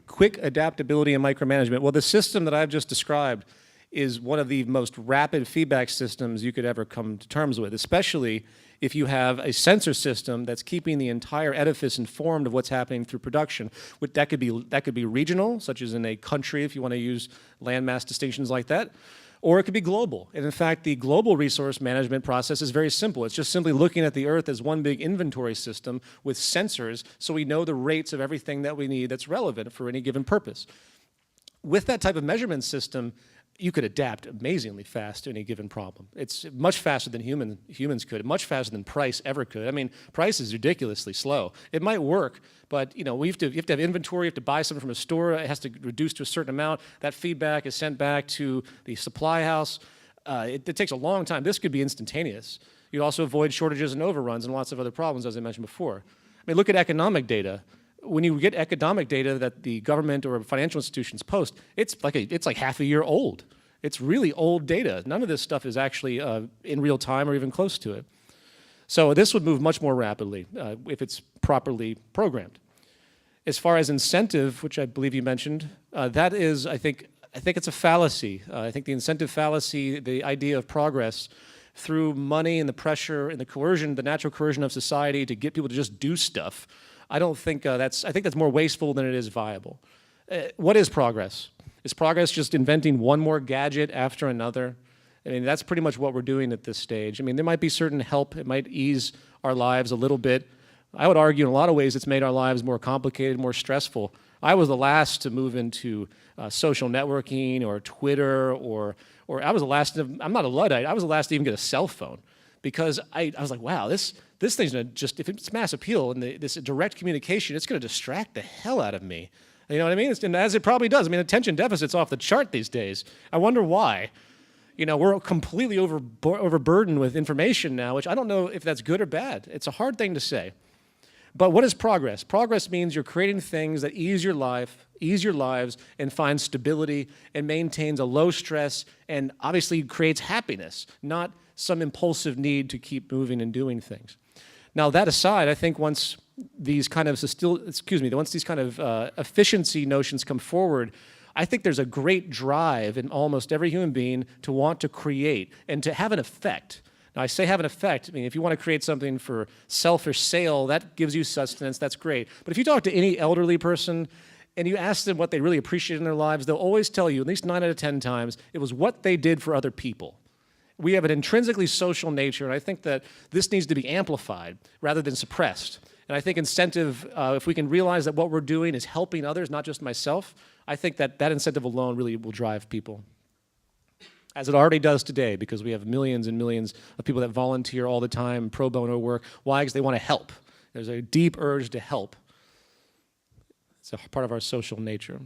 Quick adaptability and micromanagement. Well, the system that I've just described is one of the most rapid feedback systems you could ever come to terms with, especially if you have a sensor system that's keeping the entire edifice informed of what's happening through production. That could be regional, such as in a country, if you want to use landmass distinctions like that, or it could be global. And in fact, the global resource management process is very simple. It's just simply looking at the Earth as one big inventory system with sensors so we know the rates of everything that we need that's relevant for any given purpose. With that type of measurement system, you could adapt amazingly fast to any given problem. It's much faster than humans could, much faster than price ever could. I mean, price is ridiculously slow. It might work, but you have to have inventory, you have to buy something from a store, it has to reduce to a certain amount. That feedback is sent back to the supply house. It takes a long time. This could be instantaneous. You'd also avoid shortages and overruns and lots of other problems, as I mentioned before. I mean, look at economic data. When you get economic data that the government or financial institutions post, it's like half a year old. It's really old data. None of this stuff is actually in real time or even close to it. So this would move much more rapidly if it's properly programmed. As far as incentive, which I believe you mentioned, that is, I think it's a fallacy. I think the incentive fallacy, the idea of progress through money and the pressure and the coercion, the natural coercion of society to get people to just do stuff, I think that's more wasteful than it is viable. What is progress? Is progress just inventing one more gadget after another? I mean, that's pretty much what we're doing at this stage. I mean, there might be certain help. It might ease our lives a little bit. I would argue in a lot of ways it's made our lives more complicated, more stressful. I was the last to move into social networking or Twitter or I was the last, I'm not a Luddite, I was the last to even get a cell phone because I was like, wow, this thing's gonna just, if it's mass appeal and this direct communication, it's gonna distract the hell out of me. You know what I mean? And as it probably does. I mean, attention deficit's off the chart these days. I wonder why. You know, we're completely overburdened with information now, which I don't know if that's good or bad. It's a hard thing to say. But what is progress? Progress means you're creating things that ease your life, ease your lives, and find stability and maintains a low stress and obviously creates happiness, not some impulsive need to keep moving and doing things. Now, that aside, I think once these kind of efficiency notions come forward, I think there's a great drive in almost every human being to want to create and to have an effect. Now, I say have an effect. I mean, if you want to create something for selfish sale, that gives you sustenance, that's great. But if you talk to any elderly person and you ask them what they really appreciate in their lives, they'll always tell you, at least 9 out of 10 times, it was what they did for other people. we have an intrinsically social nature, and I think that this needs to be amplified rather than suppressed. And I think incentive, if we can realize that what we're doing is helping others, not just myself, I think that that incentive alone really will drive people. As it already does today, because we have millions and millions of people that volunteer all the time, pro bono work. Why? Because they want to help. There's a deep urge to help. It's a part of our social nature.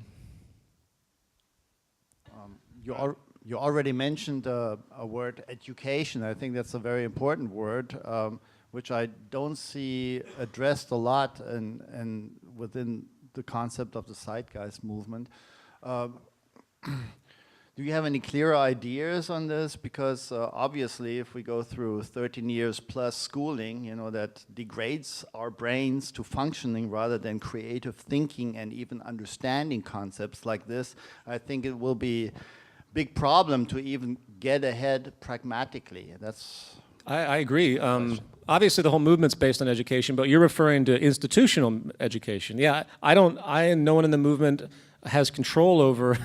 You already mentioned a word, education. I think that's a very important word, which I don't see addressed a lot and within the concept of the Zeitgeist movement. Do you have any clearer ideas on this? Because obviously, if we go through 13 years plus schooling, you know, that degrades our brains to functioning rather than creative thinking and even understanding concepts like this, I think it will be a big problem to even get ahead pragmatically. That's. I agree. Obviously, the whole movement's based on education, but you're referring to institutional education. Yeah, I and no one in the movement has control over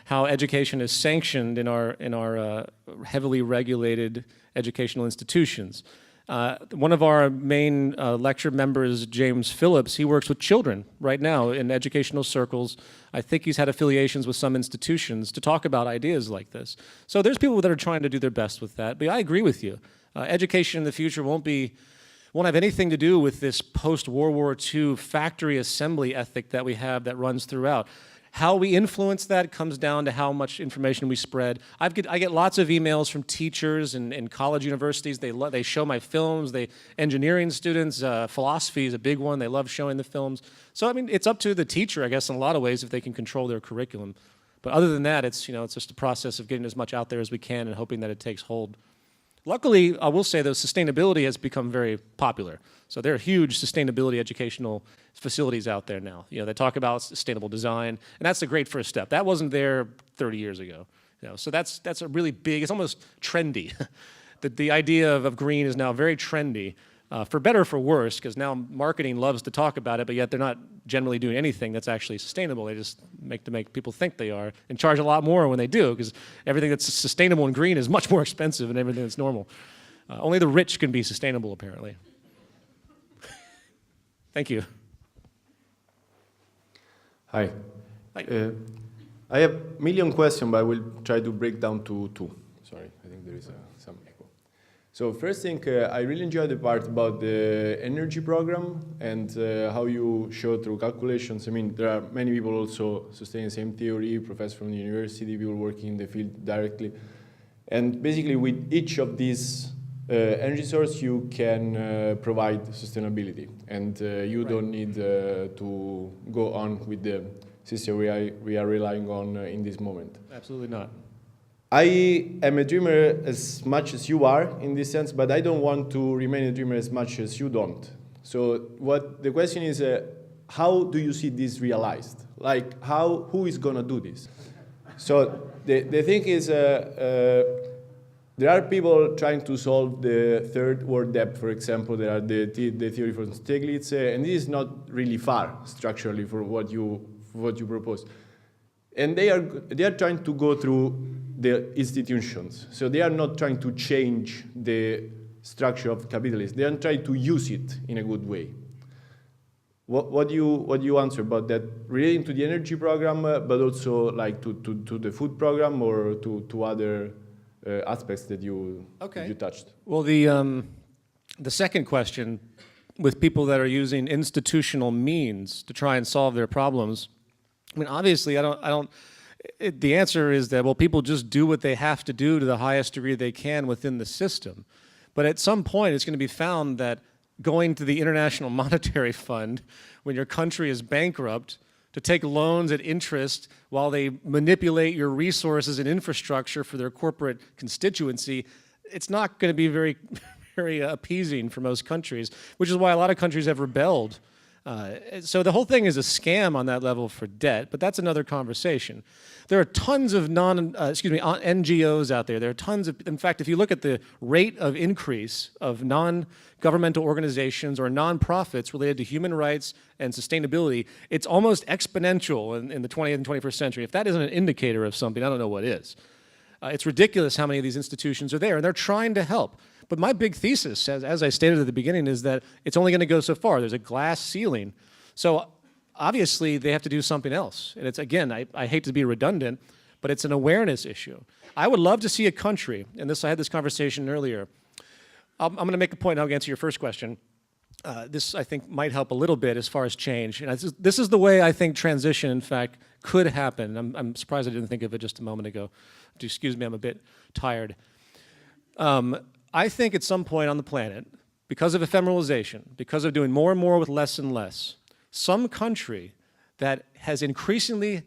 how education is sanctioned in our heavily regulated educational institutions. One of our main lecture members, James Phillips, he works with children right now in educational circles. I think he's had affiliations with some institutions to talk about ideas like this. So there's people that are trying to do their best with that, but I agree with you. Education in the future won't have anything to do with this post-World War II factory assembly ethic that we have that runs throughout. How we influence that comes down to how much information we spread. I get lots of emails from teachers and college universities. They show my films. Engineering students, philosophy is a big one. They love showing the films. So I mean, it's up to the teacher, I guess, in a lot of ways if they can control their curriculum. But other than that, it's just a process of getting as much out there as we can and hoping that it takes hold. Luckily, I will say that sustainability has become very popular. So there are huge sustainability educational facilities out there now. They talk about sustainable design, and that's a great first step. That wasn't there 30 years ago. So that's a really big, it's almost trendy. The idea of green is now very trendy, for better or for worse, because now marketing loves to talk about it, but yet they're not generally doing anything that's actually sustainable. They just make people think they are and charge a lot more when they do, because everything that's sustainable and green is much more expensive than everything that's normal. Only the rich can be sustainable, apparently. Thank you. Hi. Hi. I have a million questions, but I will try to break down to two. Sorry, I think there is some echo. So first thing, I really enjoyed the part about the energy program and how you show through calculations. I mean, there are many people also sustaining the same theory, professors from the university, people working in the field directly. And basically with each of these energy source, you can provide sustainability. And you don't need to go on with the system we are relying on in this moment. Absolutely not. I am a dreamer as much as you are in this sense, but I don't want to remain a dreamer as much as you don't. So the question is, how do you see this realized? Like, who is gonna do this? So the thing is, there are people trying to solve the third world debt, for example. There are the theory from Stiglitz, and this is not really far structurally for what you propose. And they are trying to go through the institutions. So they are not trying to change the structure of capitalism. They are trying to use it in a good way. What do you answer about that, relating to the energy program, but also like to the food program or to other aspects that you touched? Well, the second question, with people that are using institutional means to try and solve their problems, I mean, obviously, the answer is that, well, people just do what they have to do to the highest degree they can within the system. But at some point, it's going to be found that going to the International Monetary Fund when your country is bankrupt to take loans at interest while they manipulate your resources and infrastructure for their corporate constituency, it's not going to be very, very appeasing for most countries, which is why a lot of countries have rebelled. So the whole thing is a scam on that level for debt, but that's another conversation. There are tons of NGOs out there. There are tons of, in fact, if you look at the rate of increase of non-governmental organizations or nonprofits related to human rights and sustainability, it's almost exponential in the 20th and 21st century. If that isn't an indicator of something, I don't know what is. It's ridiculous how many of these institutions are there, and they're trying to help. But my big thesis, as I stated at the beginning, is that it's only going to go so far. There's a glass ceiling. So obviously, they have to do something else. And it's, again, I hate to be redundant, but it's an awareness issue. I would love to see a country, and I had this conversation earlier. I'm going to make a point, and I'll answer your first question. This, I think, might help a little bit as far as change. And this is the way I think transition, in fact, could happen. I'm surprised I didn't think of it just a moment ago. Excuse me, I'm a bit tired. I think at some point on the planet, because of ephemeralization, because of doing more and more with less and less, some country that has increasingly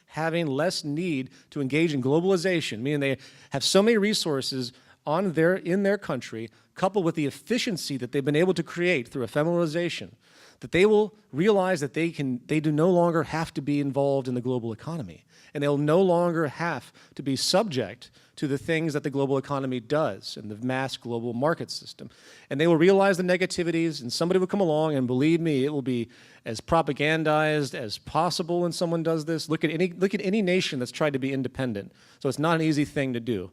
having less need to engage in globalization, meaning they have so many resources in their country, coupled with the efficiency that they've been able to create through ephemeralization, that they will realize that they do no longer have to be involved in the global economy, and they'll no longer have to be subject to the things that the global economy does and the mass global market system. And they will realize the negativities, and somebody will come along, and believe me, it will be as propagandized as possible when someone does this. Look at any nation that's tried to be independent. So it's not an easy thing to do.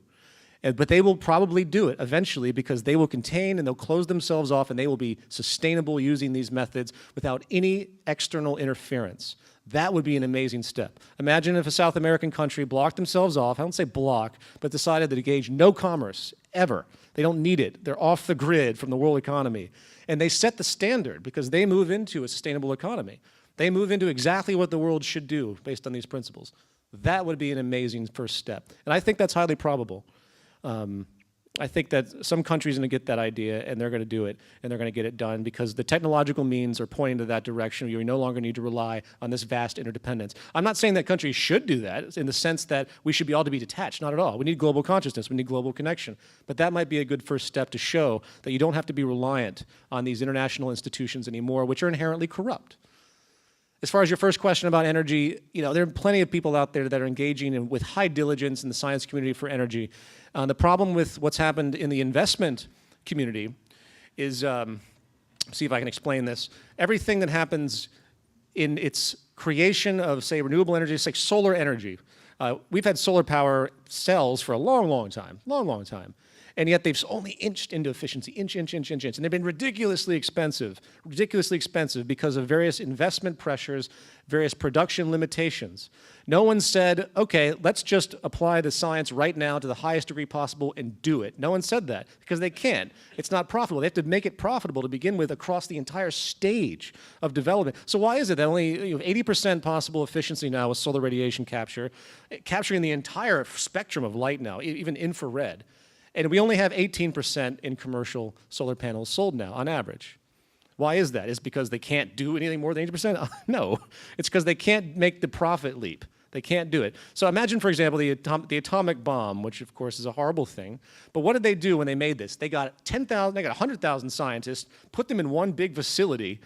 But they will probably do it eventually, because they will contain and they'll close themselves off, and they will be sustainable using these methods without any external interference. That would be an amazing step. Imagine if a South American country blocked themselves off, I don't say block, but decided to engage no commerce ever. They don't need it. They're off the grid from the world economy. And they set the standard because they move into a sustainable economy. They move into exactly what the world should do based on these principles. That would be an amazing first step. And I think that's highly probable. I think that some countries are going to get that idea, and they're going to do it, and they're going to get it done, because the technological means are pointing to that direction. You no longer need to rely on this vast interdependence. I'm not saying that countries should do that in the sense that we should be all to be detached. Not at all. We need global consciousness. We need global connection. But that might be a good first step to show that you don't have to be reliant on these international institutions anymore, which are inherently corrupt. As far as your first question about energy, there are plenty of people out there that are engaging with high diligence in the science community for energy. The problem with what's happened in the investment community is, see if I can explain this. Everything that happens in its creation of, say, renewable energy, it's like solar energy. We've had solar power cells for a long, long time, and yet they've only inched into efficiency, inch, and they've been ridiculously expensive because of various investment pressures, various production limitations. No one said, okay, let's just apply the science right now to the highest degree possible and do it. No one said that, because they can't. It's not profitable. They have to make it profitable to begin with across the entire stage of development. So why is it that only 80% possible efficiency now with solar radiation capture, capturing the entire spectrum of light now, even infrared? And we only have 18% in commercial solar panels sold now, on average. Why is that? Is it because they can't do anything more than 80%? No, it's because they can't make the profit leap. They can't do it. So imagine, for example, the atomic bomb, which of course is a horrible thing. But what did they do when they made this? They got 100,000 scientists, put them in one big facility,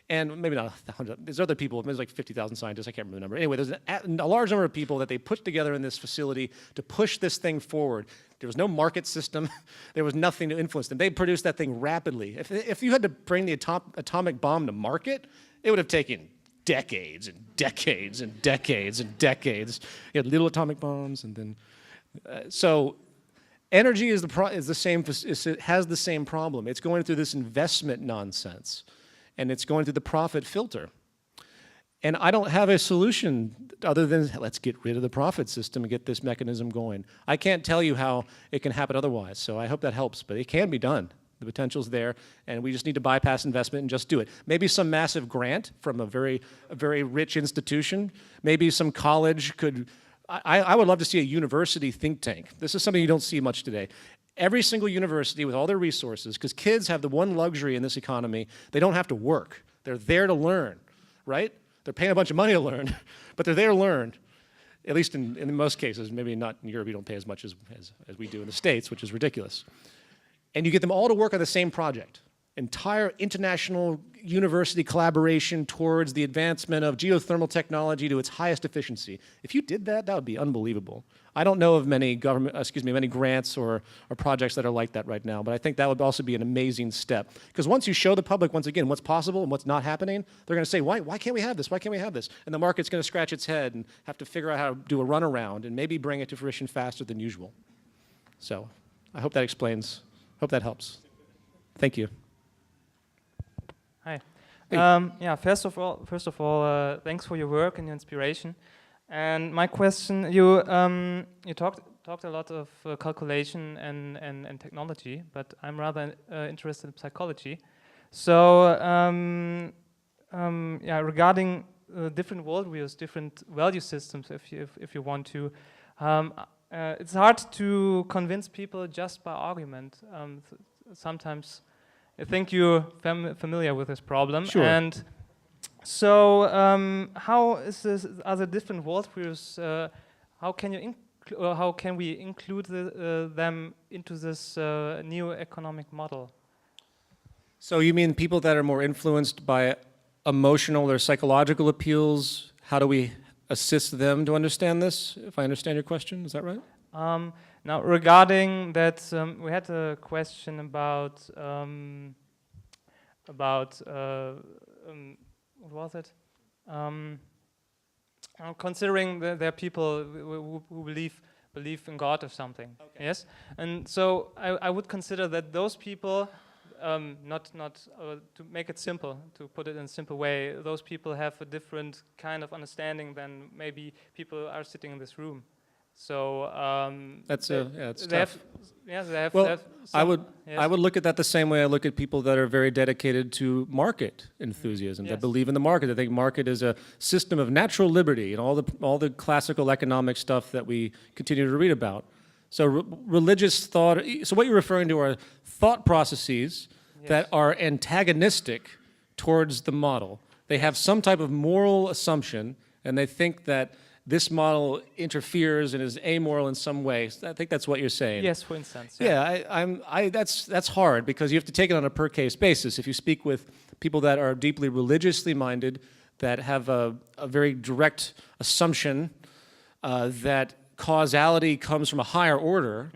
and maybe not 100, there's other people, there's like 50,000 scientists, I can't remember the number. Anyway, there's a large number of people that they put together in this facility to push this thing forward. There was no market system. There was nothing to influence them. They produced that thing rapidly. If you had to bring the atomic bomb to market, it would have taken decades and decades and decades and decades. You had little atomic bombs, and then so energy has the same problem. It's going through this investment nonsense, and it's going through the profit filter. And I don't have a solution other than let's get rid of the profit system and get this mechanism going. I can't tell you how it can happen otherwise, so I hope that helps, but it can be done. The potential's there, and we just need to bypass investment and just do it. Maybe some massive grant from a very rich institution. Maybe some college could, I would love to see a university think tank. This is something you don't see much today. Every single university with all their resources, because kids have the one luxury in this economy, they don't have to work. They're there to learn, right? They're paying a bunch of money to learn, but they're there to learn, at least in most cases. Maybe not in Europe, you don't pay as much as we do in the States, which is ridiculous. And you get them all to work on the same project. entire international university collaboration towards the advancement of geothermal technology to its highest efficiency. If you did that, that would be unbelievable. I don't know of many many grants or projects that are like that right now, but I think that would also be an amazing step. Because once you show the public, once again, what's possible and what's not happening, they're going to say, why can't we have this? Why can't we have this? And the market's going to scratch its head and have to figure out how to do a runaround and maybe bring it to fruition faster than usual. So I hope that explains, hope that helps. Thank you. Hi. Hey. Yeah. First of all, thanks for your work and your inspiration. And my question: you talked a lot of calculation and technology, but I'm rather interested in psychology. So yeah, regarding different worldviews, different value systems, if you want to, it's hard to convince people just by argument. Sometimes. I think you're familiar with this problem. Sure. And so, how is this? Are there different worldviews? How can we include them into this new economic model? So you mean people that are more influenced by emotional or psychological appeals? How do we assist them to understand this? If I understand your question, is that right? Now, regarding that, we had a question about what was it? Considering there are people who believe in God or something. Okay. Yes, and so I would consider that those people, not to make it simple, to put it in a simple way, those people have a different kind of understanding than maybe people are sitting in this room. So it's tough. Well, I would look at that the same way I look at people that are very dedicated to market enthusiasm, that believe in the market, that think market is a system of natural liberty and all the classical economic stuff that we continue to read about. So religious thought. So what you're referring to are thought processes that are antagonistic towards the model. They have some type of moral assumption, and they think that this model interferes and is amoral in some way. I think that's what you're saying. Yes, for instance. Yeah, that's hard because you have to take it on a per case basis. If you speak with people that are deeply religiously minded, that have a very direct assumption that causality comes from a higher order,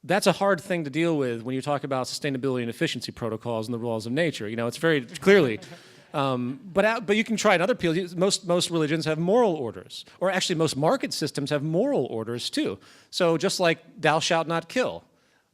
that's a hard thing to deal with when you talk about sustainability and efficiency protocols and the laws of nature. You know, it's very clearly. But you can try it in other fields. Most religions have moral orders, or actually most market systems have moral orders too. So just like thou shalt not kill.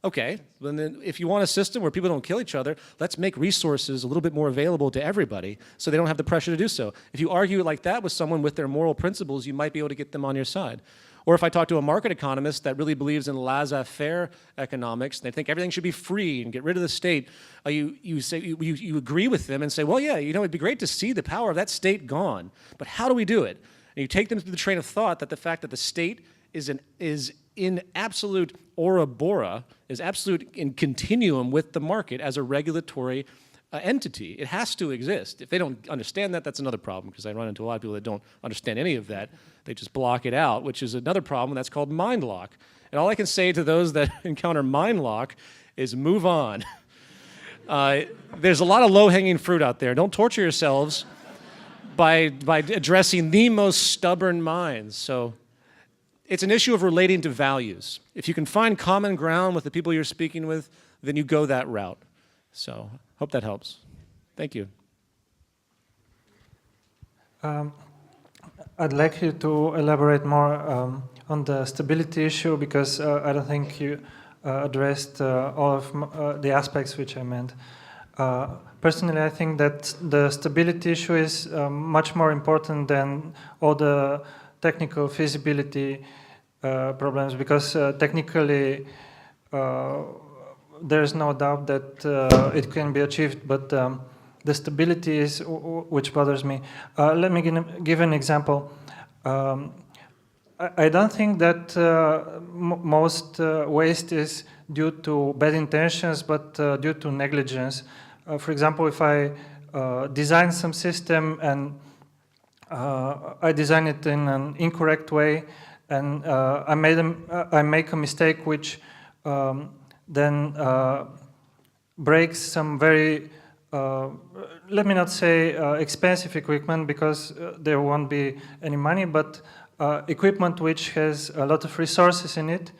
Okay, then if you want a system where people don't kill each other, let's make resources a little bit more available to everybody so they don't have the pressure to do so. If you argue like that with someone with their moral principles, you might be able to get them on your side. Or if I talk to a market economist that really believes in laissez-faire economics, and they think everything should be free and get rid of the state, you agree with them and say, well, yeah, you know, it'd be great to see the power of that state gone, but how do we do it? And you take them through the train of thought that the fact that the state is in absolute aura bora, is absolute in continuum with the market as a regulatory entity. It has to exist. If they don't understand that, that's another problem, because I run into a lot of people that don't understand any of that. They just block it out, which is another problem, and that's called mind lock. And all I can say to those that encounter mind lock is move on. There's a lot of low-hanging fruit out there. Don't torture yourselves by addressing the most stubborn minds. So it's an issue of relating to values. If you can find common ground with the people you're speaking with, then you go that route. So hope that helps. Thank you. I'd like you to elaborate more on the stability issue, because I don't think you addressed all of the aspects which I meant. Personally, I think that the stability issue is much more important than all the technical feasibility problems, because technically there's no doubt that it can be achieved, but the stability is which bothers me. Let me give an example. I don't think that most waste is due to bad intentions, but due to negligence. For example, if I design some system and I design it in an incorrect way, and I make a mistake which then breaks some very, let me not say expensive equipment because there won't be any money, but equipment which has a lot of resources in it.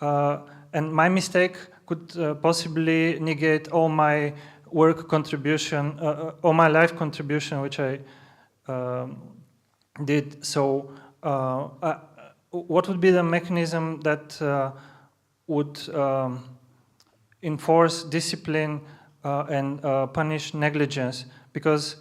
And my mistake could possibly negate all my work contribution, all my life contribution, which I did. So what would be the mechanism that would enforce discipline and punish negligence? Because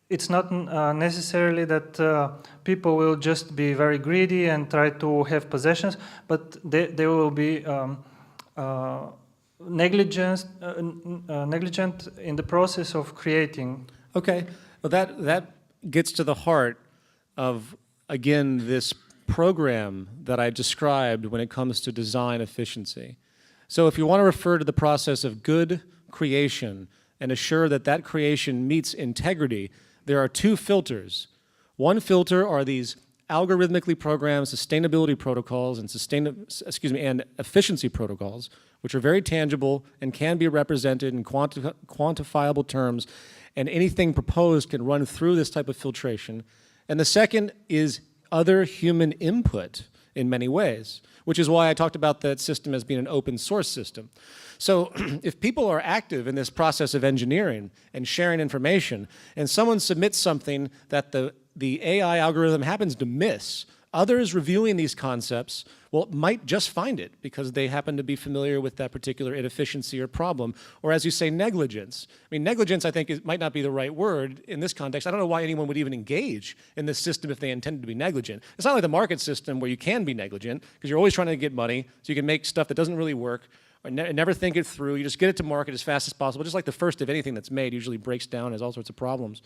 it's not necessarily that people will just be very greedy and try to have possessions, but they will be negligent in the process of creating. Okay, well that gets to the heart of, again, this program that I described when it comes to design efficiency. So if you want to refer to the process of good creation and assure that that creation meets integrity, there are two filters. One filter are these algorithmically programmed sustainability protocols and and efficiency protocols, which are very tangible and can be represented in quantifiable terms, and anything proposed can run through this type of filtration. And the second is other human input in many ways, which is why I talked about that system as being an open source system. So if people are active in this process of engineering and sharing information, and someone submits something that the AI algorithm happens to miss, others reviewing these concepts, well, might just find it because they happen to be familiar with that particular inefficiency or problem, or as you say, negligence. I mean, negligence, I think, might not be the right word in this context. I don't know why anyone would even engage in this system if they intended to be negligent. It's not like the market system where you can be negligent because you're always trying to get money, so you can make stuff that doesn't really work, or never think it through. You just get it to market as fast as possible, just like the first of anything that's made usually breaks down, has all sorts of problems.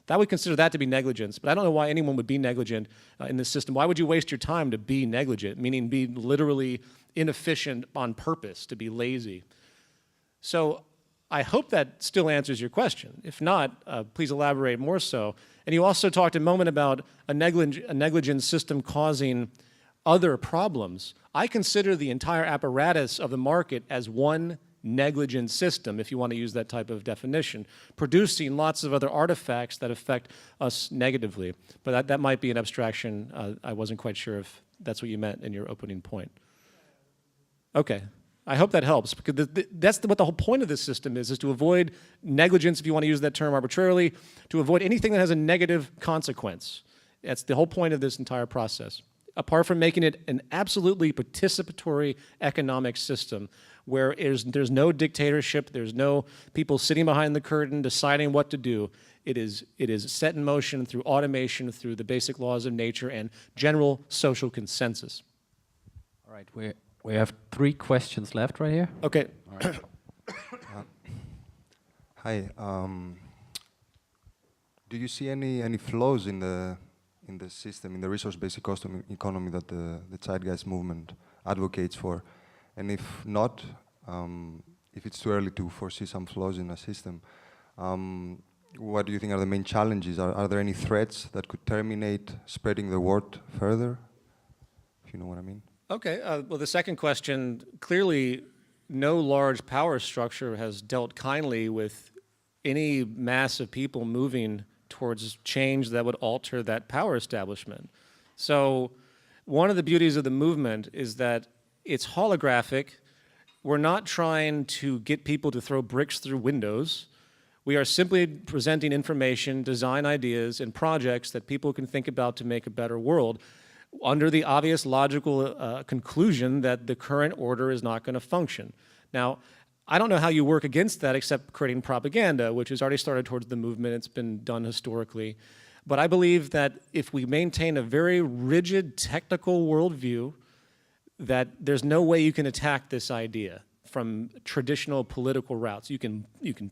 That would consider that to be negligence, but I don't know why anyone would be negligent in this system. Why would you waste your time to be negligent, meaning be literally inefficient on purpose, to be lazy? So I hope that still answers your question. If not, please elaborate more so. And you also talked a moment about a negligent system causing other problems. I consider the entire apparatus of the market as one negligent system, if you want to use that type of definition, producing lots of other artifacts that affect us negatively. But that might be an abstraction. I wasn't quite sure if that's what you meant in your opening point. Okay. I hope that helps, because that's what the whole point of this system is to avoid negligence, if you want to use that term arbitrarily, to avoid anything that has a negative consequence. That's the whole point of this entire process. Apart from making it an absolutely participatory economic system where there's no dictatorship, there's no people sitting behind the curtain deciding what to do. It is set in motion through automation, through the basic laws of nature and general social consensus. All right, we have 3 questions left right here. Okay. All right. Hi. Do you see any flaws in the system, in the resource-based economy that the Zeitgeist movement advocates for? And if not, if it's too early to foresee some flaws in a system, what do you think are the main challenges? Are there any threats that could terminate spreading the word further? If you know what I mean. Okay, well, the second question, clearly no large power structure has dealt kindly with any mass of people moving towards change that would alter that power establishment. So one of the beauties of the movement is that it's holographic. We're not trying to get people to throw bricks through windows. We are simply presenting information, design ideas, and projects that people can think about to make a better world under the obvious logical conclusion that the current order is not going to function. Now, I don't know how you work against that except creating propaganda, which has already started towards the movement. It's been done historically. But I believe that if we maintain a very rigid technical worldview, that there's no way you can attack this idea from traditional political routes. You can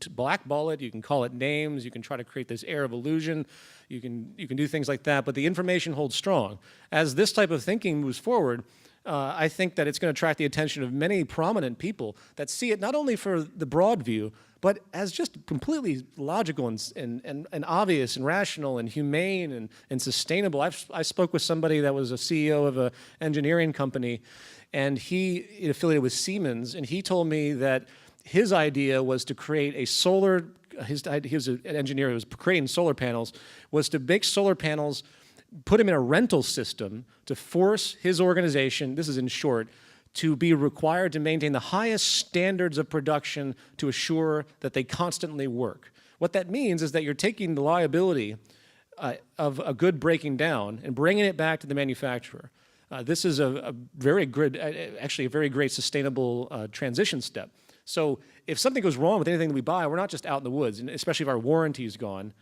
blackball it, you can call it names, you can try to create this air of illusion, you can do things like that, but the information holds strong. As this type of thinking moves forward, I think that it's going to attract the attention of many prominent people that see it not only for the broad view, but as just completely logical and obvious and rational and humane and sustainable. I spoke with somebody that was a CEO of an engineering company, and he affiliated with Siemens, and he told me that his idea was to create a solar, he was an engineer who was creating solar panels, was to make solar panels, put them in a rental system to force his organization, this is in short, to be required to maintain the highest standards of production to assure that they constantly work. What that means is that you're taking the liability of a good breaking down and bringing it back to the manufacturer. This is a very good, actually a very great sustainable transition step. So if something goes wrong with anything that we buy, we're not just out in the woods, and especially if our warranty is gone.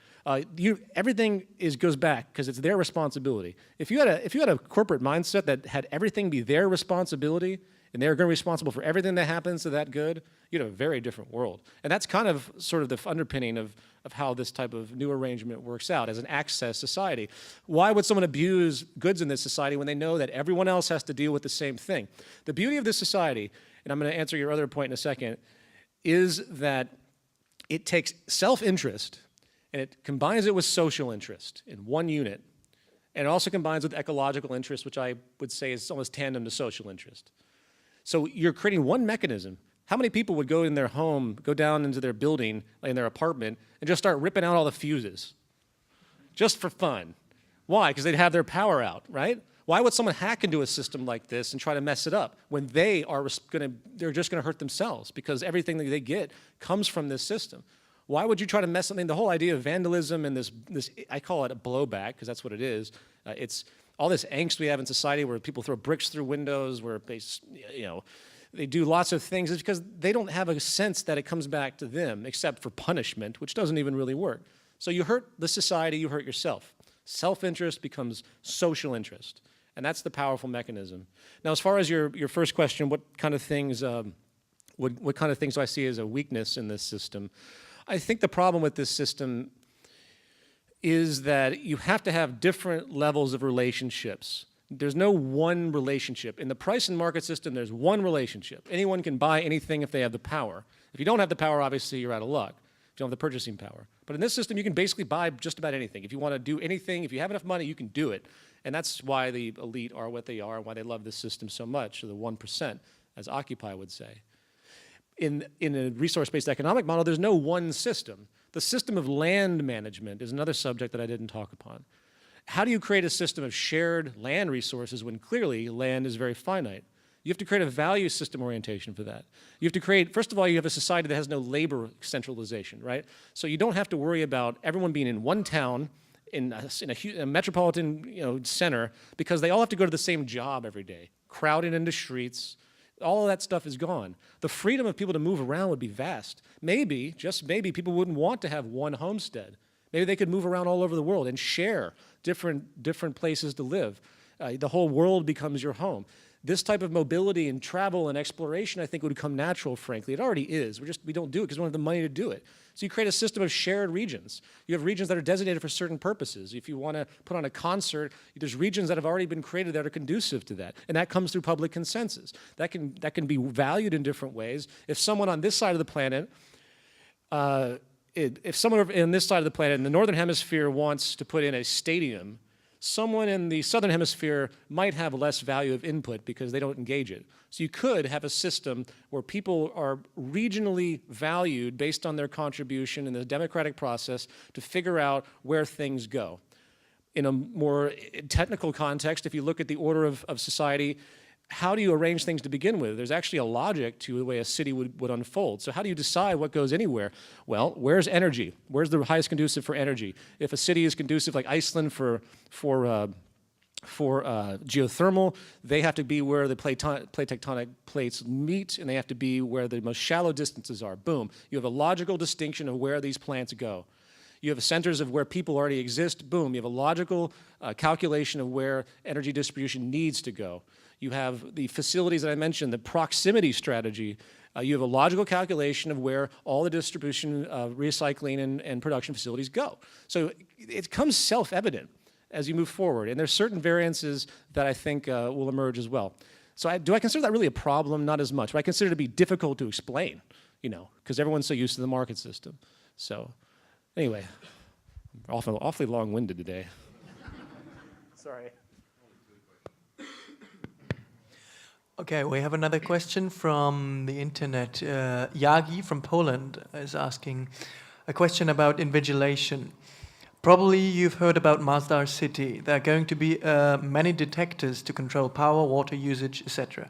Everything goes back because it's their responsibility. If you had a corporate mindset that had everything be their responsibility, and they're going to be responsible for everything that happens to that good, you'd have a very different world. And that's kind of sort of the underpinning of how this type of new arrangement works out as an access society. Why would someone abuse goods in this society when they know that everyone else has to deal with the same thing? The beauty of this society, and I'm going to answer your other point in a second, is that it takes self-interest and it combines it with social interest in one unit. And it also combines with ecological interest, which I would say is almost tandem to social interest. So you're creating one mechanism. How many people would go in their home, go down into their building, in their apartment, and just start ripping out all the fuses? Just for fun. Why? Because they'd have their power out, right? Why would someone hack into a system like this and try to mess it up when they're just gonna hurt themselves because everything that they get comes from this system? Why would you try to mess something? The whole idea of vandalism and this I call it a blowback, because that's what it is. It's all this angst we have in society where people throw bricks through windows, where they do lots of things. It's because they don't have a sense that it comes back to them, except for punishment, which doesn't even really work. So you hurt the society, you hurt yourself. Self-interest becomes social interest. And that's the powerful mechanism. Now, as far as your first question, what kind of things what kind of things do I see as a weakness in this system? I think the problem with this system is that you have to have different levels of relationships. There's no one relationship. In the price and market system, there's one relationship. Anyone can buy anything if they have the power. If you don't have the power, obviously, you're out of luck. If you don't have the purchasing power. But in this system, you can basically buy just about anything. If you want to do anything, if you have enough money, you can do it. And that's why the elite are what they are and why they love this system so much, or the 1%, as Occupy would say. In a resource-based economic model, there's no one system. The system of land management is another subject that I didn't talk upon. How do you create a system of shared land resources when clearly land is very finite? You have to create a value system orientation for that. You have to create, first of all, you have a society that has no labor centralization, right? So you don't have to worry about everyone being in one town, in a metropolitan center, because they all have to go to the same job every day, crowded into streets. All of that stuff is gone. The freedom of people to move around would be vast. Maybe, just maybe, people wouldn't want to have one homestead. Maybe they could move around all over the world and share different places to live. The whole world becomes your home. This type of mobility and travel and exploration, I think, would come natural, frankly. It already is. We don't do it because we don't have the money to do it. So you create a system of shared regions. You have regions that are designated for certain purposes. If you want to put on a concert, there's regions that have already been created that are conducive to that. And that comes through public consensus. That can be valued in different ways. If someone on this side of the planet, if someone in this side of the planet in the northern hemisphere wants to put in a stadium, someone in the southern hemisphere might have less value of input because they don't engage it. So you could have a system where people are regionally valued based on their contribution in the democratic process to figure out where things go. In a more technical context, if you look at the order of society, how do you arrange things to begin with? There's actually a logic to the way a city would unfold. So how do you decide what goes anywhere? Well, where's energy? Where's the highest conducive for energy? If a city is conducive, like Iceland, for geothermal, they have to be where the plate tectonic plates meet, and they have to be where the most shallow distances are. Boom. You have a logical distinction of where these plants go. You have centers of where people already exist. Boom. You have a logical calculation of where energy distribution needs to go. You have the facilities that I mentioned, the proximity strategy. You have a logical calculation of where all the distribution, recycling, and production facilities go. So it comes self-evident as you move forward. And there's certain variances that I think will emerge as well. So do I consider that really a problem? Not as much, but I consider it to be difficult to explain. because everyone's so used to the market system. So anyway, awfully long-winded today. Sorry. Okay, we have another question from the internet. Yagi from Poland is asking a question about invigilation. Probably you've heard about Masdar City. There are going to be many detectors to control power, water usage, etc.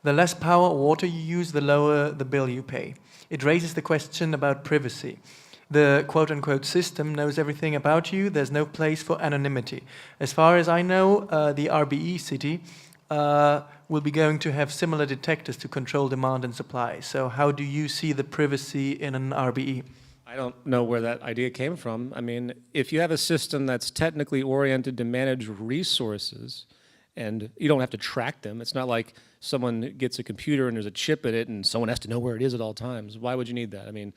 The less power or water you use, the lower the bill you pay. It raises the question about privacy. The quote-unquote system knows everything about you. There's no place for anonymity. As far as I know, the RBE city will be going to have similar detectors to control demand and supply. So how do you see the privacy in an RBE? I don't know where that idea came from. I mean, if you have a system that's technically oriented to manage resources, and you don't have to track them, it's not like someone gets a computer and there's a chip in it and someone has to know where it is at all times. Why would you need that? I mean,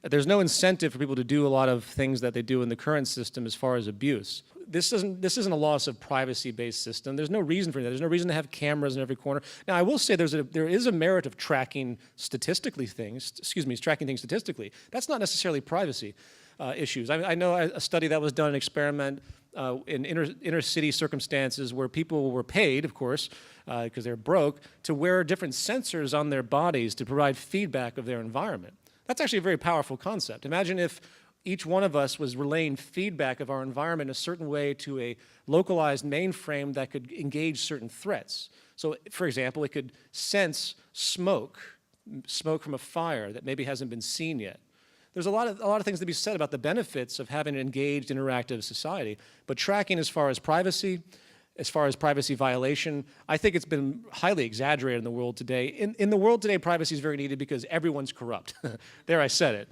there's no incentive for people to do a lot of things that they do in the current system as far as abuse. This isn't a loss of privacy-based system. There's no reason for that. There's no reason to have cameras in every corner. Now, I will say there is a merit of tracking things statistically. That's not necessarily privacy issues. I know a study that was done, an experiment in inner city circumstances where people were paid, of course, because they're broke, to wear different sensors on their bodies to provide feedback of their environment. That's actually a very powerful concept. Imagine if each one of us was relaying feedback of our environment in a certain way to a localized mainframe that could engage certain threats. So, for example, it could sense smoke from a fire that maybe hasn't been seen yet. There's a lot of things to be said about the benefits of having an engaged, interactive society, but tracking as far as privacy violation, I think it's been highly exaggerated in the world today. In the world today, privacy is very needed because everyone's corrupt. There, I said it.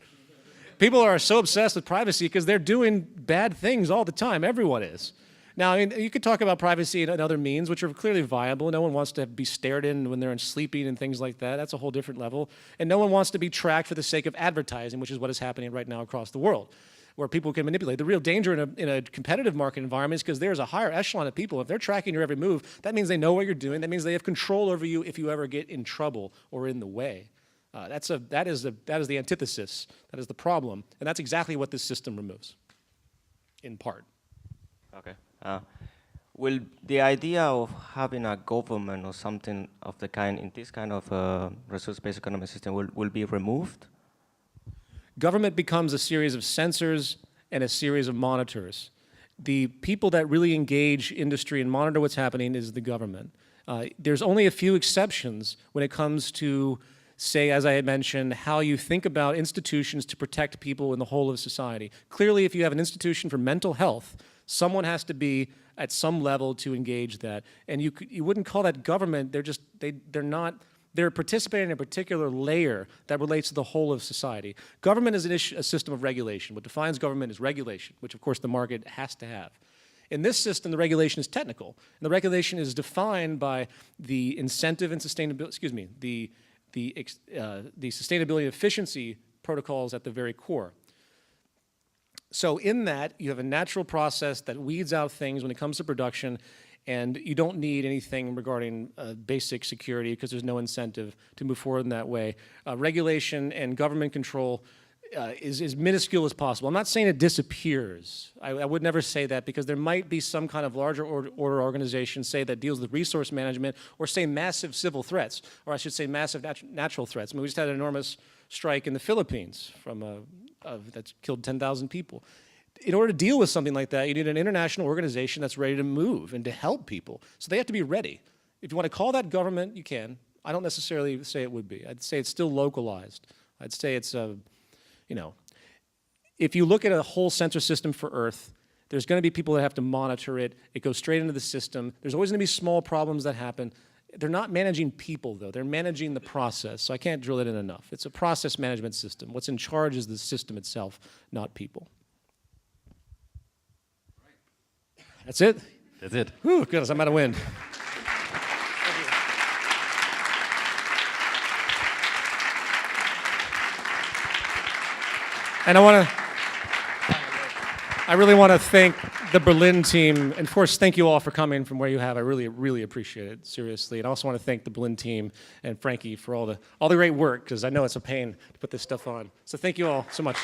People are so obsessed with privacy because they're doing bad things all the time. Everyone is. Now, I mean, you could talk about privacy and other means, which are clearly viable. No one wants to be stared in when they're sleeping and things like that. That's a whole different level. And no one wants to be tracked for the sake of advertising, which is what is happening right now across the world, where people can manipulate. The real danger in a competitive market environment is because there's a higher echelon of people. If they're tracking your every move, that means they know what you're doing. That means they have control over you if you ever get in trouble or in the way. That is the antithesis. That is the problem. And that's exactly what this system removes, in part. Okay. Will the idea of having a government or something of the kind in this kind of resource-based economic system will be removed? Government becomes a series of sensors and a series of monitors. The people that really engage industry and monitor what's happening is the government. There's only a few exceptions when it comes to, say, as I had mentioned, how you think about institutions to protect people in the whole of society. Clearly, if you have an institution for mental health, someone has to be at some level to engage that. And you wouldn't call that government. They're participating in a particular layer that relates to the whole of society. Government is a system of regulation. What defines government is regulation, which of course the market has to have. In this system, the regulation is technical. And the regulation is defined by the incentive and sustainability, the sustainability and efficiency protocols at the very core. So in that, you have a natural process that weeds out things when it comes to production, and you don't need anything regarding basic security because there's no incentive to move forward in that way. Regulation and government control is as minuscule as possible. I'm not saying it disappears. I would never say that because there might be some kind of larger order organization, say, that deals with resource management, or say massive civil threats, or I should say massive natural threats. I mean, we just had an enormous strike in the Philippines that's killed 10,000 people. In order to deal with something like that, you need an international organization that's ready to move and to help people. So they have to be ready. If you want to call that government, you can. I don't necessarily say it would be. I'd say it's still localized. I'd say it's if you look at a whole sensor system for Earth, there's going to be people that have to monitor it. It goes straight into the system. There's always going to be small problems that happen. They're not managing people, though. They're managing the process. So I can't drill it in enough. It's a process management system. What's in charge is the system itself, not people. That's it? That's it. Whew, goodness, I'm out of wind. And I really want to thank the Berlin team. And of course, thank you all for coming from where you have. I really, really appreciate it, seriously. And I also want to thank the Berlin team and Frankie for all the great work, because I know it's a pain to put this stuff on. So thank you all so much.